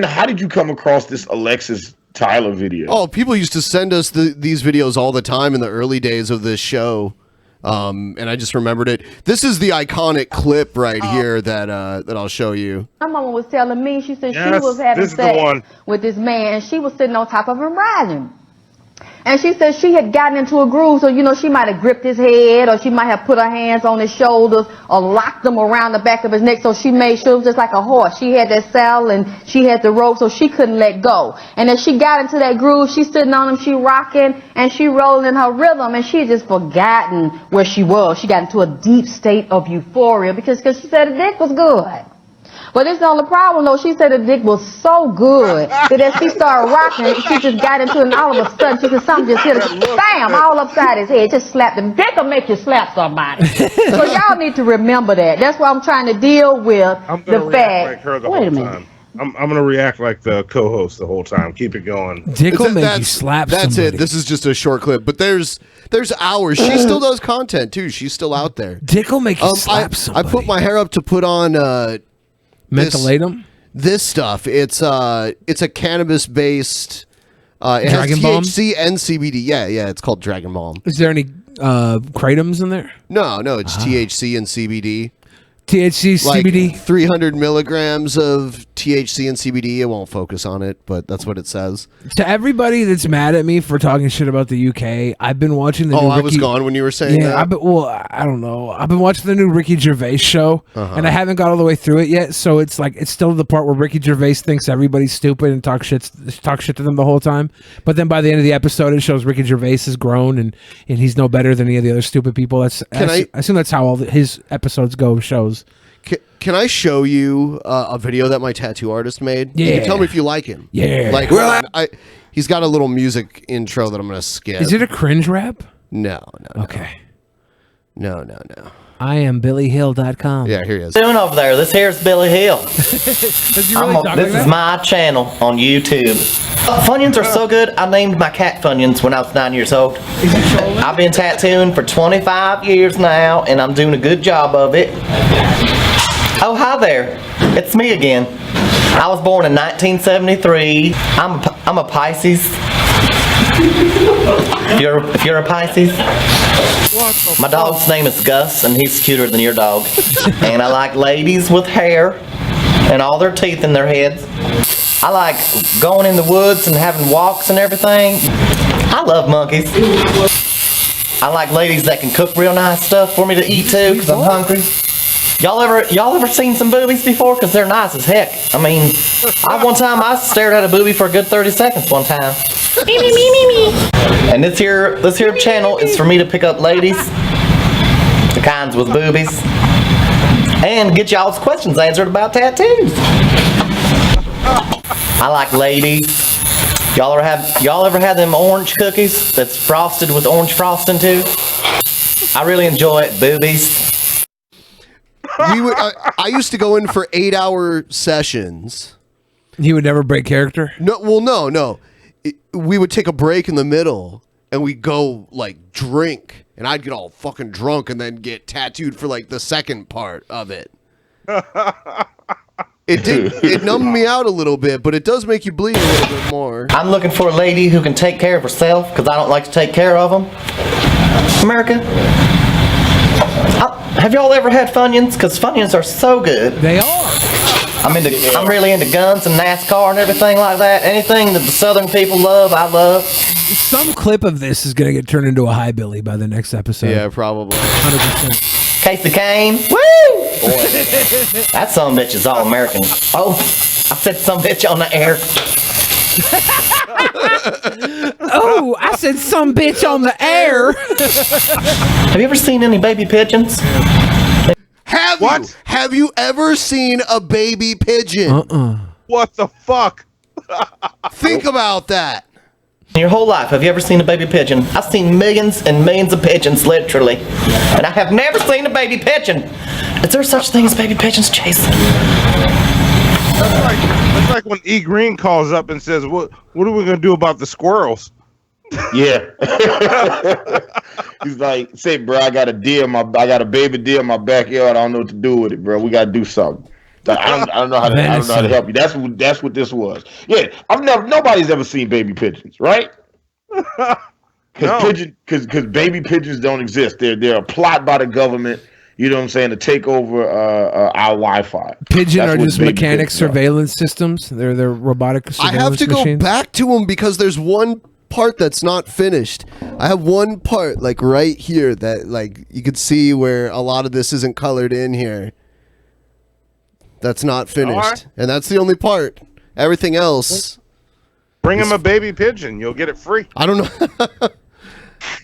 how did you come across this Alexis Tyler video? Oh, people used to send us these videos all the time in the early days of this show. And I just remembered it. This is the iconic clip right here that I'll show you. My mama was telling me, she said she was having sex with this man, and she was sitting on top of him riding. And she said she had gotten into a groove, so, she might have gripped his head, or she might have put her hands on his shoulders, or locked them around the back of his neck, so she made sure it was just like a horse. She had that saddle, and she had the rope, so she couldn't let go. And as she got into that groove, she's sitting on him, she rocking, and she rolling in her rhythm, and she had just forgotten where she was. She got into a deep state of euphoria, because she said the dick was good. But it's the only problem, though. She said the dick was so good that as she started rocking, she just got into it, and all of a sudden, she said something just hit her, bam, all upside his head, just slapped him. Dick will make you slap somebody. So y'all need to remember that. That's why I'm trying to deal with the fact. Like her the Wait a whole minute. time. I'm gonna react like the co-host the whole time. Keep it going. Dick will make you slap That's somebody. it. This is just a short clip, but there's hours. She still does content too. She's still out there. Dick will make you slap somebody. I put my hair up to put on Mentholatum? This stuff. It's a cannabis based. It Dragon has Balm? THC and CBD. Yeah, it's called Dragon Balm. Is there any Kratums in there? No, it's THC and CBD. THC, like CBD? 300 milligrams of THC and CBD. It won't focus on it, but that's what it says. To everybody that's mad at me for talking shit about the UK, I've been watching the new I was gone when you were saying that. I don't know. I've been watching the new Ricky Gervais show, and I haven't got all the way through it yet. So it's still the part where Ricky Gervais thinks everybody's stupid and talk shit to them the whole time. But then by the end of the episode, it shows Ricky Gervais has grown and he's no better than any of the other stupid people. I assume that's how all his episodes go. Shows. Can I show you a video that my tattoo artist made? Yeah. You can tell me if you like him. Yeah. Like, he's got a little music intro that I'm going to skip. Is it a cringe rap? No. Okay. No. I am BillyHill.com. Yeah, here he is. Doing over there? This here's Billy Hill. This is my channel on YouTube. Funyuns are so good, I named my cat Funyuns when I was 9 years old. I've been tattooing for 25 years now, and I'm doing a good job of it. Oh, hi there. It's me again. I was born in 1973. I'm a Pisces. If you're a Pisces, my dog's name is Gus, and he's cuter than your dog. And I like ladies with hair and all their teeth in their heads. I like going in the woods and having walks and everything. I love monkeys. I like ladies that can cook real nice stuff for me to eat too, because I'm hungry. Y'all ever seen some boobies before? Because they're nice as heck. I mean, one time I stared at a boobie for a good 30 seconds one time. And this here channel is for me to pick up ladies, the kinds with boobies, and get y'all's questions answered about tattoos. I like ladies. Y'all ever had them orange cookies that's frosted with orange frosting too? I really enjoy it. Boobies. I used to go in for 8-hour sessions. You would never break character? No, well, no. We would take a break in the middle and we'd go like drink, and I'd get all fucking drunk and then get tattooed for like the second part of it. It numbed me out a little bit, but it does make you bleed a little bit more. I'm looking for a lady who can take care of herself, because I don't like to take care of them. America. Have y'all ever had Funyuns? Because Funyuns are so good. They are. I'm really into guns and NASCAR and everything like that. Anything that the Southern people love, I love. Some clip of this is going to get turned into a hillbilly by the next episode. Yeah, probably. 100%. Casey Kane. Woo! That sumbitch is all American. Oh, I said sumbitch on the air. Oh, I said some bitch on the air. Have you ever seen any baby pigeons? Have you ever seen a baby pigeon? What the fuck? Think about that. In your whole life, have you ever seen a baby pigeon? I've seen millions and millions of pigeons, literally. And I have never seen a baby pigeon. Is there such thing as baby pigeons, Chase? That's like when E. Green calls up and says, what are we going to do about the squirrels? Yeah. He's like, say, bro, I got a baby deer in my backyard. I don't know what to do with it, bro. We got to do something. I don't know how to help you. That's what this was. Yeah, nobody's ever seen baby pigeons, right? Because baby pigeons don't exist. They're a plot by the government. You know what I'm saying, to take over our Wi-Fi. Pigeon are just mechanic surveillance systems. They're robotic surveillance I have to machines. go back to them because there's one part that's not finished. I have one part like right here that like you could see where a lot of this isn't colored in here. That's not finished. And that's the only part. Everything else. Bring him a baby pigeon. You'll get it free. I don't know.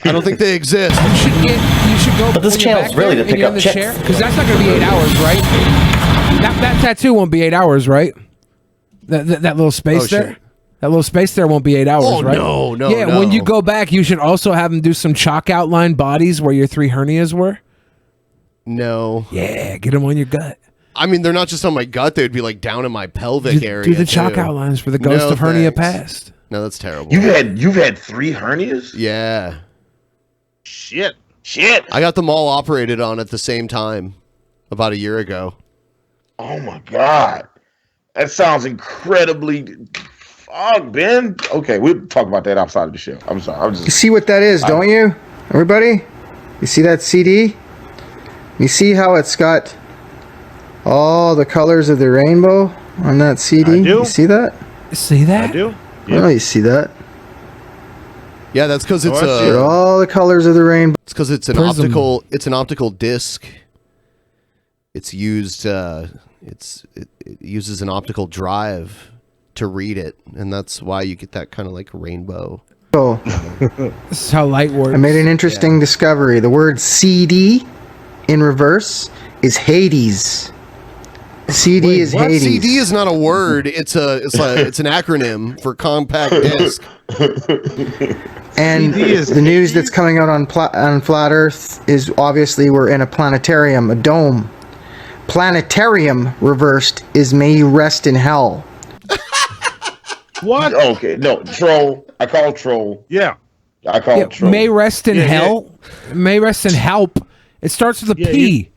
I don't think they exist. You should go. But this channel's really to pick up chicks. Because that's not going to be 8 hours, right? That tattoo won't be 8 hours, right? That little space there? Shit. That little space there won't be 8 hours, right? No. Yeah, when you go back, you should also have them do some chalk outline bodies where your 3 hernias were. No. Yeah, get them on your gut. I mean, they're not just on my gut. They'd be like down in my pelvic area. Do the chalk too. outlines for the ghost of hernia past. No, that's terrible. You've had 3 hernias? Yeah. Shit. I got them all operated on at the same time about a year ago. Oh my God. That sounds incredibly... Fuck, Ben. Okay, we'll talk about that outside of the show. I'm sorry. You see what that is, don't you? Everybody? You see that CD? You see how it's got all the colors of the rainbow on that CD? I do. You see that? See that? I do. Yeah. Oh, you see that? Yeah, that's because it's all the colors of the rainbow. It's because it's an optical. It's an optical disc. It's used. It uses an optical drive to read it, and that's why you get that kind of like rainbow. Oh, this is how light works. I made an interesting discovery. The word CD in reverse is Hades. CD is Hades. CD is not a word. It's an acronym for compact disc. And the news that's coming out on Flat Earth is obviously we're in a planetarium, a dome. Planetarium reversed is may you rest in hell. What? Okay, no, troll. I call troll. Yeah. I call it troll. May rest in hell. May rest in help. It starts with a P.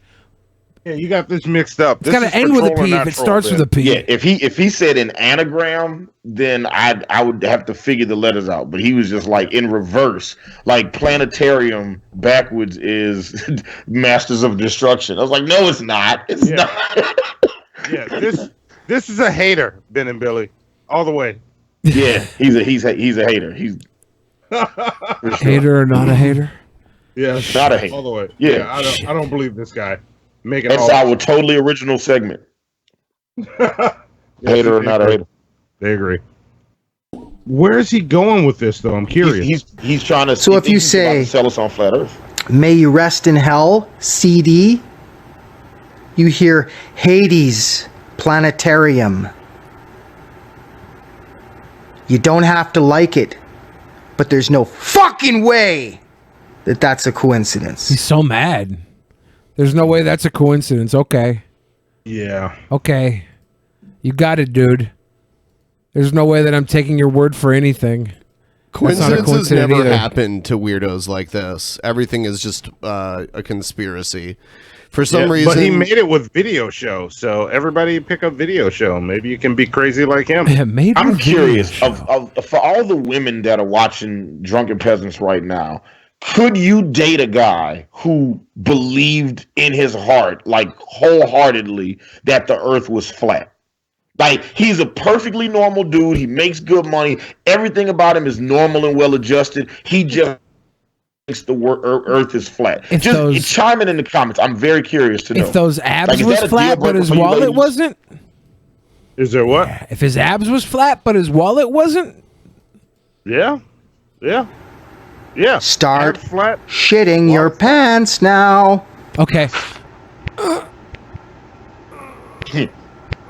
Yeah, you got this mixed up. It's got to end with a P if it starts with a P. Yeah, if he said an anagram, then I would have to figure the letters out. But he was just like in reverse, like planetarium backwards is Masters of Destruction. I was like, no, it's not. It's not. Yeah, this is a hater, Ben and Billy, all the way. Yeah, he's a hater. He's hater or not a hater? Yeah, not a hater. All the way. Yeah, I don't believe this guy. That's our totally original segment. Hater or not a hater? They agree. Where is he going with this, though? I'm curious. He's trying to. So if you say, sell us on flat Earth, "May you rest in hell," CD, you hear Hades Planetarium. You don't have to like it, but there's no fucking way that that's a coincidence. He's so mad. There's no way that's a coincidence. Okay. Yeah. Okay. You got it, dude. There's no way that I'm taking your word for anything. Coincidences never happen to weirdos like this. Everything is just a conspiracy. For some reason... But he made it with Video Show, so everybody pick up Video Show. Maybe you can be crazy like him. I'm curious, for all the women that are watching Drunken Peasants right now, could you date a guy who believed in his heart, like wholeheartedly, that the earth was flat? Like, he's a perfectly normal dude. He makes good money. Everything about him is normal and well adjusted. He just thinks the earth is flat. Just chime in the comments. I'm very curious to know. If those abs was flat, but his wallet wasn't? Is there what? If his abs was flat, but his wallet wasn't? Yeah. Yeah. Yeah. Start shitting your pants now. Okay.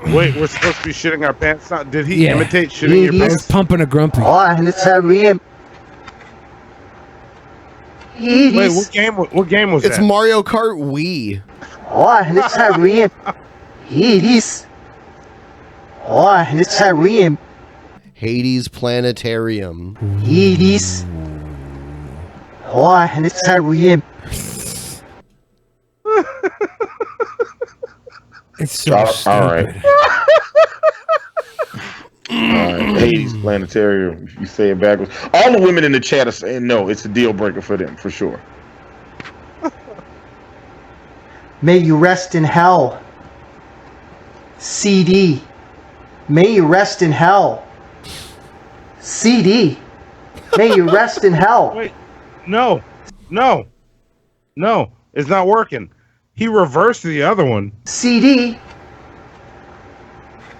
Wait, we're supposed to be shitting our pants now? Did he imitate shitting your I pants? was pumping a grumpy. Wait, what game was It's that? Mario Kart Wii. Hades Planetarium. Hades. It's so all right. Hades Planetarium. You say it backwards. All the women in the chat are saying no. It's a deal breaker for them, for sure. May you rest in hell. CD. May you rest in hell. CD. May you rest in hell. Wait, no. It's not working. He reversed the other one. CD.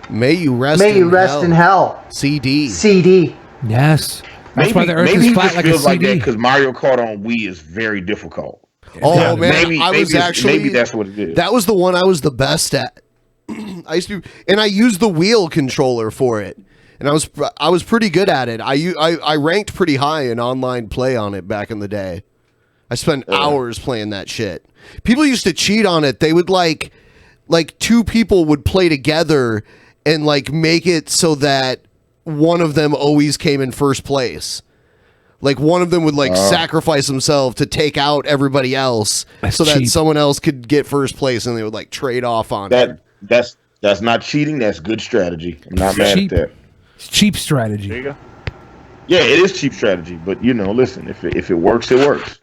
May you rest in hell. CD. CD. Yes. That's why the earth is flat like a feels like CD. that because Mario Kart on Wii is very difficult. Oh Yeah, man, maybe that's what it is. That was the one I was the best at. I used the wheel controller for it, and I was pretty good at it. I ranked pretty high in online play on it back in the day. I spent hours playing that shit. People used to cheat on it. They would like two people would play together and like make it so that one of them always came in first place. Like one of them would sacrifice himself to take out everybody else so that someone else could get first place, and they would like trade off on it. That's not cheating. That's good strategy. I'm not mad at that. It's cheap strategy. There you go. Yeah, it is cheap strategy, but listen, if it works, it works.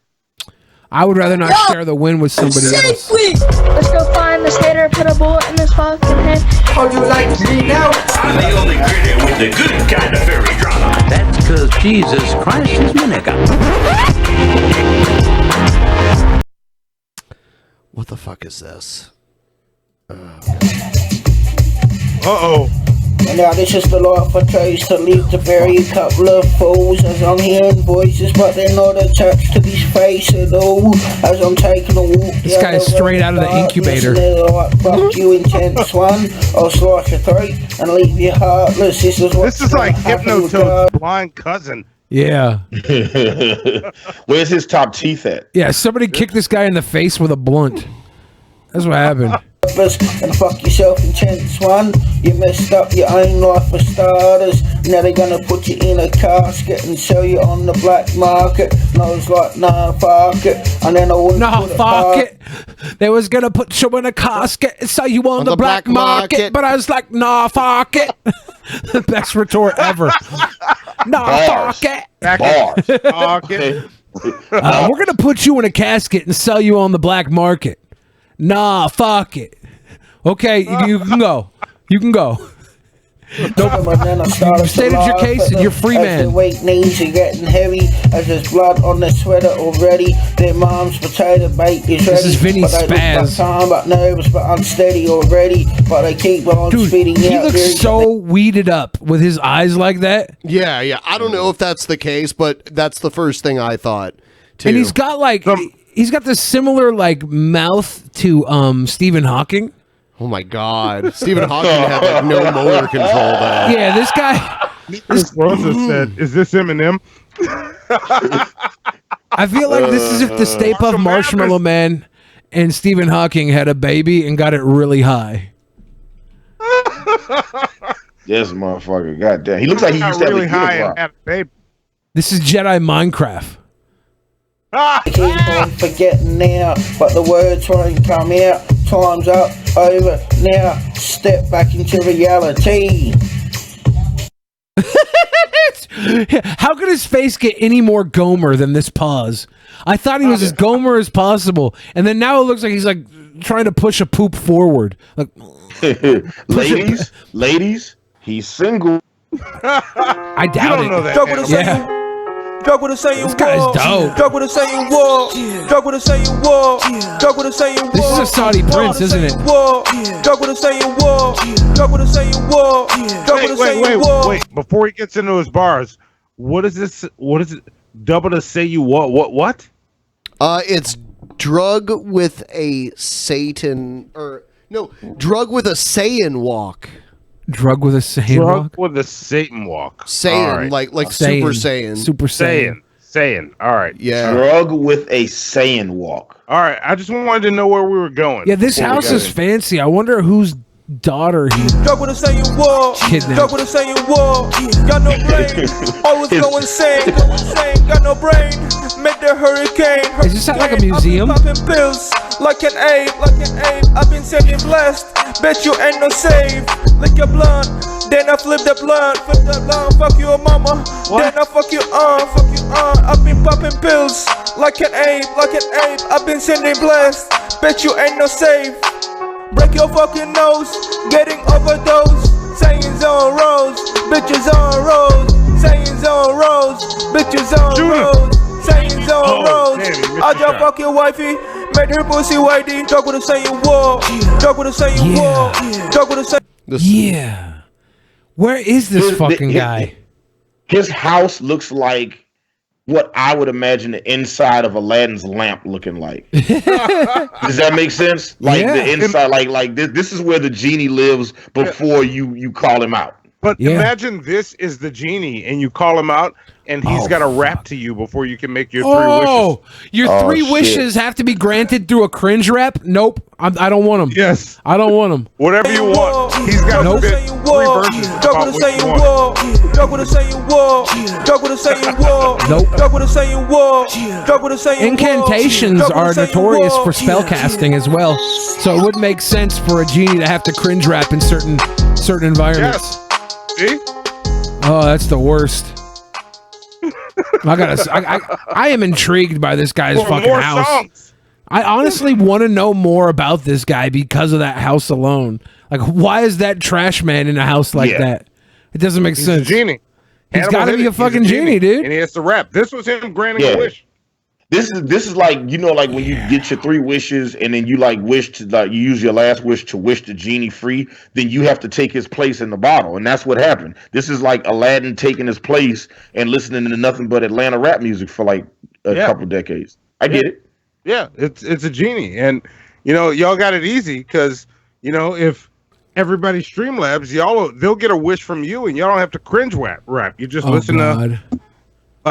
I would rather not share the win with somebody else. Let's go find this hater, put a bullet in this fucking head. Oh, you like me now? I'm the only critic with the good kind of fairy drama. That's because Jesus Christ is my nigga. What the fuck is this? Uh-oh. Now this is the Lord for choice to leave to bury a couple of fools as I'm hearing voices, but they're not attached to these faces at all. As I'm taking a walk, This guy's straight out of the incubator. Like, fuck you, intense one. I'll slash your throat and leave you heartless. This is like Hypnotoad's blind cousin. Yeah. Where's his top teeth at? Yeah, somebody kicked this guy in the face with a blunt. That's what happened. hopeless, and fuck yourself intense one. You messed up your own life for starters. Now they're gonna put you in a casket and sell you on the black market. And I was like, nah, fuck it. And then I wouldn't put fuck it. They was gonna put you in a casket and sell you on the black market, but I was like, nah, fuck it. The best retort ever. Nah, fuck it. We're gonna put you in a casket and sell you on the black market. Nah, fuck it. Okay, you can go. You can go. You stated your case and you're free, man. The weight knees are getting heavy as there's blood on the sweater already. Their mom's potato bake is ready. This is Vinny but they Spaz. look time, but nervous, but unsteady already. But they keep on spitting He out. looks so weeded up with his eyes like that. Yeah. I don't know if that's the case, but that's the first thing I thought, too. And he's got like he's got this similar like mouth to Stephen Hawking. Oh my God, Stephen Hawking had like no motor control there. Yeah, this guy. Rosa said, "Is this Eminem?" I feel like this is if the Stay Puft Marshmallow Man and Stephen Hawking had a baby and got it really high. This motherfucker, goddamn, he looks like he used to have really a high unibrow. and had a baby. This is Jedi Minecraft. I keep on forgetting now, but the words won't come out. Time's up, over now. Step back into reality. How could his face get any more Gomer than this pause? I thought he was as Gomer as possible, and then now it looks like he's like trying to push a poop forward. Like, ladies, he's single. I doubt it. Yeah. Drug with a saying this guy's dope. Drug with a saying war. Drug with a saying war. Drug with a saying war. This is a Saudi prince, isn't it? Drug with a saying war. Drug with a saying war. Drug with a saying war. Wait. Before he gets into his bars, what is this? What is it? Double to say you what? What? It's drug with a Satan drug with a Saiyan walk. Drug with a Saiyan Drug walk? with a Satan walk. Saiyan, like Super Saiyan. Super Saiyan. Saiyan. All right. Yeah. Drug with a Saiyan walk. All right. I just wanted to know where we were going. Yeah, this house is fancy. I wonder whose daughter he Drug with a saying war. kidnapped. Drug with a saying war. Got no brain. Always go insane. Got no brain. Make the hurricane. Is this like a museum? Popping pills like an ape. I've been sending blessed. Bet you ain't no save. Lick your blunt. Then I flip the blunt. Fuck your mama. Then I fuck you on. I've been popping pills like an ape. I've been sending blessed. Bet you ain't no save. Break your fucking nose, getting overdosed. Sayings on roads, bitches on roads. Sayings on roads, bitches on roads. Sayings on roads. I just fuck your wifey, made her pussy whitey. Drug with a saying war. Drug with a saying war. Drug with a saying. Yeah. Where is this fucking guy? His house looks like what I would imagine the inside of Aladdin's lamp looking like. Does that make sense? Like the inside, like this is where the genie lives before you call him out. But imagine this is the genie, and you call him out, and he's got to rap to you before you can make your 3 wishes. Your 3 wishes have to be granted through a cringe rap? Nope. I don't want them. Yes. I don't want them. Whatever you want. He's got to spit 3 verses about what you want. Drug with a saying war. Drug with a saying war. Nope. Drug with a saying war. Drug with a saying Incantations are notorious for spell casting as well, so it would make sense for a genie to have to cringe rap in certain environments. Yes. See? Oh, that's the worst. I am intrigued by this guy's fucking house. Songs. I honestly want to know more about this guy because of that house alone. Like, why is that trash man in a house like that? It doesn't make sense. He's a genie. He's got to be a fucking genie, dude. And he has to rap. This was him granting a wish. This is like, you know, like when you get your 3 wishes and then you like wish to, like, you use your last wish to wish the genie free, then you have to take his place in the bottle, and that's what happened. This is like Aladdin taking his place and listening to nothing but Atlanta rap music for like a couple decades. I get it. Yeah, it's a genie, and you know, y'all got it easy because you know, if everybody Streamlabs, they'll get a wish from you, and y'all don't have to cringe rap. You just listen to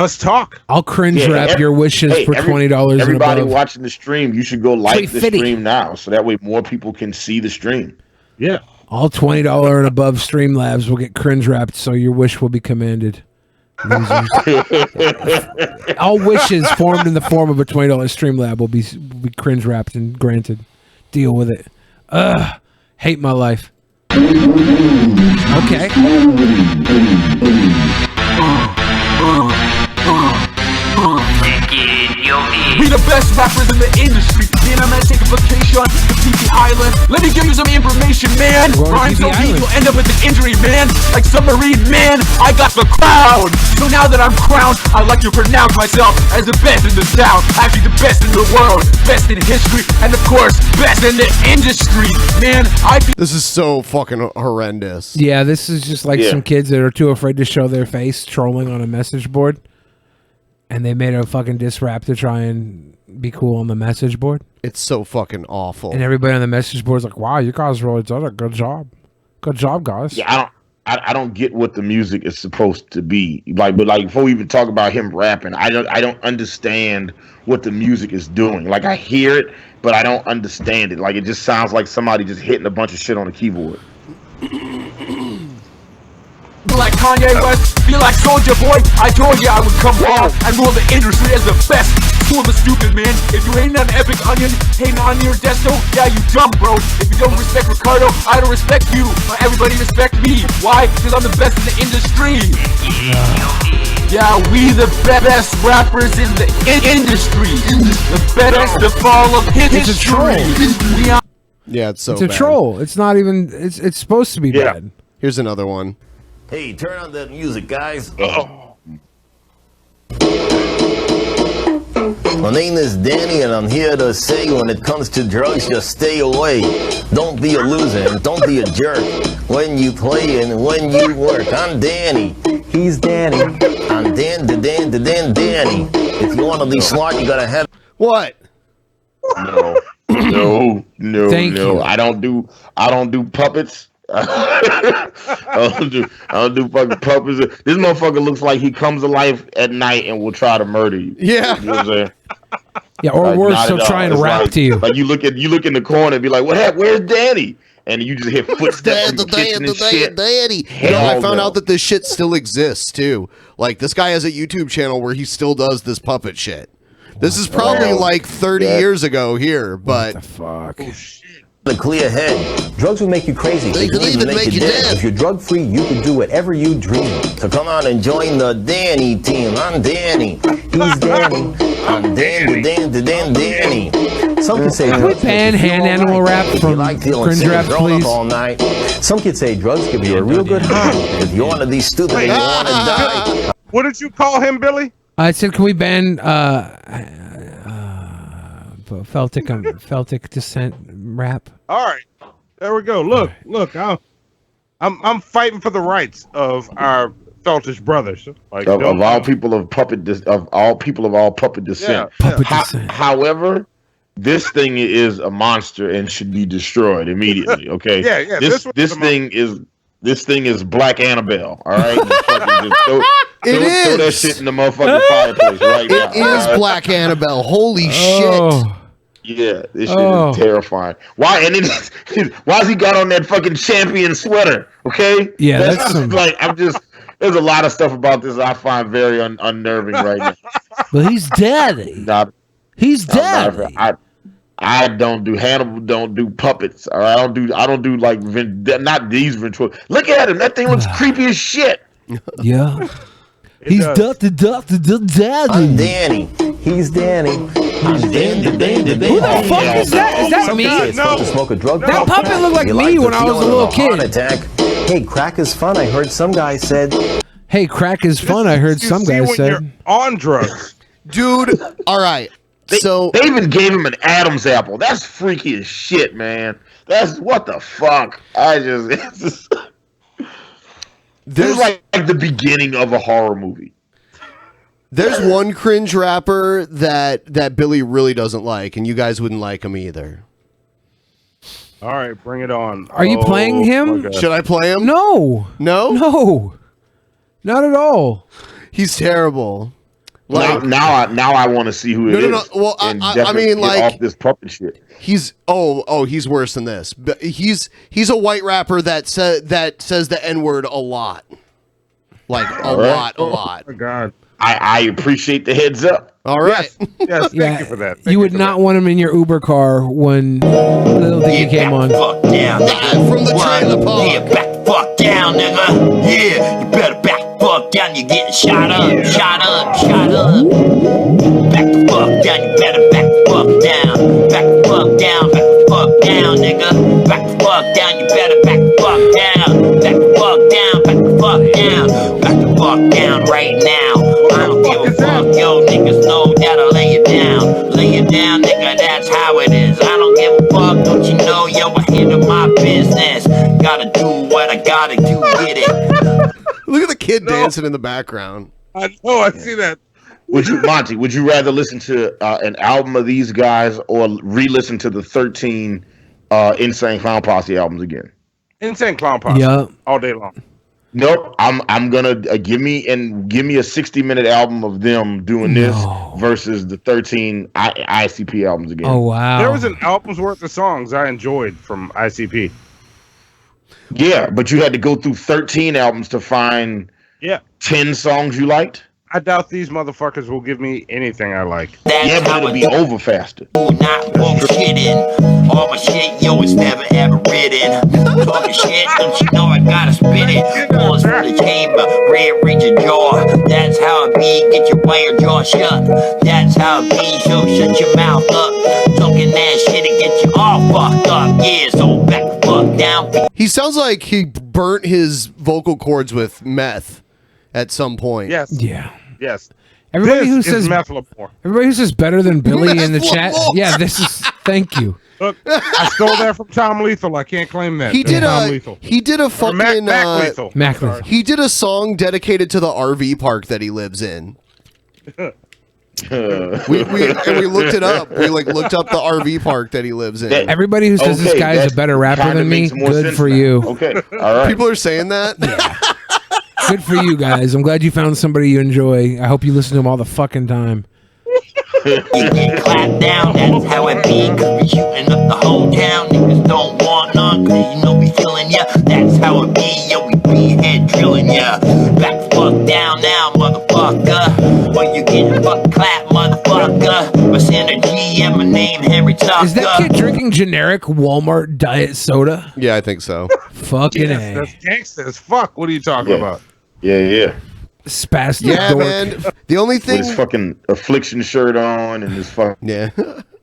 us talk. I'll cringe wrap your wishes for $20 Everybody and above. watching the stream, you should go like the $3.50. stream now, so that way more people can see the stream. Yeah. All $20 and above Streamlabs will get cringe wrapped, so your wish will be commanded. All wishes formed in the form of a $20 Streamlab will be cringe wrapped and granted. Deal with it. Hate my life. Okay. We the best rappers in the industry. Me and I take a vacation to PP Island. Let me give you some information, man. Rhymes don't mean you'll end up with an injury, man. Like submarine, man, I got the crown. So now that I'm crowned, I like to pronounce myself as the best in the town. Actually the best in the world, best in history, and of course, best in the industry. Man, This is so fucking horrendous. Yeah, this is just like some kids that are too afraid to show their face trolling on a message board. And they made a fucking diss rap to try and be cool on the message board. It's so fucking awful. And everybody on the message board is like, wow, you guys really did a good job. Good job, guys. Yeah, I don't get what the music is supposed to be. But before we even talk about him rapping, I don't understand what the music is doing. Like I hear it, but I don't understand it. Like it just sounds like somebody just hitting a bunch of shit on a keyboard. Be like Kanye West, be like Soulja Boy. I told you I would come down and rule the industry as the best. Who am a stupid man? If you ain't an epic onion, hating on your desto, yeah, you dumb, bro. If you don't respect Ricardo, I don't respect you. But everybody respect me. Why? Because I'm the best in the industry. Yeah, we the best rappers in the industry. The best to follow history. It's a troll. Yeah, it's so It's a bad. troll. It's not even. It's supposed to be bad. Here's another one. Hey, turn on that music, guys. My name is Danny, and I'm here to say when it comes to drugs, just stay away. Don't be a loser, and don't be a jerk when you play and when you work. I'm Danny. He's Danny. I'm Danny. If you want to be smart, you gotta have. What? No. Thank you. I don't do puppets. I don't do fucking puppets. This motherfucker looks like he comes to life at night and will try to murder you. Yeah. You know what I'm saying? Yeah, or Like, worse, not he'll at try all. and It's rap like- to you. Like you look in the corner and be like, "What happened? Where's Danny?" And you just hear footsteps in the kitchen and shit. Daddy. You know, I found out that this shit still exists too. Like this guy has a YouTube channel where he still does this puppet shit. This is probably like 30 years ago here, but what the fuck? A clear head. Drugs will make you crazy. They can even make you dead. If you're drug free, you can do whatever you dream. So come on and join the Danny team. I'm Danny. He's Danny. I'm Danny. Some could say Can we ban hand animal rap from cringe raps, please? all night. Some kids say drugs give you a real good high. If you're one of these stupid and you want to die. What did you call him, Billy? I said, can we ban Celtic descent rap? All right, there we go. Look. I'm fighting for the rights of our Feltish brothers. Like, Of all people of puppet descent. However, this thing is a monster and should be destroyed immediately. Okay. Yeah. This thing is Black Annabelle. All right. Throw that shit in the motherfucking fireplace right now. it is Black Annabelle. Holy shit. Yeah, this shit is terrifying. Why? And then why's he got on that fucking champion sweater? Okay. Yeah, that's some... like there's a lot of stuff about this I find very unnerving right now. But he's dead. He's dead. I don't do Hannibal. Don't do puppets. Or I don't do like not these ventriloquists. Look at him. That thing looks creepy as shit. Yeah. He's Dr. Daddy. I'm Danny. He's Danny. I'm Danny. Who the fuck is that? Is that me? To smoke a drug. That puppet looked like me when I was a little kid. Attack. Hey, crack is fun. I heard some guy said. Hey, crack is fun. I heard some guy said. On drugs, dude. All right. So they even gave him an Adam's apple. That's freaky as shit, man. That's what the fuck. This is like the beginning of a horror movie. There's one cringe rapper that Billy really doesn't like, and you guys wouldn't like him either. all right, bring it on. Are you playing him? my God. Should I play him? No. No? No. Not at all. He's terrible. Now I want to see who it is. No. Well, and I mean, get like off this puppet shit. He's he's worse than this. But he's a white rapper that says the N-word a lot, like a lot. Oh my god! I appreciate the heads up. All right. Yes, thank you for that. You would not want him in your Uber car when Lil Dicky came on. Fuck down, nigga. From the trailer park. Yeah, back fuck down, nigga. Yeah, you better back fuck down. You're getting shot up, shot up, shot up. Back the fuck down. You better back the fuck down. Back the fuck down. Back the fuck down, nigga. Back the fuck down. You better back the fuck down. Back the fuck down. Back the fuck down. Back the fuck down right now. I don't give a fuck, yo. Niggas know that I lay it down. Lay it down, nigga. That's how it is. I don't give a fuck. Don't you know, yo? I handle my business. Gotta do what I gotta do. Get it. Look at the kid dancing in the background. I know. I see that. Would you rather listen to an album of these guys or re-listen to the 13 Insane Clown Posse albums again? Insane Clown Posse. Yeah. All day long. Nope. I'm gonna give me a 60-minute album of them doing this versus the 13 ICP albums again. Oh wow. There was an album's worth of songs I enjoyed from ICP. Yeah, but you had to go through 13 albums to find 10 songs you liked. I doubt these motherfuckers will give me anything I like. Yeah, but it'll be over faster. Not bullshitting. All my shit, yo, it's never ever written. Talking shit, don't you know I gotta spit it. Bullets from the chamber, rearrange your jaw. That's how it be, get your wire jaw shut. That's how it be, so shut your mouth up. Talking that shit and get you all fucked up. Yeah, so back the fuck down. He sounds like he burnt his vocal cords with meth at some point. Yes. Yeah. Yes. Everybody who This is says Methylapore. everybody who says better than Billy in the chat. Yeah, this is. Thank you. Look, I stole that from Tom Lethal. I can't claim that. He did Tom a Lethal. fucking Mac Lethal. Mac Sorry. Lethal. he did a song dedicated to the RV park that he lives in. we looked it up. We looked up the RV park that he lives in. Everybody who says this guy's a better rapper than me, good for you. Okay, all right. People are saying that. Good for you guys. I'm glad you found somebody you enjoy. I hope you listen to him all the fucking time. You get clapped down, that's how it be. Cause we shooting up the whole town. Niggas don't want none, cause you know we feeling ya. That's how it be, yo, we be head drilling ya. Back the fuck down now, motherfucker. When you get fuck clap, motherfucker. My synergy and my name, Henry Tucker. Is that kid drinking generic Walmart diet soda? Yeah, I think so. Fucking Yes, A. that's gangsta as fuck. What are you talking about? Yeah. Spastic Yeah, dork. man. The only thing. With his fucking affliction shirt on and his fucking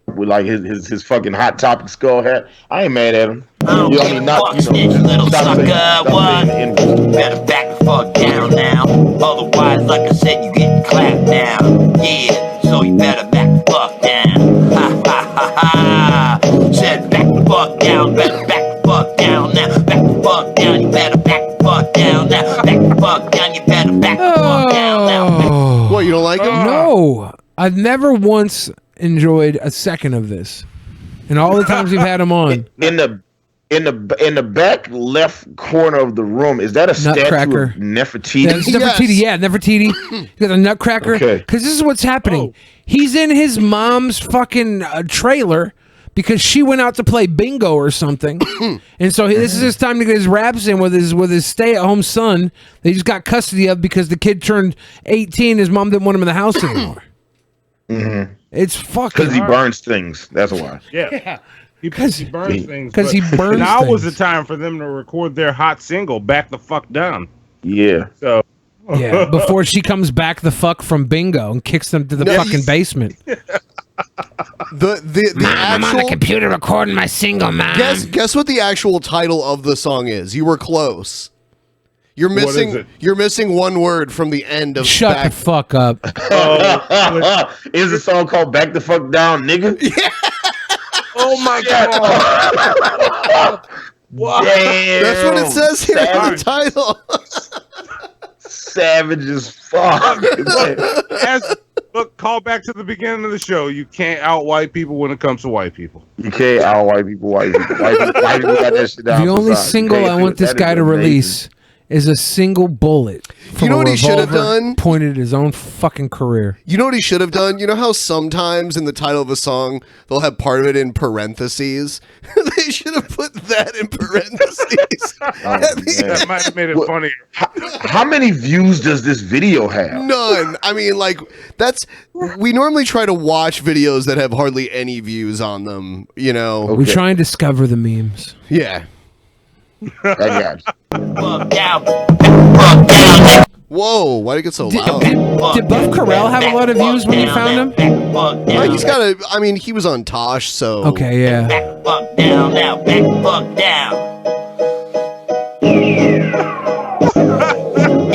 with like his fucking Hot Topic skull hat. I ain't mad at him. I don't give a fuck, snitch, little sucker, what? Better back the fuck down now. Otherwise, like I said, you getting clapped down. Yeah, so you better back the fuck down. Ha ha ha ha. Said back the fuck down, better back the fuck down now. Back the fuck down, you better back the fuck down now. Back the fuck down, you better back the fuck down now. What, you don't like him? No. I've never once enjoyed a second of this. And all the times we've had him on. In the back left corner of the room, is that a Nutcracker. statue of Nefertiti? That's Nefertiti, yeah, Nefertiti. You got a Nutcracker. Okay. Because this is what's happening. He's in his mom's fucking trailer because she went out to play bingo or something. And so this is his time to get his raps in with his stay-at-home son that he just got custody of because the kid turned 18. His mom didn't want him in the house anymore. Mm-hmm. It's fucking Because he burns things. That's why. Yeah. He burns things. Because he burns Now things. was the time for them to record their hot single, Back the Fuck Down. Yeah. So. Yeah, before she comes back the fuck from bingo and kicks them to the fucking basement. The Mom, I'm on the actual computer recording my single, Mom. guess what the actual title of the song is. You were close. You're What missing is it? you're missing one word from the end of Shut back. the fuck up. Is a song called Back the Fuck Down, nigga? Yeah. Oh my god. Damn. That's what it says here in the title. Savage as fuck. Look, call back to the beginning of the show. You can't out white people when it comes to white people. You can't out white people. White people got that shit down. The only beside. You single can't I do want it. this That guy is to amazing. release is a single bullet. From You know a what he should have revolver done? Pointed at his own fucking career. You know what he should have done? You know how sometimes in the title of a song they'll have part of it in parentheses? They should have put that in parentheses. That might have made it funnier. How many views does this video have? None. I mean, like, we normally try to watch videos that have hardly any views on them, you know? We try and discover the memes. Yeah. I got you. Whoa, why'd it get so loud? Did Buff Corral have a lot of views when you found him? He's got a, I mean, he was on Tosh, so. Okay, yeah. Fuck down now, back the fuck down.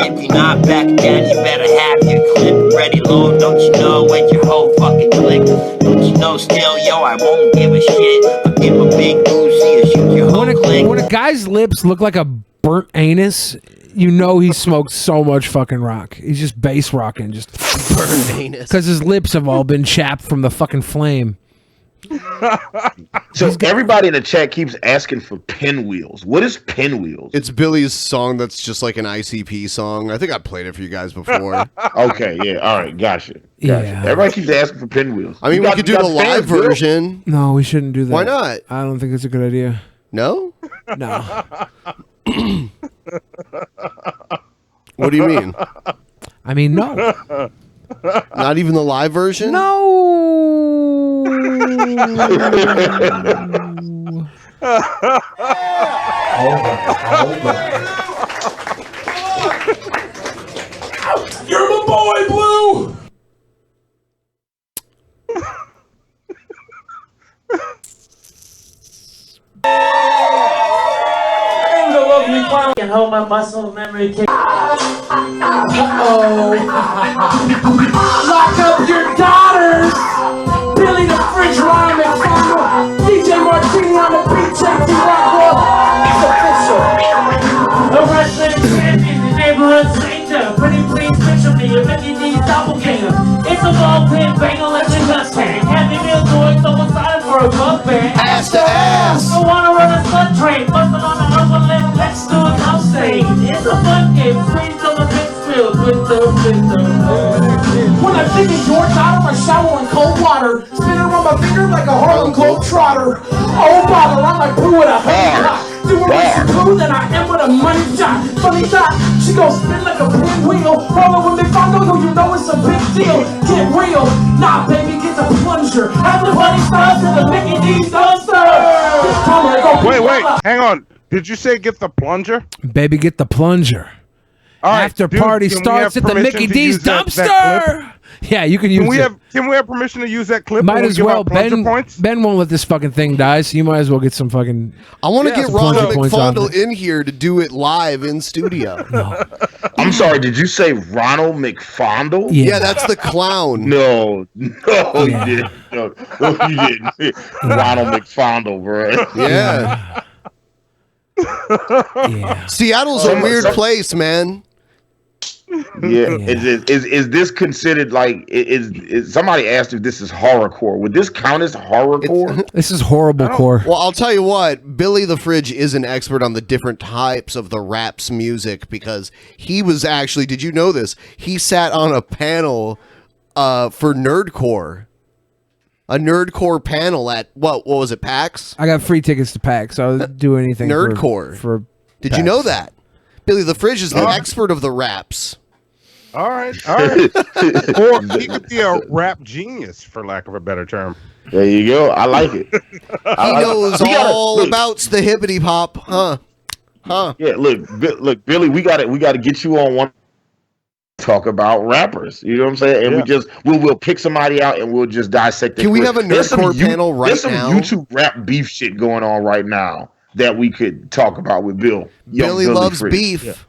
If you're not back down, you better have your clip ready, Lord. Don't you know with your whole fucking click? Don't you know still, yo, I won't give a shit. I'll give a big Uzi or shoot your whole click. When a guy's lips look like a burnt anus, you know he smoked so much fucking rock. He's just bass rocking, just burnt anus. Because his lips have all been chapped from the fucking flame. So everybody in the chat keeps asking for pinwheels. What is pinwheels? It's Billy's song that's just like an ICP song. I think I played it for you guys before. Okay, yeah, all right, gotcha. Yeah. Everybody keeps asking for pinwheels. I mean, we could do the live version. No, we shouldn't do that. Why not? I don't think it's a good idea. No? No. What do you mean? I mean, no. Not even the live version? No. You're my boy, Blue! And the lovely clown can hold my muscle memory kick. Lock up your daughters! Billy the Fridge, Ryan McFarland, DJ Martini on the beat, check the rock. It's official. A wrestling champion, the neighborhood stranger. Pretty please picture me, a Mickey D's doppelganger. It's a ball pin, banger, let your nuts hang. Happy Meal toys, someone signed for a club band. Ass to ass! I wanna run a slut train, bustin' on the upper lip, let's do a house stage. It's a fun game, screens on the big field with the When I'm thinking your daughter, I shower in cold water, spin around my finger like a Harlem Globetrotter. Oh bother, I'm like blue with a honey hot. Doing more blue than I am with a money shot. Funny thought, she gon' spin like a pinwheel. Rollin' when they find out who you know it's a big deal. Get real, nah baby, get the plunger. Have the funny stars to the Mickey D's dumpster. Wait, hang on. Did you say get the plunger? Baby, get the plunger. All right, After dude, party can we starts have at the permission Mickey to D's use that dumpster. clip? Yeah, you can use it. Can we have permission to use that clip? Might when we as give well. out plunger points? Ben won't let this fucking thing die, so you might as well get some fucking. I want to get some Ronald plunger points on McFondle it. in here to do it live in studio. I'm sorry, did you say Ronald McFondle? Yeah, that's the clown. No, you didn't. No, you didn't. Ronald McFondle, bro. Yeah. Seattle's a weird place, man. Yeah. Is this considered like is somebody asked if this is horrorcore? Would this count as horrorcore? This is horrible core. Well, I'll tell you what, Billy the Fridge is an expert on the different types of the rap's music because he was actually, did you know this? He sat on a panel for Nerdcore. A Nerdcore panel at, what was it, PAX? I got free tickets to PAX, so I'll do anything. Nerdcore. For Did PAX. you know that? Billy the Fridge is the expert of the raps. All right. Or he could be a rap genius, for lack of a better term. There you go. I like it. He knows all about the hippity pop, huh? Yeah, look, Billy, we got to get you on one. Talk about rappers, you know what I'm saying? And we'll pick somebody out and we'll just dissect it. Can we have a Nerdcore panel right There's some now? YouTube rap beef shit going on right now that we could talk about with Bill. Billy loves Fridge. beef.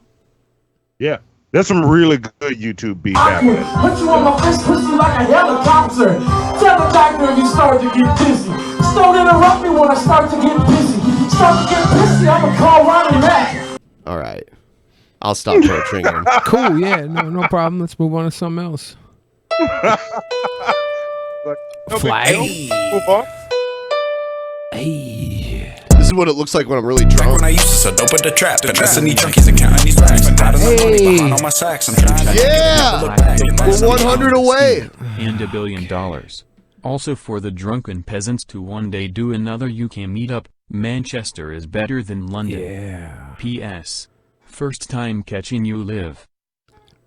Yeah. There's some really good YouTube beef happening. Put you on my fist, push you like a helicopter. Tell the doctor if you start to get dizzy. Just don't interrupt me when I start to get busy. Start to get pissy, I'ma call Ronnie Mac. All right. I'll stop torturing him. Cool, yeah, no problem. Let's move on to something else. Flag. This is what it looks like when I'm really drunk. When I used to sell dope at the trap, finessing these junkies and counting these racks. And out of the money behind all my sacks. I'm trying to We're 100 away. And $1 billion. Also for the drunken peasants to one day do another UK meetup, Manchester is better than London. Yeah. P.S. First time catching you live.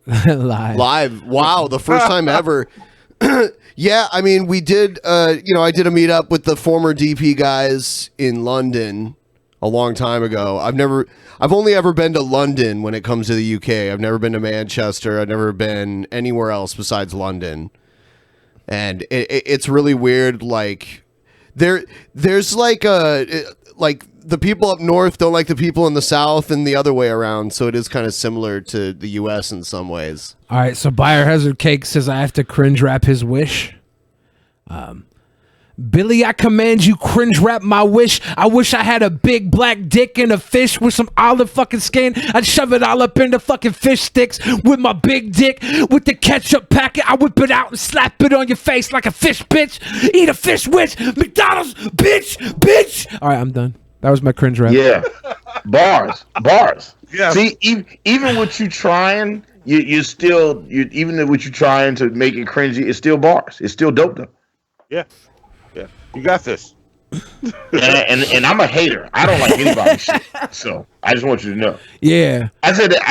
Live. Wow, the first time ever. Yeah, I mean, we did, I did a meetup with the former DP guys in London a long time ago. I've only ever been to London when it comes to the UK. I've never been to Manchester. I've never been anywhere else besides London. And it's really weird. Like, there's like the people up north don't like the people in the south and the other way around. So it is kind of similar to the US in some ways. All right, so Biohazard Cake says I have to cringe rap his wish. Billy, I command you cringe rap my wish. I wish I had a big black dick and a fish with some olive fucking skin. I'd shove it all up in the fucking fish sticks with my big dick. With the ketchup packet, I whip it out and slap it on your face like a fish bitch. Eat a fish witch. McDonald's, bitch. All right, I'm done. That was my cringe rap. Yeah. Bars. Yeah. See, even with you trying, you're still, even with you trying to make it cringy, it's still bars. It's still dope though. Yeah. You got this. and I'm a hater. I don't like anybody's shit. So I just want you to know. Yeah. I said that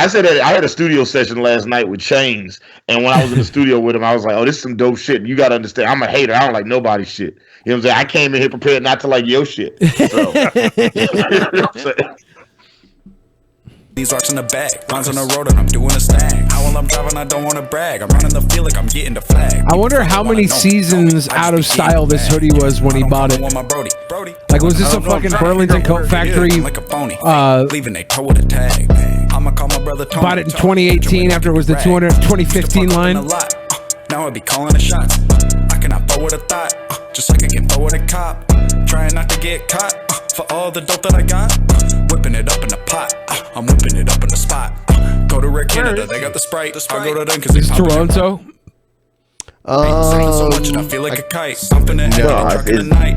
I had a studio session last night with Chains, and when I was in the studio with him, I was like, "Oh, this is some dope shit." You gotta understand, I'm a hater. I don't like nobody's shit. You know what I'm saying? I came in here prepared not to like your shit. So, you know what I'm saying? These rocks in the bag, lines on the road and I'm doing a stag. How while I'm driving, I don't want to brag. I'm running the field like I'm getting the flag. I wonder how many seasons out of style this hoodie was when he bought it. Like, was this a fucking Burlington Coat Factory? Leaving they toe with a tag. I'ma call my brother Tony. Bought it in 2018 after it was the 2015 line. Now I be calling the shots. I cannot forward a thought, just like I can forward a cop. Trying not to get caught for all the dope that I got. Whipping it up in the pot. I'm whipping it up in the spot. Go to Red Canada, they got the Sprite. I go to them because it's Toronto. So much and I feel like a kite. I'm finna have a night.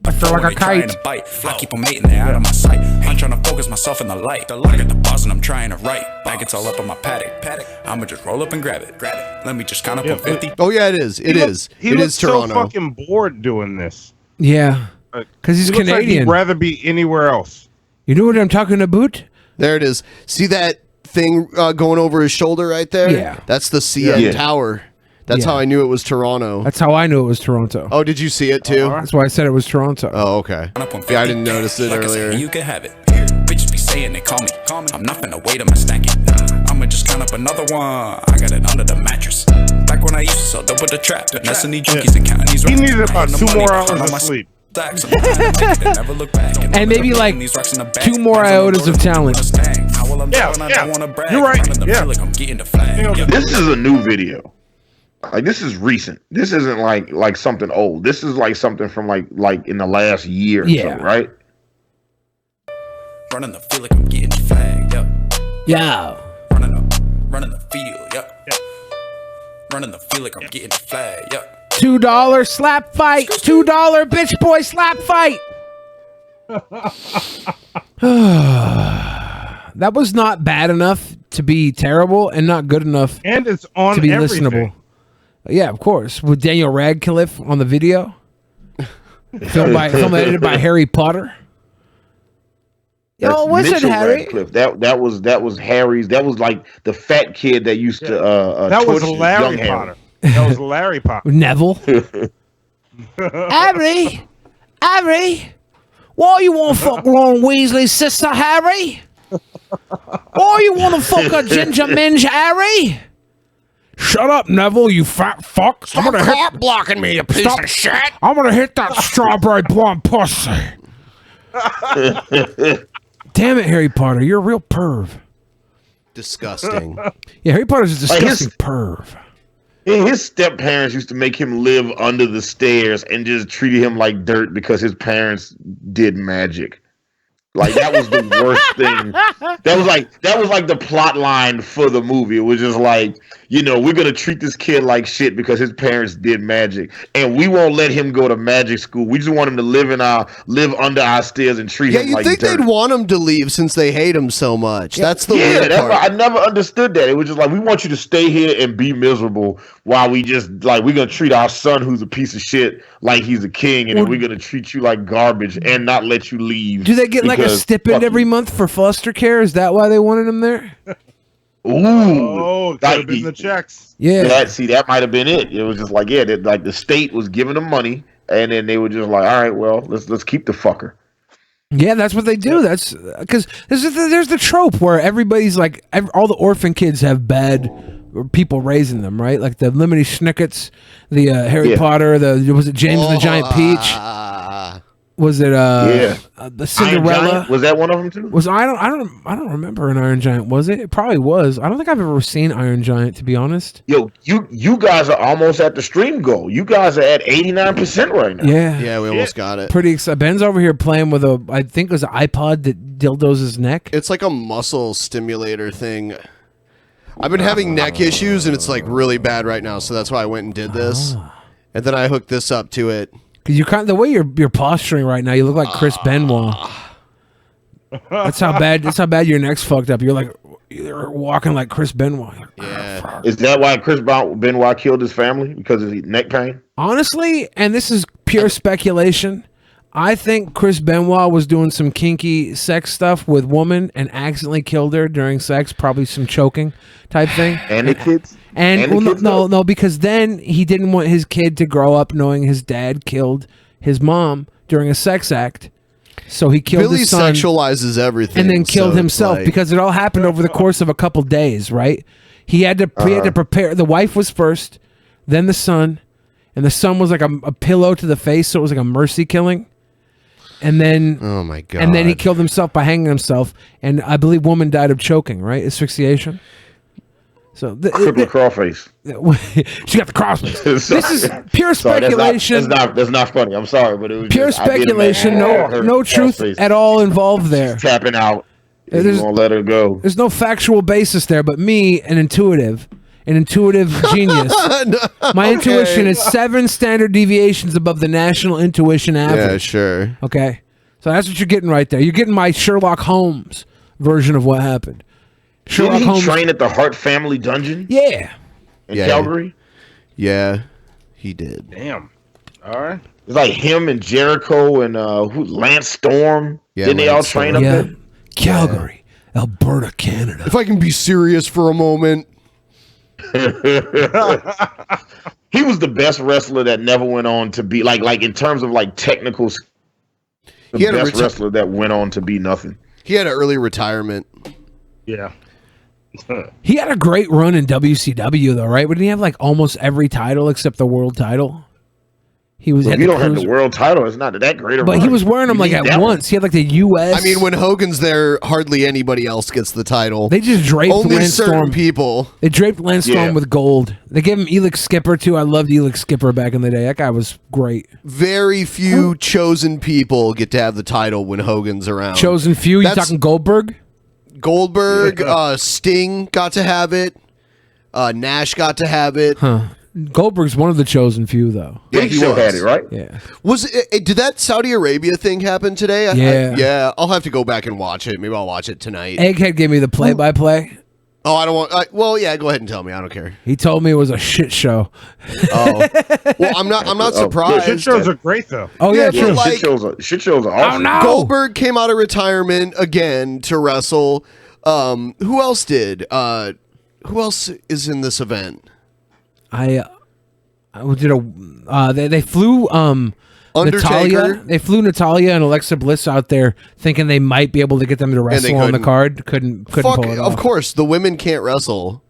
I feel like a kite. I keep them mating, they out of my sight. I'm trying to focus myself in the light. I got the bars and I'm trying to write. Bag it's all up on my paddock. I'ma just roll up and grab it. Let me just count up on 50. Oh yeah, it is. It is. He It looks is Toronto. so fucking bored doing this. Yeah. Because he's He looks like Canadian. he'd rather be anywhere else. You know what I'm talking about? There it is. See that thing going over his shoulder right there? Yeah. That's the CN Yeah. Tower. That's Yeah. how I knew it was Toronto. That's how I knew it was Toronto. Oh, did you see it too? That's why I said it was Toronto. Oh, okay. Yeah, I didn't notice it Like I said, earlier. you can have it. Bitches be saying they call me. I'm not finna wait, I'ma stack it. I'ma just count up another one. I got it under the mattress. Back when I used to sell dope with the trap. Messing these junkies and counting these He racks. needed about Putting the 2 money more behind hours all of my sleep. stacks. I'm trying to make it and never look back. And maybe like 2 more iotas of talent. You're right. Yeah. This is a new video. Like, this is recent. This isn't like something old. This is like something from like in the last year or so, right? Running the field like I'm getting the flag. Yeah. Running the field. Running the field like I'm getting the flag. $2 slap fight. $2 bitch boy slap fight. That was not bad enough to be terrible and not good enough And it's on to be everything. listenable. Yeah, of course. With Daniel Radcliffe on the video. Film edited by Harry Potter. Yo, That's what's it, Mitchell Harry? Radcliffe. That was Harry's. That was like the fat kid that used to That was torture Larry young Potter. That was Larry Potter. Neville. Harry, why you want to fuck Ron Weasley's sister, Harry? Why you want to fuck a ginger minge, Harry? Shut up, Neville, you fat fuck. Stop cock blocking me, you piece of shit. I'm gonna hit that strawberry blonde pussy. Damn it, Harry Potter, you're a real perv. Disgusting. Yeah, Harry Potter's a Like disgusting perv. His step parents used to make him live under the stairs and just treated him like dirt because his parents did magic. Like, that was the worst thing. That was like the plot line for the movie. It was just like, you know, we're gonna treat this kid like shit because his parents did magic, and we won't let him go to magic school. We just want him to live under our stairs and treat Yeah, him you'd like think dirt. they'd want him to leave since they hate him so much. That's the weird that's part. why I never understood that. It was just like, we want you to stay here and be miserable while we just like, we're gonna treat our son who's a piece of shit like he's a king, and then we're gonna treat you like garbage and not let you leave. Do they get like a because stipend fuck every month for foster care? Is that why they wanted him there? Ooh, Oh, it could have been the checks. Yeah. that might have been it. It was just like, yeah, like the state was giving them money, and then they were just like, all right, well, let's keep the fucker. Yeah, that's what they do. That's because there's the trope where everybody's like, all the orphan kids have bad people raising them, right? Like the Lemony Snickets, the Harry Potter, was it James and the Giant Peach? Was it the Cinderella? Iron Giant? Was that one of them too? I don't remember an Iron Giant. Was it? It probably was. I don't think I've ever seen Iron Giant, to be honest. Yo, you guys are almost at the stream goal. You guys are at 89% right now. Yeah, we almost got it. Pretty excited. Ben's over here playing with I think it was an iPod that dildos his neck. It's like a muscle stimulator thing. I've been having neck issues, and it's like really bad right now, so that's why I went and did this. And then I hooked this up to it. Because the way you're posturing right now, you look like Chris Benoit. That's how bad your neck's fucked up. You're walking like Chris Benoit. Yeah. Is that why Chris Benoit killed his family? Because of his neck pain? Honestly, and this is pure speculation, I think Chris Benoit was doing some kinky sex stuff with woman and accidentally killed her during sex, probably some choking type thing. And the kids? And the kids no, because then he didn't want his kid to grow up knowing his dad killed his mom during a sex act. So he killed Billy his son sexualizes everything. and then killed so it's himself like- because it all happened over the course of a couple days, right? He had to prepare. The wife was first, then the son, and the son was like a pillow to the face, so it was like a mercy killing. And then, oh my god! And then he killed himself by hanging himself, and I believe woman died of choking, right? Asphyxiation. So Triple crawface. She got the crossface. This is pure speculation. That's not funny. I'm sorry, but it was Pure just, I did speculation. imagine No her truth crossface. at all involved there. She's tapping out. He's There's- gonna let her go. There's no factual basis there, but me, an intuitive genius. My intuition is 7 standard deviations above the national intuition average. Yeah, sure. Okay, so that's what you're getting right there. You're getting my Sherlock Holmes version of what happened. Didn't he train at the Hart Family Dungeon? Yeah. In Calgary? Yeah, he did. Damn. All right. It's like him and Jericho and Lance Storm. Yeah, Didn't they all Lance train Storm. up Yeah. there? Calgary, Alberta, Canada. If I can be serious for a moment. He was the best wrestler that never went on to be like in terms of like technical. The He had a best wrestler that went on to be nothing. He had an early retirement. Yeah. He had a great run in WCW though, right? Didn't he have like almost every title except the world title? He was. Well, had if you the don't have the cruiser- world title, it's not that great. But he was wearing them like at once. He had like the U.S. I mean, when Hogan's there, hardly anybody else gets the title. They just draped only Lance certain Storm. people. They draped Lance Storm Yeah. with gold. They gave him Elix Skipper too. I loved Elix Skipper back in the day. That guy was great. Very few chosen people get to have the title when Hogan's around. Chosen few. You talking Goldberg? Goldberg, Sting got to have it. Nash got to have it. Huh. Goldberg's one of the chosen few though. Yeah, he still was. had it, right? Yeah. Was it, did that Saudi Arabia thing happen today? Yeah. Yeah. I'll have to go back and watch it. Maybe I'll watch it tonight. Egghead gave me the play-by-play. Oh, I don't want. Well, yeah. Go ahead and tell me. I don't care. He told me it was a shit show. Oh, well, I'm not surprised. Shit shows are great though. Oh yeah, but true. like, shit shows are awesome. no. Goldberg came out of retirement again to wrestle. Who else did? Who else is in this event? I did a. They flew Undertaker. Natalia. They flew Natalia and Alexa Bliss out there, thinking they might be able to get them to wrestle on the couldn't. card. Couldn't Fuck, pull it off. of course, the women can't wrestle.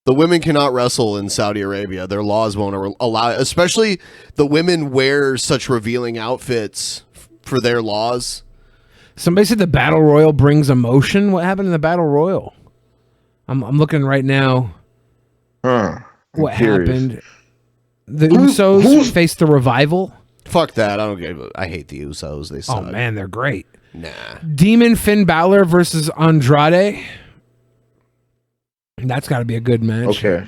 The women cannot wrestle in Saudi Arabia. Their laws won't allow it. Especially the women wear such revealing outfits for their laws. Somebody said the Battle Royal brings emotion. What happened in the Battle Royal? I'm looking right now. What curious. happened? The Usos faced the Revival. Fuck that. I don't get it. I hate the Usos. They suck. Oh man, they're great. Nah. Demon Finn Balor versus Andrade. That's got to be a good match. Okay.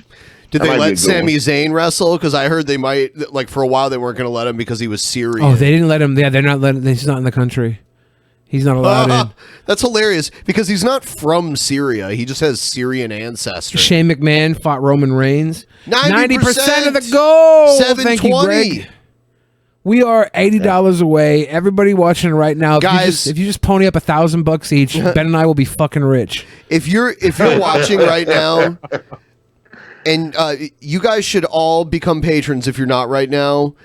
Did That they might be a let good Sami one. Zayn wrestle? Because I heard they might, like, for a while they weren't going to let him because he was Syrian. Oh, they didn't let him. Yeah, they're not letting. He's not in the country. He's not allowed in. That's hilarious because he's not from Syria. He just has Syrian ancestry. Shane McMahon fought Roman Reigns. 90% of the goal. goal. Thank you, Greg. We are $80 away. Everybody watching right now, Guys- if you just pony up $1,000 each, Ben and I will be fucking rich. If you're watching right now, and you guys should all become patrons if you're not right now.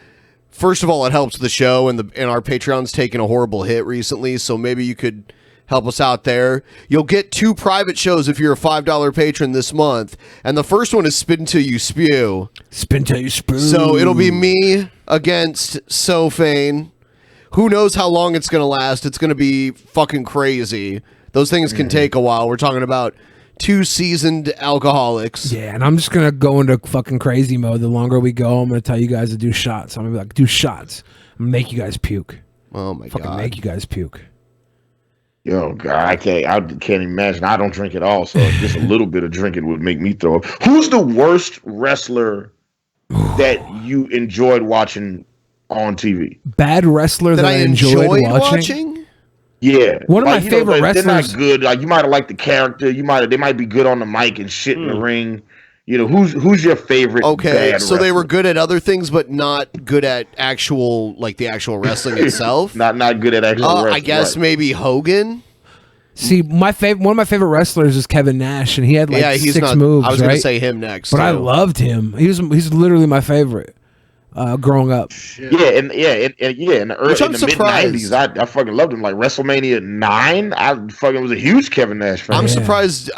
First of all, it helps the show, and our Patreon's taken a horrible hit recently, so maybe you could help us out there. You'll get 2 private shows if you're a $5 patron this month, and the first one is Spin Till You Spew. Spin Till You Spew. So it'll be me against Sofane. Who knows how long it's going to last? It's going to be fucking crazy. Those things can take a while. We're talking about 2 seasoned alcoholics. Yeah, and I'm just going to go into fucking crazy mode. The longer we go, I'm going to tell you guys to do shots. I'm going to be like, do shots. I'm going to make you guys puke. Oh, my fucking God. make you guys puke. Yo, God, I can't imagine. I don't drink at all, so just a little bit of drinking would make me throw up. Who's the worst wrestler that you enjoyed watching on TV? Bad wrestler that I enjoyed watching? Yeah, One of my favorite they're wrestlers- not good. Like you might have liked the character. They might be good on the mic and shit in the ring. You know, who's your favorite? Okay, bad so they wrestler? were good at other things, but not good at the actual wrestling itself. not good at actual wrestling. I guess right. maybe Hogan. See, one of my favorite wrestlers is Kevin Nash, and he had like Yeah, he's 6 not- moves. I was gonna right? say him next, but I too. loved him. He's literally my favorite growing up. Yeah, in the early Which I'm in the mid surprised. '90s, I fucking loved him. Like WrestleMania 9, I fucking was a huge Kevin Nash fan. I'm surprised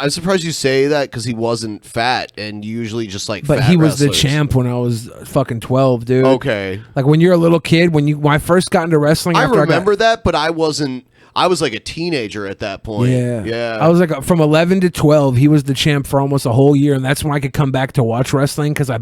you say that because he wasn't fat, and usually just like. But fat he was wrestlers. the champ when I was fucking 12, dude. Okay. Like when you're a little kid, when I first got into wrestling, I after remember that, but I wasn't. I was like a teenager at that point. Yeah. I was like from 11 to 12. He was the champ for almost a whole year, and that's when I could come back to watch wrestling because I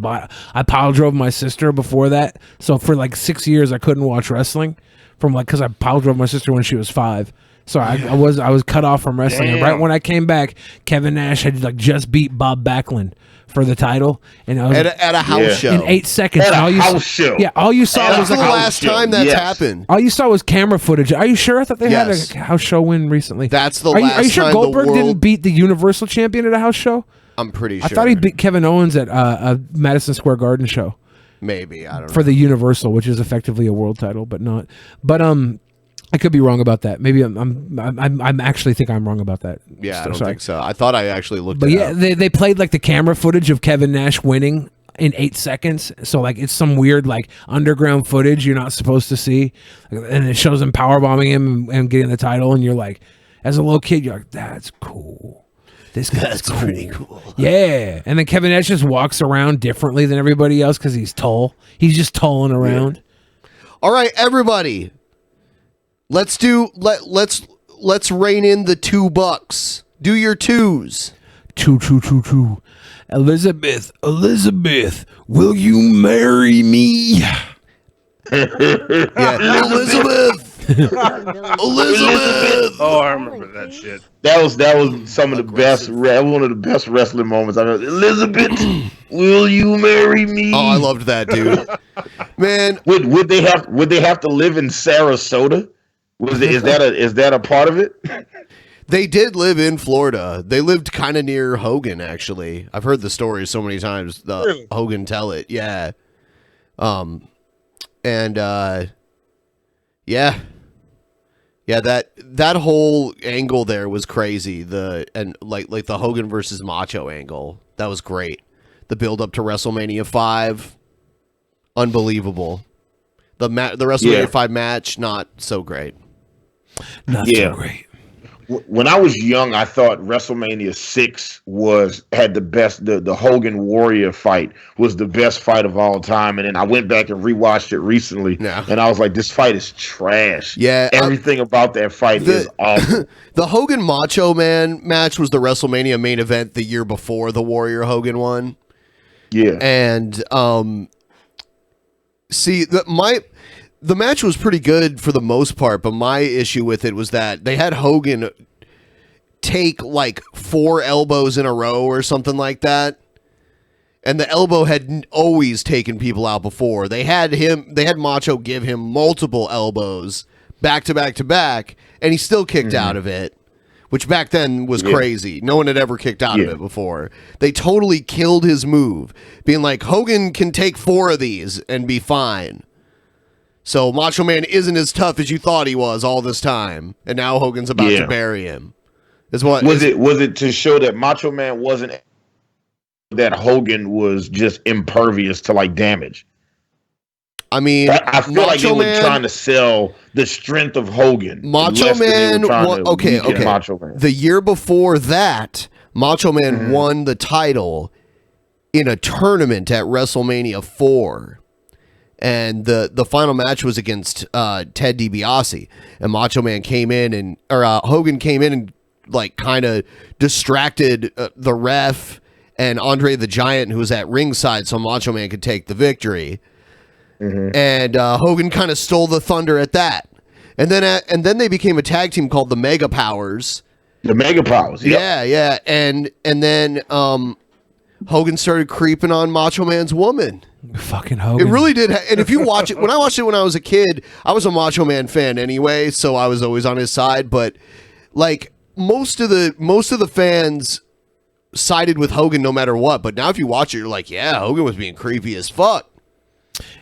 pile drove my sister before that. So for like 6 years, I couldn't watch wrestling because I pile drove my sister when she was 5. So I was cut off from wrestling. And right when I came back, Kevin Nash had like just beat Bob Backlund for the title, and I was at a house show in 8 seconds. At and a you house show. Yeah, all you saw That's was the like last time that's happened. All you saw was camera footage. Are you sure? I thought they Yes. had a house show win recently. That's the Are you last sure time the Goldberg didn't world- beat the Universal Champion at a house show? I'm pretty I sure. thought he beat Kevin Owens at a Madison Square Garden show Maybe I don't know. for the Universal, which is effectively a world title, but not. But I could be wrong about that. Maybe I'm actually think I'm wrong about that. Yeah, I So don't sorry. think so. I thought I actually looked. But it yeah, up. they played like the camera footage of Kevin Nash winning in 8 seconds. So like it's some weird like underground footage you're not supposed to see, and it shows him powerbombing him and getting the title, and you're like, as a little kid, you're like, that's cool. This guy's cool. pretty cool. Yeah, and then Kevin Nash just walks around differently than everybody else because he's tall. He's just tolling around. All right, everybody. Let's rein in the $2. Do your twos. Two. Elizabeth, will you marry me? Yeah, Elizabeth. Oh, I remember that shit. That was some of the best. One of the best wrestling moments I've ever. Elizabeth, will you marry me? Oh, I loved that, dude. Man, would they have to live in Sarasota? Is that a part of it? they did live in Florida. They lived kind of near Hogan, actually. I've heard the story so many times. Really? Hogan tell it, yeah. Yeah, that whole angle there was crazy. Like the Hogan versus Macho angle, that was great. The build up to WrestleMania 5, unbelievable. The WrestleMania 5 match, not so great. Not so great. When I was young, I thought WrestleMania 6 had the best. The Hogan Warrior fight was the best fight of all time, and then I went back and rewatched it recently, and I was like, "This fight is trash." Yeah, everything about that fight is awful. The Hogan Macho Man match was the WrestleMania main event the year before the Warrior Hogan one. Yeah, and see the match was pretty good for the most part, but my issue with it was that they had Hogan take like 4 elbows in a row or something like that. And the elbow had always taken people out before. They had Macho give him multiple elbows back to back to back, and he still kicked out of it, which back then was crazy. No one had ever kicked out of it before. They totally killed his move, being like, Hogan can take 4 of these and be fine. So Macho Man isn't as tough as you thought he was all this time, and now Hogan's about to bury him. Was it to show that Macho Man wasn't, that Hogan was just impervious to like damage? I mean, I feel like they were trying to sell the strength of Hogan. Macho Man, okay. Macho Man. The year before that, Macho Man won the title in a tournament at WrestleMania 4. And the final match was against Ted DiBiase. And Macho Man came in Hogan came in and like kind of distracted the ref and Andre the Giant, who was at ringside, so Macho Man could take the victory. And Hogan kind of stole the thunder at that. And then they became a tag team called the Mega Powers. The Mega Powers, yeah. And then Hogan started creeping on Macho Man's woman. Fucking Hogan. It really did. And if you watch it, when I watched it when I was a kid, I was a Macho Man fan anyway, so I was always on his side. But like most of the fans sided with Hogan no matter what. But now if you watch it, you're like, yeah, Hogan was being creepy as fuck.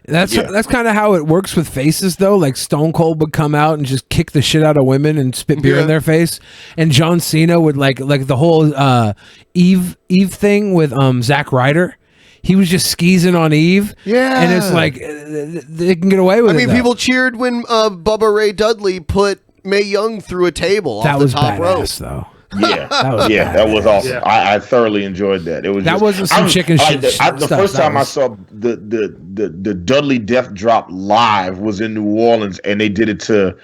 That's kind of how it works with faces, though. Like Stone Cold would come out and just kick the shit out of women and spit beer in their face, and John Cena would like the whole Eve thing with Zack Ryder. He was just skeezing on Eve, and it's like they can get away with it. I mean, people cheered when Bubba Ray Dudley put Mae Young through a table off the top rope. Though. Yeah, that was awesome. Yeah. I thoroughly enjoyed that. It was wasn't some chicken shit. The first time I saw the Dudley Death Drop live was in New Orleans, and they did it to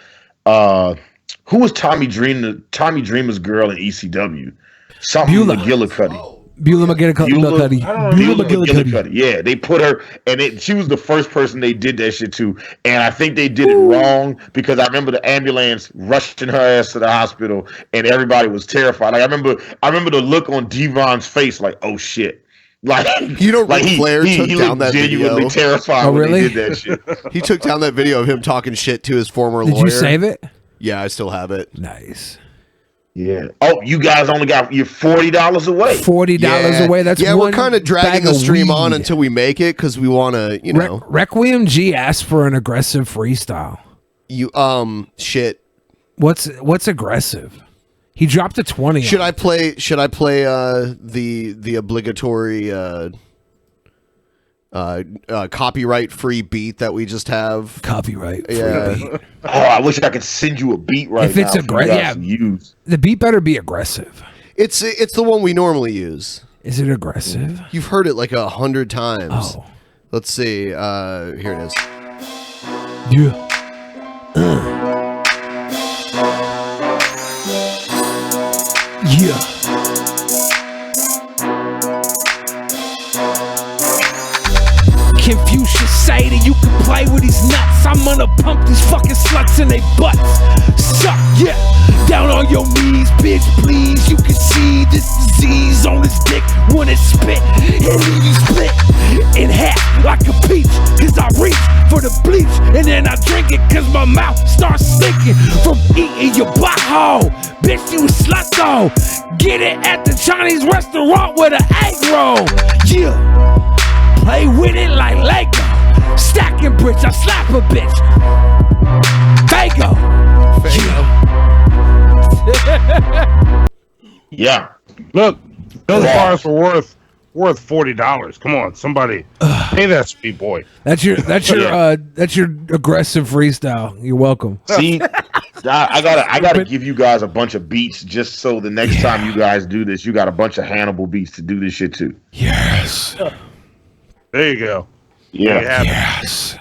who was Tommy Dreamer's girl in ECW? Something McGillicuddy. Beulah McGillicuddy. Yeah, they put her, and she was the first person they did that shit to, and I think they did it wrong because I remember the ambulance rushing her ass to the hospital, and everybody was terrified. Like I remember the look on Devon's face, like, oh shit. Like Flair took down that video. Terrified when he did that shit. He took down that video of him talking shit to his former lawyer. Did you save it? Yeah, I still have it. Nice. Yeah. Oh, you guys only got you're $40 away. $40 away. That's we're kind of dragging the stream on until we make it because we want to, Requiem G asked for an aggressive freestyle. Shit. What's aggressive? He dropped a 20. Should I play the obligatory copyright free beat that we just have? Copyright free beat. Oh, I wish I could send you a beat right now. If it's aggressive, the beat better be aggressive. It's the one we normally use. Is it aggressive? You've heard it like 100 times. Oh. Let's see. Here it is. Yeah. Yeah. Confucius say that you can play with these nuts. I'm gonna pump these fucking sluts in they butts. Suck, yeah. Down on your knees, bitch, please. You can see this disease on his dick when it spit. And then you split in half like a peach. Cause I reach for the bleach and then I drink it cause my mouth starts stinking from eating your butthole. Bitch, you a slut though. Get it at the Chinese restaurant with an egg roll. Yeah. Play with it like Lego. Stacking bricks, I slap a bitch. Fago. Yeah. Look, those bars were worth $40. Come on, somebody pay that speed boy. That's your aggressive freestyle. You're welcome. See, I gotta give you guys a bunch of beats just so the next time you guys do this, you got a bunch of Hannibal beats to do this shit too. Yes. There you go. Yeah. Yes.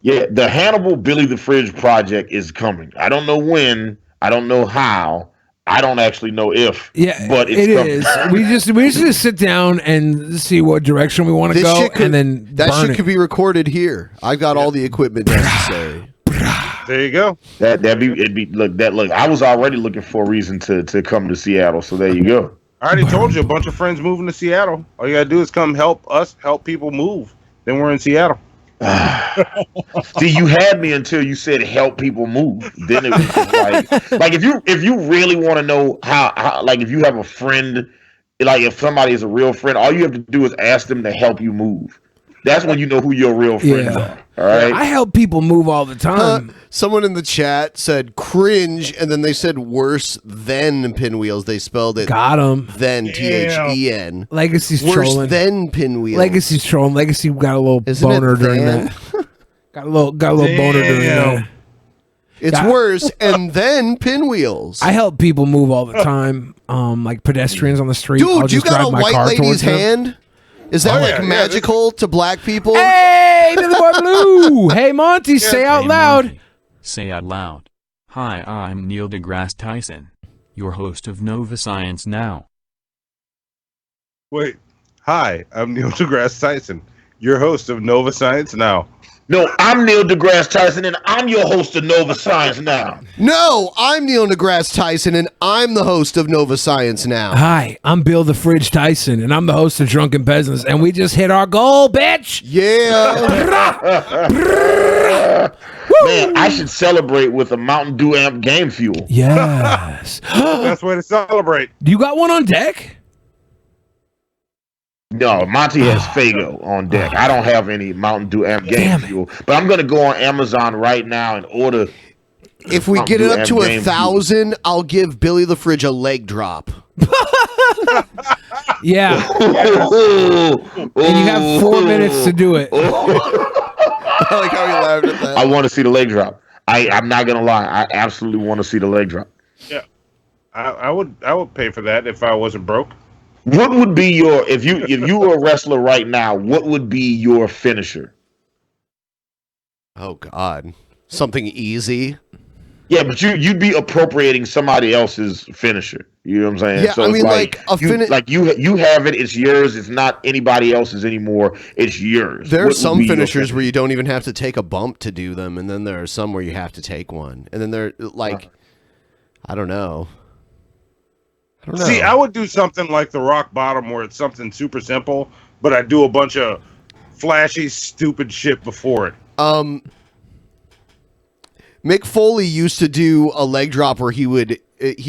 Yeah, the Hannibal Billy the Fridge project is coming. I don't know when. I don't know how. I don't actually know if. Yeah, but it's coming. We just sit down and see what direction we want to go, and then that shit could be recorded here. I've got all the equipment necessary. There you go. It'd be look. I was already looking for a reason to come to Seattle, so there you go. I already told you a bunch of friends moving to Seattle. All you gotta do is come help people move. Then we're in Seattle. See, you had me until you said help people move. Then it was just like if you really want to know how like if you have a friend, like if somebody is a real friend, all you have to do is ask them to help you move. That's when you know who your real friends are. All right. I help people move all the time. Someone in the chat said cringe, and then they said worse than pinwheels. They spelled it. Got 'em. Then THEN. Legacy's worse trolling. than pinwheels. Legacy's trolling. Legacy got a little Isn't boner it during then? that. Got a little boner during that. It's worse, and then pinwheels. I help people move all the time. Like pedestrians on the street. Dude, I'll you just got drive a my white car lady's towards them. hand? Is that magical to black people? Hey, Billy Boy Blue. Hey, Monty, say out Hey, loud. Monty. Say out loud. Hi, I'm Neil deGrasse Tyson, your host of Nova Science Now. Wait. Hi, I'm Neil deGrasse Tyson, your host of Nova Science Now. No, I'm Neil deGrasse Tyson, and I'm your host of Nova Science Now. No, I'm Neil deGrasse Tyson, and I'm the host of Nova Science Now. Hi, I'm Bill the Fridge Tyson, and I'm the host of Drunken Peasants, and we just hit our goal, bitch. Yeah. Man, I should celebrate with a Mountain Dew amp game fuel. Yes. Best way to celebrate. You got one on deck? No, Monty has Fago on deck. I don't have any Mountain Dew amp game fuel, but I'm gonna go on Amazon right now and order. If we get it up to 1,000, I'll give Billy the Fridge a leg drop. Yeah. And you have 4 minutes to do it. I like how he laughed at that. I want to see the leg drop. I'm not gonna lie. I absolutely want to see the leg drop. Yeah, I would pay for that if I wasn't broke. What would be your if you were a wrestler right now? What would be your finisher? Oh God, something easy. Yeah, but you'd be appropriating somebody else's finisher. You know what I'm saying? Yeah, I mean, like a you have it. It's yours. It's not anybody else's anymore. It's yours. There are What would some be your finishers where you don't even have to take a bump to do them, and then there are some where you have to take one, and then they're like, I don't know. See, I would do something like the rock bottom where it's something super simple, but I do a bunch of flashy, stupid shit before it. Mick Foley used to do a leg drop where he'd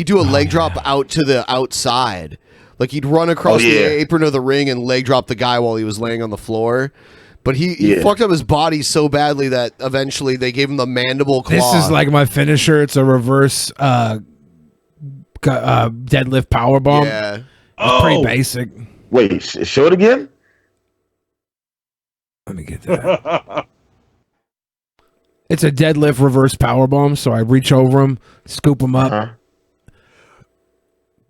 do a leg drop out to the outside. Like he'd run across the apron of the ring and leg drop the guy while he was laying on the floor. But he fucked up his body so badly that eventually they gave him the mandible claw. This is like my finisher. It's a reverse deadlift power bomb. Yeah. It's pretty basic. Wait, show it again. Let me get that. It's a deadlift reverse power bomb. So I reach over him, scoop him up,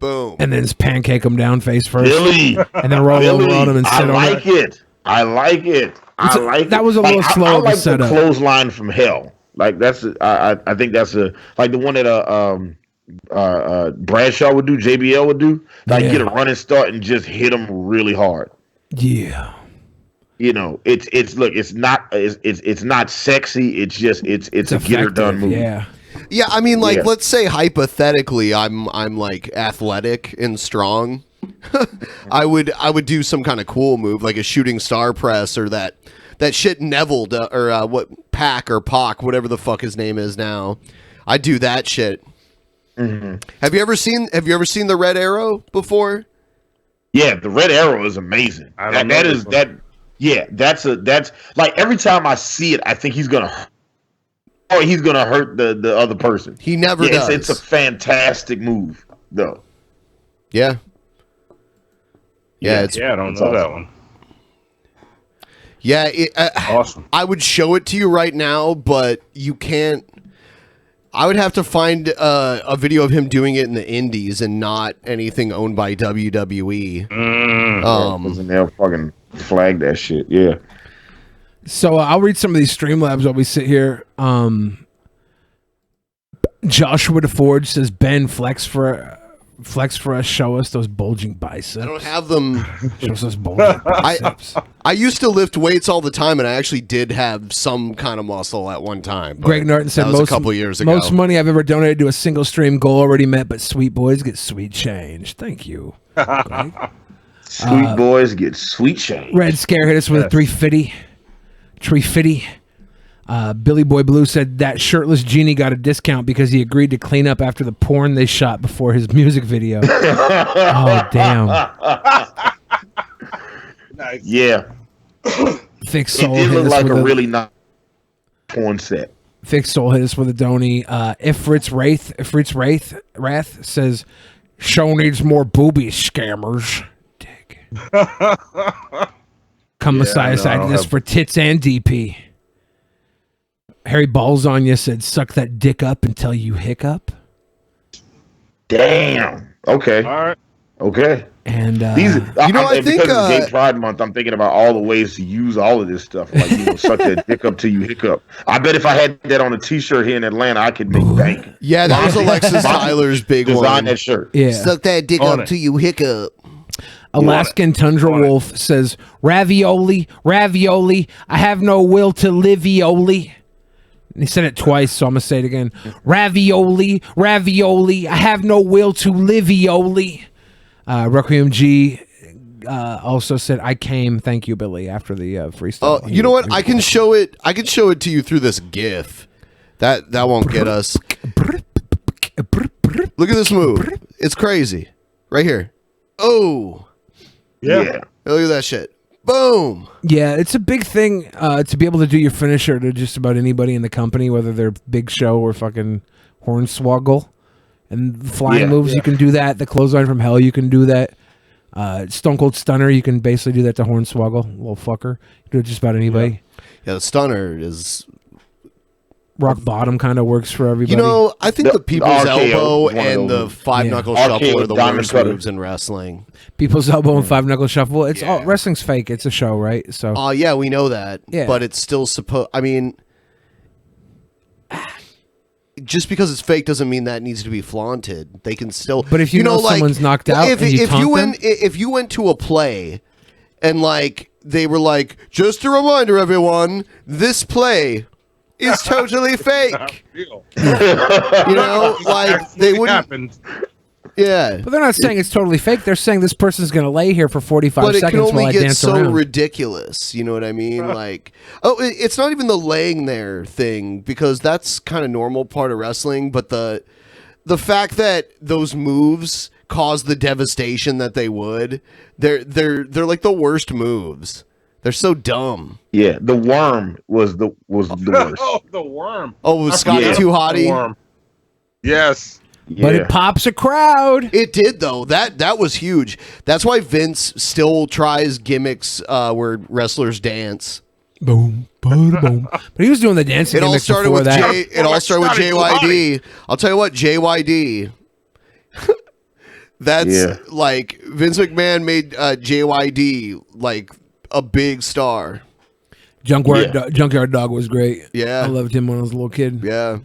boom, and then just pancake him down face first, Billy, and then roll over on him and sit on like it. I like it. That was a little slow I of a like the setup. clothesline from hell. Like that's I think that's like the one that Bradshaw would do, JBL would do. Like get a running start and just hit him really hard. Yeah. You know, it's not sexy. It's just it's a get her done move. Yeah. Yeah, I mean, like, let's say hypothetically, I'm like athletic and strong. I would do some kind of cool move like a shooting star press or that shit Neville or what Pac or Pac, whatever the fuck his name is now. I do that shit. Mm-hmm. Have you ever seen the Red Arrow before? Yeah, the Red Arrow is amazing. That's like every time I see it, I think he's gonna hurt the other person. He never does. It's a fantastic move, though. Yeah. I don't know that one. Yeah, awesome. I would show it to you right now, but you can't. I would have to find a video of him doing it in the indies and not anything owned by WWE. And they'll fucking flag that shit. Yeah. So I'll read some of these Streamlabs while we sit here. Joshua DeForge says Ben flex for Flex for us. Show us those bulging biceps. I don't have them. Show us those bulging biceps. I used to lift weights all the time, and I actually did have some kind of muscle at one time. but Greg Norton said that was most a couple years ago. Most money I've ever donated to a single stream goal already met, but sweet boys get sweet change. Thank you. Greg. Sweet boys get sweet change. Red Scare hit us with a 350. 350. Billy Boy Blue said that shirtless genie got a discount because he agreed to clean up after the porn they shot before his music video. Oh, damn. Nice. Yeah. Thick Soul It did hit look us like with a really nice porn set. Thick Soul hit us with a Donny. Ifrit's Wrath says, show needs more boobies, scammers. Dick. Come Messiah cited this for tits and DP. Harry Balls on you said, suck that dick up until you hiccup. Damn. Okay. All right. Okay. And these, I think because it's Gay Pride Month, I'm thinking about all the ways to use all of this stuff. Like, suck that dick up till you hiccup. I bet if I had that on a T-shirt here in Atlanta, I could make bank. Yeah, that was Alexis Tyler's big Design one. that shirt. Yeah. Suck that dick up till you hiccup. Alaskan Tundra Wolf says, ravioli, ravioli, I have no will to live-ioli. He said it twice, so I'm going to say it again. Ravioli, ravioli, I have no will to live-ioli. Requiem G also said, I came, thank you, Billy, after the freestyle. You know what? I can show it. I can show it to you through this GIF. That won't get us. Look at this move. It's crazy. Right here. Oh. Yeah. Look at that shit. Boom. Yeah, it's a big thing to be able to do your finisher to just about anybody in the company, whether they're Big Show or fucking Hornswoggle. And flying moves, you can do that. The clothesline from hell, you can do that. Stone Cold Stunner, you can basically do that to Hornswoggle, little fucker. You do it just about anybody. Yeah, the Stunner is... Rock Bottom kind of works for everybody. You know, I think the People's RKO, Elbow one of and the those. Five Knuckle RKO, Shuffle are the Diamond worst Cutter. moves in wrestling. People's Elbow and Five Knuckle Shuffle. It's all wrestling's fake. It's a show, right? So. Oh, yeah, we know that. Yeah. But it's still supposed... I mean... Just because it's fake doesn't mean that needs to be flaunted. They can still... But if you know someone's knocked out and you taunt them? If you went to a play and, like, they were like, just a reminder, everyone, this play is totally fake. You know, like, they wouldn't... Yeah. But they're not saying it's totally fake. They're saying this person's going to lay here for 45 But it can seconds while only I get dance so around. ridiculous. You know what I mean? Like, it's not even the laying there thing, because that's kind of normal part of wrestling. But the fact that those moves cause the devastation that they would, they're like the worst moves. They're so dumb. Yeah, the worm was the worst. Oh, the worm. Oh, was Scotty Too Hottie? The worm. Yes. But it pops a crowd. It did, though. That was huge. That's why Vince still tries gimmicks where wrestlers dance. Boom, boom, boom. But he was doing the dancing. It all gimmicks started before with that. It all started with JYD. I'll tell you what, JYD. That's like Vince McMahon made JYD like a big star. Junkyard Dog was great. Yeah, I loved him when I was a little kid. Yeah,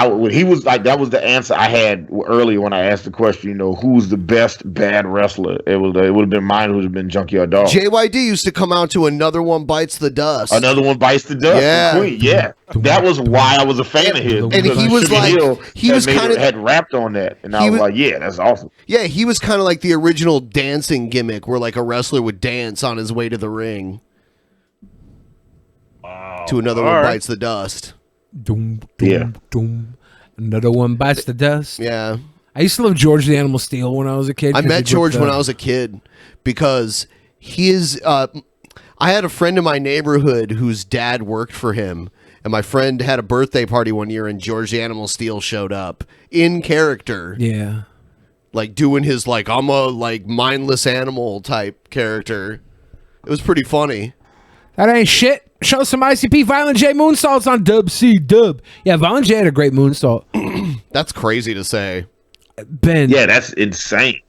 when he was like, that was the answer I had earlier when I asked the question. You know, who's the best bad wrestler? It would have been mine. It would have been Junkyard Dog. JYD used to come out to Another One Bites the Dust. Another One Bites the Dust. Yeah, Queen. Yeah. That was why I was a fan of his. And he was Sugar like, Hill kind of had rapped on that, and I was like, yeah, that's awesome. Yeah, he was kind of like the original dancing gimmick, where like a wrestler would dance on his way to the ring. To Another One Bites the Dust. Doom, doom, doom. Another One Bites the Dust. Yeah. I used to love George the Animal Steel when I was a kid. I met George when I was a kid because I had a friend in my neighborhood whose dad worked for him, and my friend had a birthday party one year, and George the Animal Steel showed up in character. Yeah. Like doing his like, I'm a like mindless animal type character. It was pretty funny. That ain't shit. Show some ICP Violent J moonsaults on Dub C Dub. Yeah, Violent J had a great moonsault. That's crazy to say. Ben. Yeah, that's insane.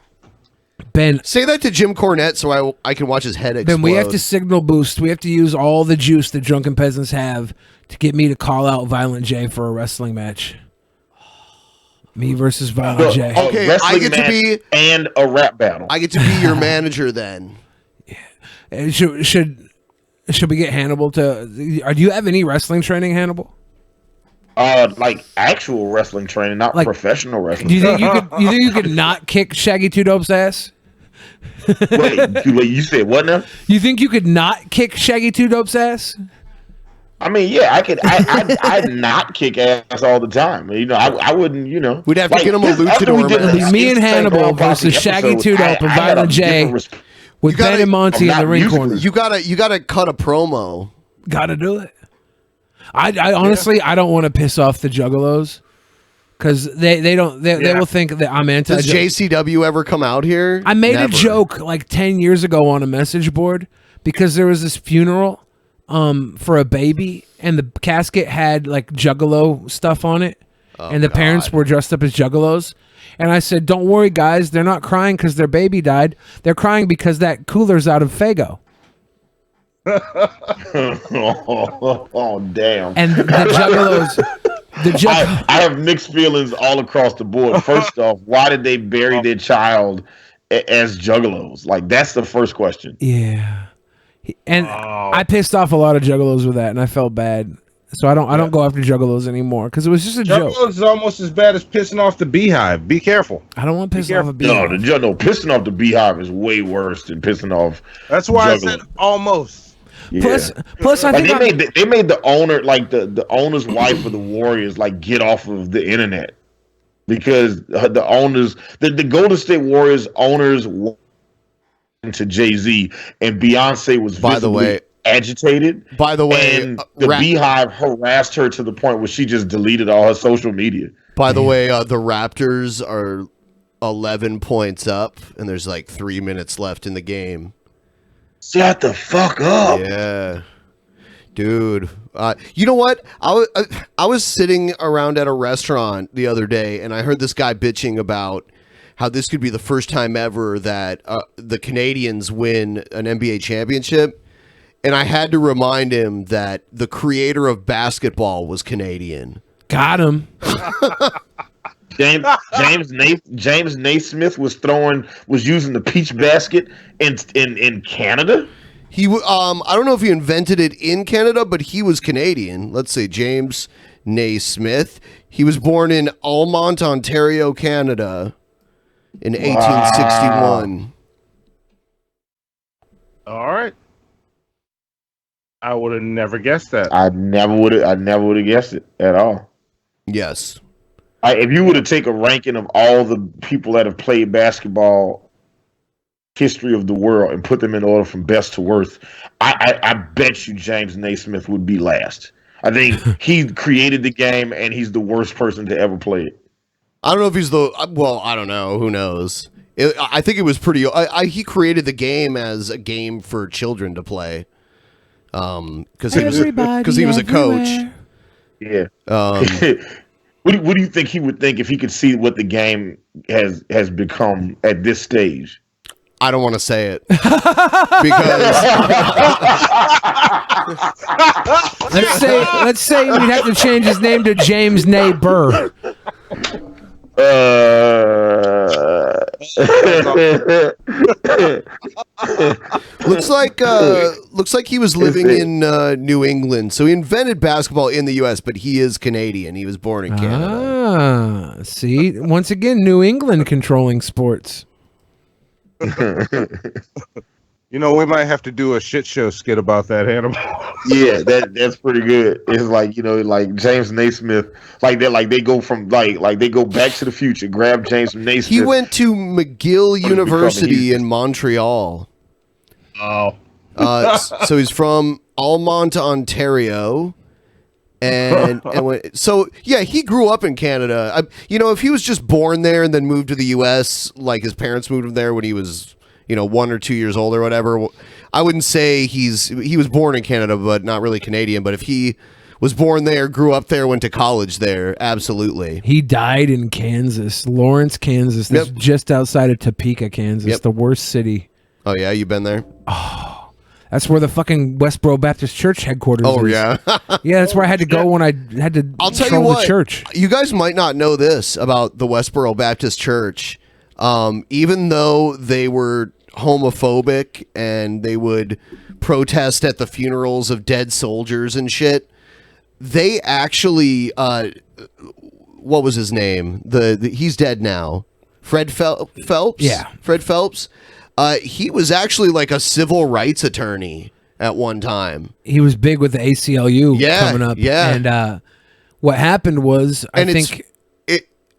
Ben. Say that to Jim Cornette so I can watch his head explode. Ben, we have to signal boost. We have to use all the juice the Drunken Peasants have to get me to call out Violent J for a wrestling match. Me versus Violent J. Okay, I get to be and a rap battle. I get to be your manager then. And should we get Hannibal to? Do you have any wrestling training, Hannibal? Like actual wrestling training, not Like, professional wrestling. Do you think you could? You think you could not kick Shaggy 2 Dope's ass? wait, you said what now? You think you could not kick Shaggy 2 Dope's ass? I mean, yeah, I could. I'd not kick ass all the time. You know, I wouldn't. You know, we'd have to get him a luchador match. Me and Hannibal versus Shaggy 2 Dope and Violent J with Ben and Monty in the ring corner. You gotta cut a promo. Gotta do it. I honestly I don't want to piss off the Juggalos because they will think that I'm anti. Does JCW ever come out here? I made Never. a joke like 10 years ago on a message board because there was this funeral for a baby and the casket had like Juggalo stuff on it and the parents were dressed up as Juggalos. And I said, don't worry, guys. They're not crying because their baby died. They're crying because that cooler's out of Faygo. oh damn! And the Juggalos. I have mixed feelings all across the board. First off, why did they bury their child as Juggalos? Like that's the first question. Yeah, and I pissed off a lot of Juggalos with that, and I felt bad. So I don't go after Juggalos anymore because it was just a joke. Juggalos is almost as bad as pissing off the Beehive. Be careful. I don't want to piss off a Beehive. No, pissing off the Beehive is way worse than pissing off. That's why Juggalo. I said almost. Yeah. Plus, I like think they made the owner, like the owner's wife of the Warriors, like get off of the internet because the owners, the Golden State Warriors owners, to Jay-Z and Beyonce was visibly agitated. By the way, and the Beehive harassed her to the point where she just deleted all her social media. By the way, the Raptors are 11 points up, and there's like 3 minutes left in the game. Shut the fuck up. Yeah. Dude. You know what? I was sitting around at a restaurant the other day, and I heard this guy bitching about how this could be the first time ever that the Canadians win an NBA championship. And I had to remind him that the creator of basketball was Canadian. Got him. James Naismith was using the peach basket in Canada. He I don't know if he invented it in Canada, but he was Canadian. Let's say James Naismith. He was born in Almont, Ontario, Canada, in 1861. All right. I would have never guessed that. I never would have guessed it at all. Yes. If you were to take a ranking of all the people that have played basketball history of the world and put them in order from best to worst, I bet you James Naismith would be last. I think he created the game and he's the worst person to ever play it. I don't know if he's I don't know. Who knows? I think it was pretty. He created the game as a game for children to play. Because he was a coach. Yeah. What do you think he would think if he could see what the game has become at this stage? I don't want to say it because let's say we'd have to change his name to James Nay Burr. looks like he was living in New England, so he invented basketball in the U.S., but he is Canadian. He was born in Canada. See, once again, New England controlling sports. You know, we might have to do a shit show skit about that, Hannibal. Yeah, that's pretty good. It's like, you know, like James Naismith, like they go from like they go back to the future, grab James Naismith. He went to McGill University in Montreal. Oh. So he's from Almont, Ontario. So yeah, he grew up in Canada. If he was just born there and then moved to the U.S., like his parents moved him there when he was 1 or 2 years old or whatever, I wouldn't say he was born in Canada, but not really Canadian. But if he was born there, grew up there, went to college there, absolutely. He died in Kansas, Lawrence, Kansas. That's just outside of Topeka, Kansas, the worst city. Oh yeah, you been there? Oh, That's where the fucking Westboro Baptist Church headquarters is. Oh, yeah. Yeah, that's where I had to go when I had to I'll tell you control what, the church. you guys might not know this about the Westboro Baptist Church. Even though they were homophobic and they would protest at the funerals of dead soldiers and shit, they actually, what was his name? He's dead now. Fred Phelps? Yeah. Fred Phelps. He was actually like a civil rights attorney at one time. He was big with the ACLU coming up. Yeah. And what happened was, I think...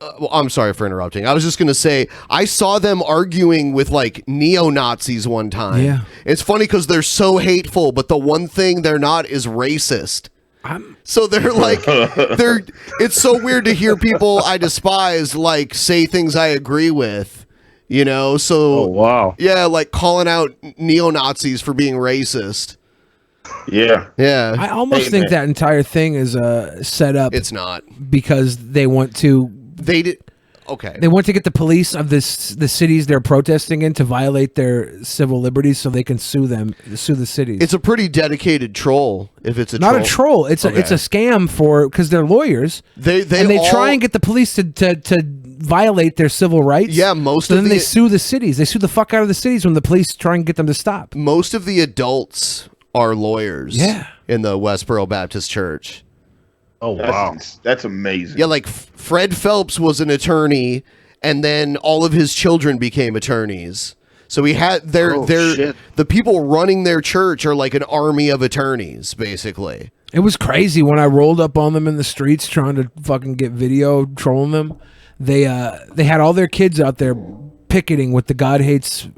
Well, I'm sorry for interrupting. I was just going to say, I saw them arguing with like neo-Nazis one time. Yeah. It's funny because they're so hateful, but the one thing they're not is racist. So they're like, it's so weird to hear people I despise like say things I agree with, you know? So, wow. Yeah, like calling out neo-Nazis for being racist. Yeah. Yeah. I almost think that entire thing is set up. It's not. Because they want to... They did... Okay. They want to get the police of the cities they're protesting in to violate their civil liberties so they can sue the cities. It's a pretty dedicated troll if it's a Not troll. a troll. It's a scam because they're lawyers. They try and get the police to violate their civil rights. Yeah, then they sue the cities. They sue the fuck out of the cities when the police try and get them to stop. Most of the adults are lawyers. Yeah. In the Westboro Baptist Church. Oh, wow. That's amazing. Yeah, like Fred Phelps was an attorney, and then all of his children became attorneys. So he had the people running their church are like an army of attorneys, basically. It was crazy when I rolled up on them in the streets trying to fucking get video trolling them. They had all their kids out there picketing with the God hates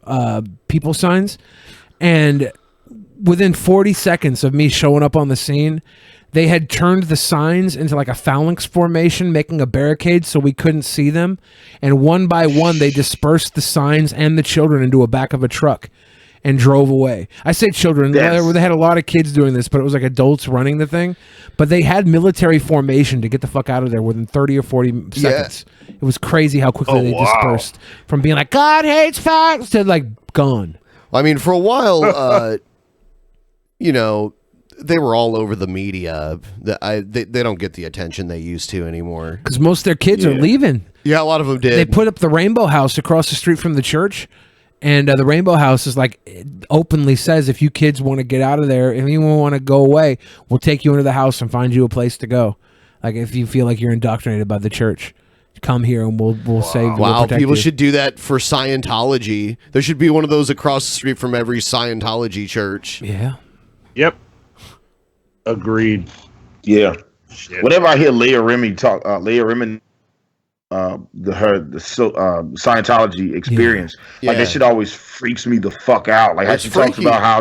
people signs, and within 40 seconds of me showing up on the scene, they had turned the signs into like a phalanx formation, making a barricade so we couldn't see them. And one by one, they dispersed the signs and the children into a back of a truck and drove away. I say children. They had a lot of kids doing this, but it was like adults running the thing. But they had military formation to get the fuck out of there within 30 or 40 seconds. It was crazy how quickly they dispersed from being like, God hates facts to like gone. I mean, for a while, you know, they were all over the media. They don't get the attention they used to anymore. Because most of their kids are leaving. Yeah, a lot of them did. They put up the Rainbow House across the street from the church. And the Rainbow House is like, it openly says, if you kids want to get out of there, if you want to go away, we'll take you into the house and find you a place to go. Like if you feel like you're indoctrinated by the church, come here and we'll save you. Wow, we'll protect people you. should do that for Scientology. There should be one of those across the street from every Scientology church. Yeah. Yep. Agreed. Yeah. Shit. Whenever I hear Leah Remini talk, Scientology experience, like that shit always freaks me the fuck out. Like how she talks about how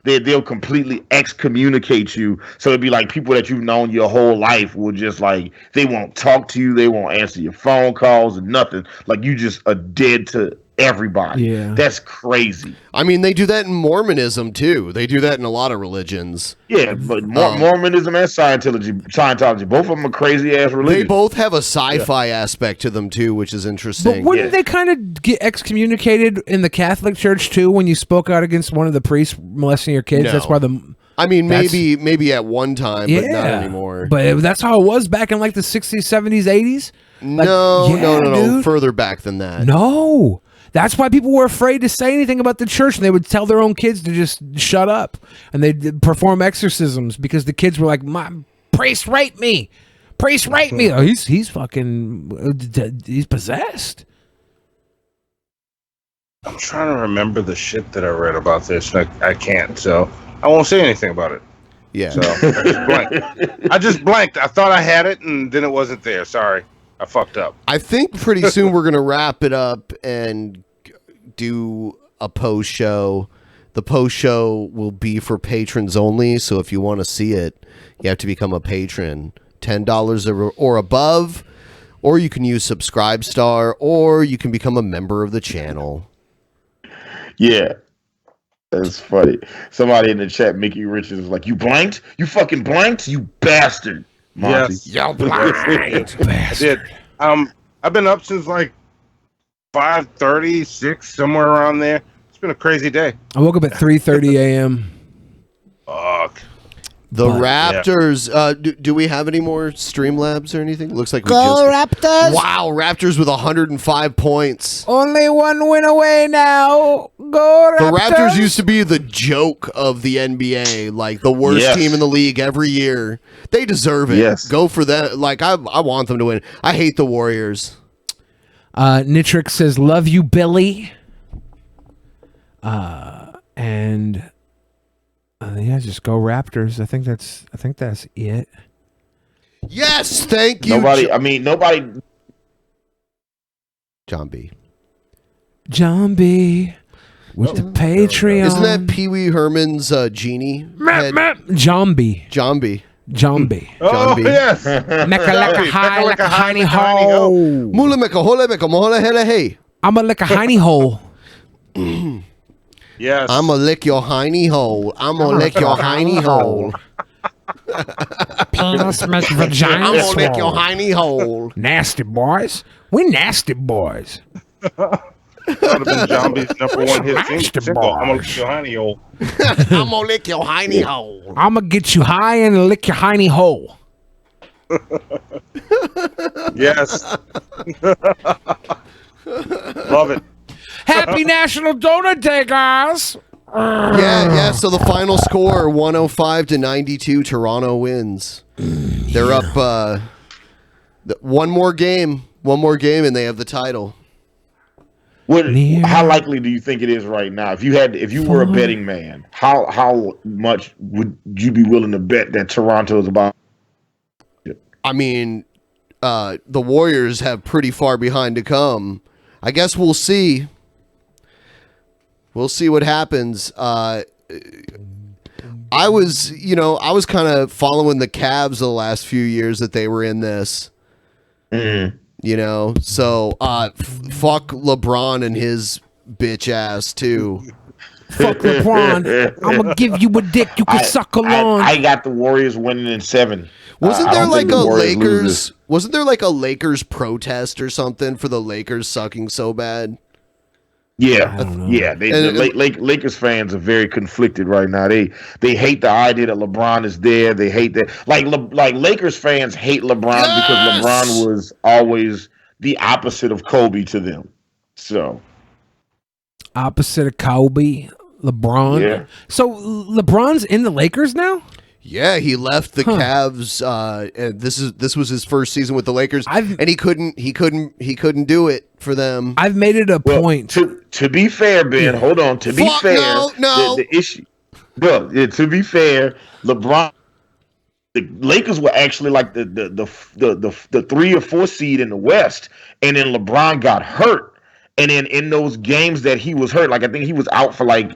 they'll completely excommunicate you. So it'd be like people that you've known your whole life will just like, they won't talk to you, they won't answer your phone calls and nothing. Like you just are dead to everybody. Yeah. That's crazy. I mean, they do that in Mormonism too. They do that in a lot of religions. Yeah, but Mormonism and Scientology, both of them are crazy ass religions. They both have a sci-fi aspect to them too, which is interesting. But wouldn't they kind of get excommunicated in the Catholic Church too when you spoke out against one of the priests molesting your kids? No. That's why the... I mean, maybe at one time, but not anymore. But that's how it was back in like the 60s, 70s, 80s? Like, no. Further back than that. No. That's why people were afraid to say anything about the church, and they would tell their own kids to just shut up, and they'd perform exorcisms because the kids were like, "My priest raped me, priest raped me." Oh, he's fucking, he's possessed. I'm trying to remember the shit that I read about this, and I can't, so I won't say anything about it. Yeah. So I just blanked. I thought I had it, and then it wasn't there. Sorry. I fucked up. I think pretty soon we're going to wrap it up and do a post show. The post show will be for patrons only, so if you want to see it, you have to become a patron. $10 or above, or you can use Subscribestar, or you can become a member of the channel. Yeah. That's funny. Somebody in the chat, Mickey Richards, was like, "You blanked? You fucking blanked? You bastard." Monty. Yes. Y'all blind. I did. I've been up since like 5:30, 6, somewhere around there. It's been a crazy day. I woke up at 3:30 a.m. The But- Raptors. Do we have any more Streamlabs or anything? Looks like we Go just. Raptors! Wow, Raptors with 105 points. Only one win away now. Go The Raptors! Raptors used to be the joke of the NBA, like the worst Yes. team in the league every year. They deserve it. Yes. Go for that. Like I want them to win. I hate the Warriors. Nitrix says, "Love you, Billy." And yeah, just go Raptors. I think that's it. Yes, thank you. Nobody. John B. John B. with the Patreon. Isn't that Pee Wee Herman's genie? John B. John B. John B. John B. yes. Mecca like a high, like a hiney hole. Mula mecca hole mecca mohola hela hey. I'ma lick a hiney hole. Yes. I'ma lick your hiney hole. I'ma lick your hiney hole. Penis make vagina I'm gonna lick your swole. hiney hole. Nasty boys. We nasty boys. That would have been John B's #1 hit Master single. I'm gonna boys. lick your honey hole. I'm gonna lick your hiney hole. I'ma get you high and lick your hiney hole. Yes. Love it. Happy National Donut Day, guys. Yeah. So the final score 105-92. Toronto wins. They're up one more game, and they have the title. How likely do you think it is right now? If you were a betting man, how much would you be willing to bet that Toronto is about? I mean, the Warriors have pretty far behind to come. I guess we'll see. We'll see what happens. I was kind of following the Cavs the last few years that they were in this. So fuck LeBron and his bitch ass too. Fuck LeBron. I'm gonna give you a dick you can suckle on. I got the Warriors winning in 7. Wasn't I there don't like think a the Warriors lose Lakers? this. Wasn't there like a Lakers protest or something for the Lakers sucking so bad? Yeah. Lakers fans are very conflicted right now. They hate the idea that LeBron is there. They hate that like Lakers fans hate LeBron because LeBron was always the opposite of Kobe to them. So Opposite of Kobe, LeBron. Yeah. So LeBron's in the Lakers now? Yeah, he left the Cavs. And this was his first season with the Lakers, and he couldn't do it for them. I've made it a point. To be fair, Ben, hold on. To be fair, no. The issue. To be fair, LeBron. The Lakers were actually like the 3 or 4 seed in the West, and then LeBron got hurt, and then in those games that he was hurt, like I think he was out for like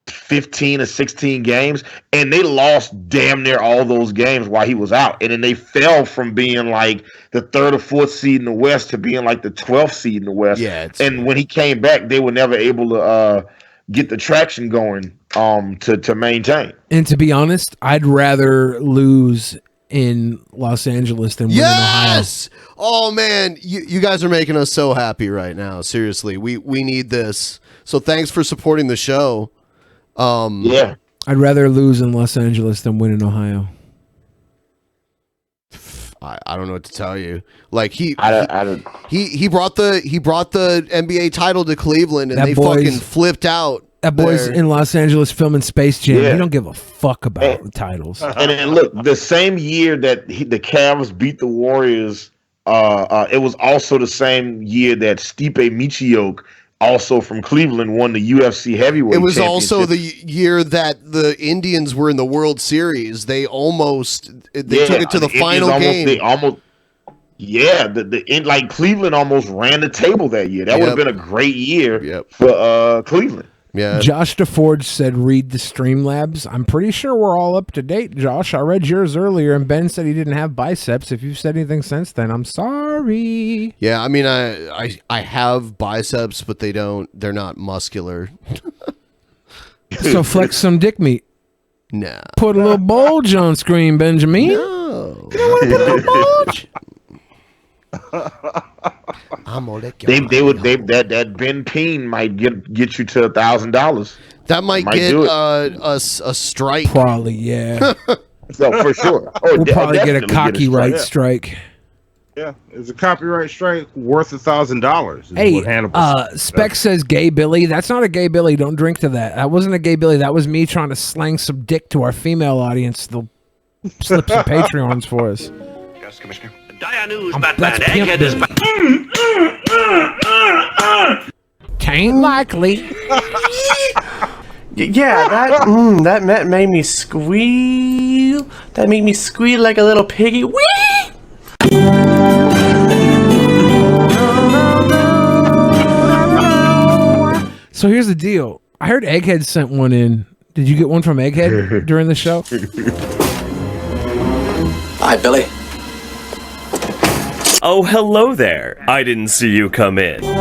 15 or 16 games, and they lost damn near all those games while he was out, and then they fell from being like the 3rd or 4th seed in the West to being like the 12th seed in the West. Yeah, and when he came back, they were never able to get the traction going to maintain. And to be honest, I'd rather lose in Los Angeles than win in Ohio. Yes. Oh man, you guys are making us so happy right now. Seriously, we need this. So thanks for supporting the show. Yeah. I'd rather lose in Los Angeles than win in Ohio. I don't know what to tell you. Like he brought the NBA title to Cleveland, and That they boy's- fucking flipped out. That boy's there. in Los Angeles filming Space Jam. Yeah. He don't give a fuck about the titles. And then look, the same year that the Cavs beat the Warriors, it was also the same year that Stipe Miocic, also from Cleveland, won the UFC heavyweight. It was also championship. the year that the Indians were in the World Series. They took it to the final game. Like Cleveland almost ran the table that year. That would have been a great year for Cleveland. Yeah. Josh DeForge said, read the Streamlabs. I'm pretty sure we're all up to date, Josh. I read yours earlier, and Ben said he didn't have biceps. If you've said anything since then, I'm sorry. Yeah, I mean, I have biceps, but they're not muscular. So flex some dick meat. Nah. Put a little bulge on screen, Benjamin. No. You don't want to put a little bulge? I'm gonna lick that Ben Peen might get you to $1,000. That might get do it. a strike. Probably, yeah. No, for sure. We'll probably get a copyright strike. Yeah, it's a copyright strike worth $1,000. Hey, what Hannibal Spec says gay Billy. That's not a gay Billy. Don't drink to that. That wasn't a gay Billy. That was me trying to slang some dick to our female audience. They'll slip some Patreons for us. Yes, Commissioner. Dire news, Batman. Egghead is back. Tain't likely. Yeah, that made me squeal. That made me squeal like a little piggy. Whee! So here's the deal. I heard Egghead sent one in. Did you get one from Egghead during the show? Hi, Billy. Oh, hello there. I didn't see you come in. Jeff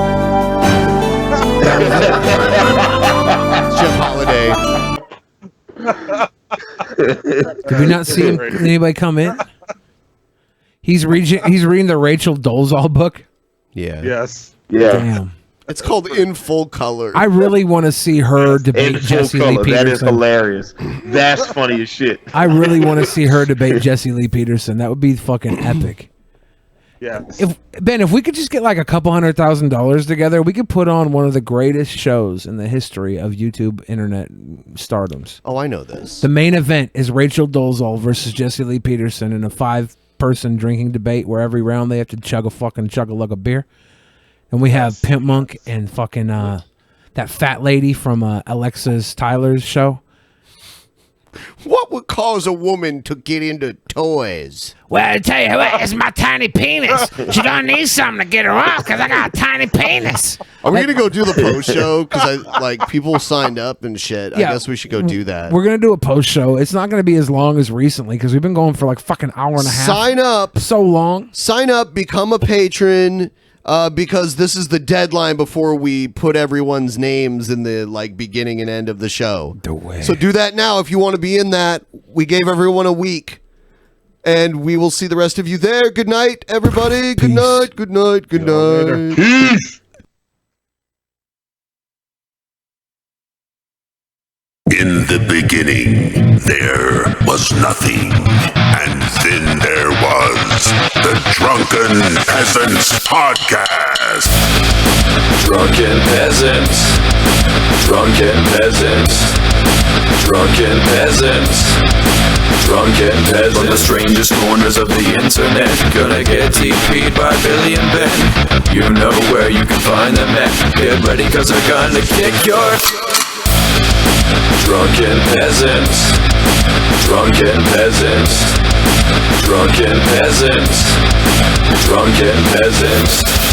Holiday. Did we not see anybody come in? He's reading the Rachel Dolezal book. Yeah. Yes. Yeah. Damn. It's called In Full Color. I really want to see her debate In full Jesse Lee color. Peterson. That is hilarious. That's funny as shit. I really want to see her debate Jesse Lee Peterson. That would be fucking epic. Yeah. If we could just get like a couple $100,000 together, we could put on one of the greatest shows in the history of YouTube internet stardoms. Oh, I know this. The main event is Rachel Dolezal versus Jesse Lee Peterson in a 5-person drinking debate where every round they have to chug a lug of beer. And we have Pimp Monk and fucking that fat lady from Alexis Tyler's show. What would cause a woman to get into toys? Well, I tell you what, it's my tiny penis. She gonna need something to get her off because I got a tiny penis. Are we gonna go do the post show? Because people signed up and shit. Yeah. I guess we should go do that. We're gonna do a post show. It's not gonna be as long as recently because we've been going for like fucking hour and a half. Sign up. So long. Sign up. Become a patron. Because this is the deadline before we put everyone's names in the beginning and end of the show. So do that now if you want to be in that. We gave everyone a week. And we will see the rest of you there. Good night, everybody. Good night. Good night. Good night. Peace. In the beginning, there was nothing, and then there was the Drunken Peasants Podcast. Drunken Peasants, Drunken Peasants, Drunken Peasants, Drunken Peasants. From the strangest corners of the internet, gonna get TP'd by Billy and Ben. You know where you can find them at. Get ready, cause they're gonna kick your... Drunken Peasants, Drunken Peasants, Drunken Peasants, Drunken Peasants.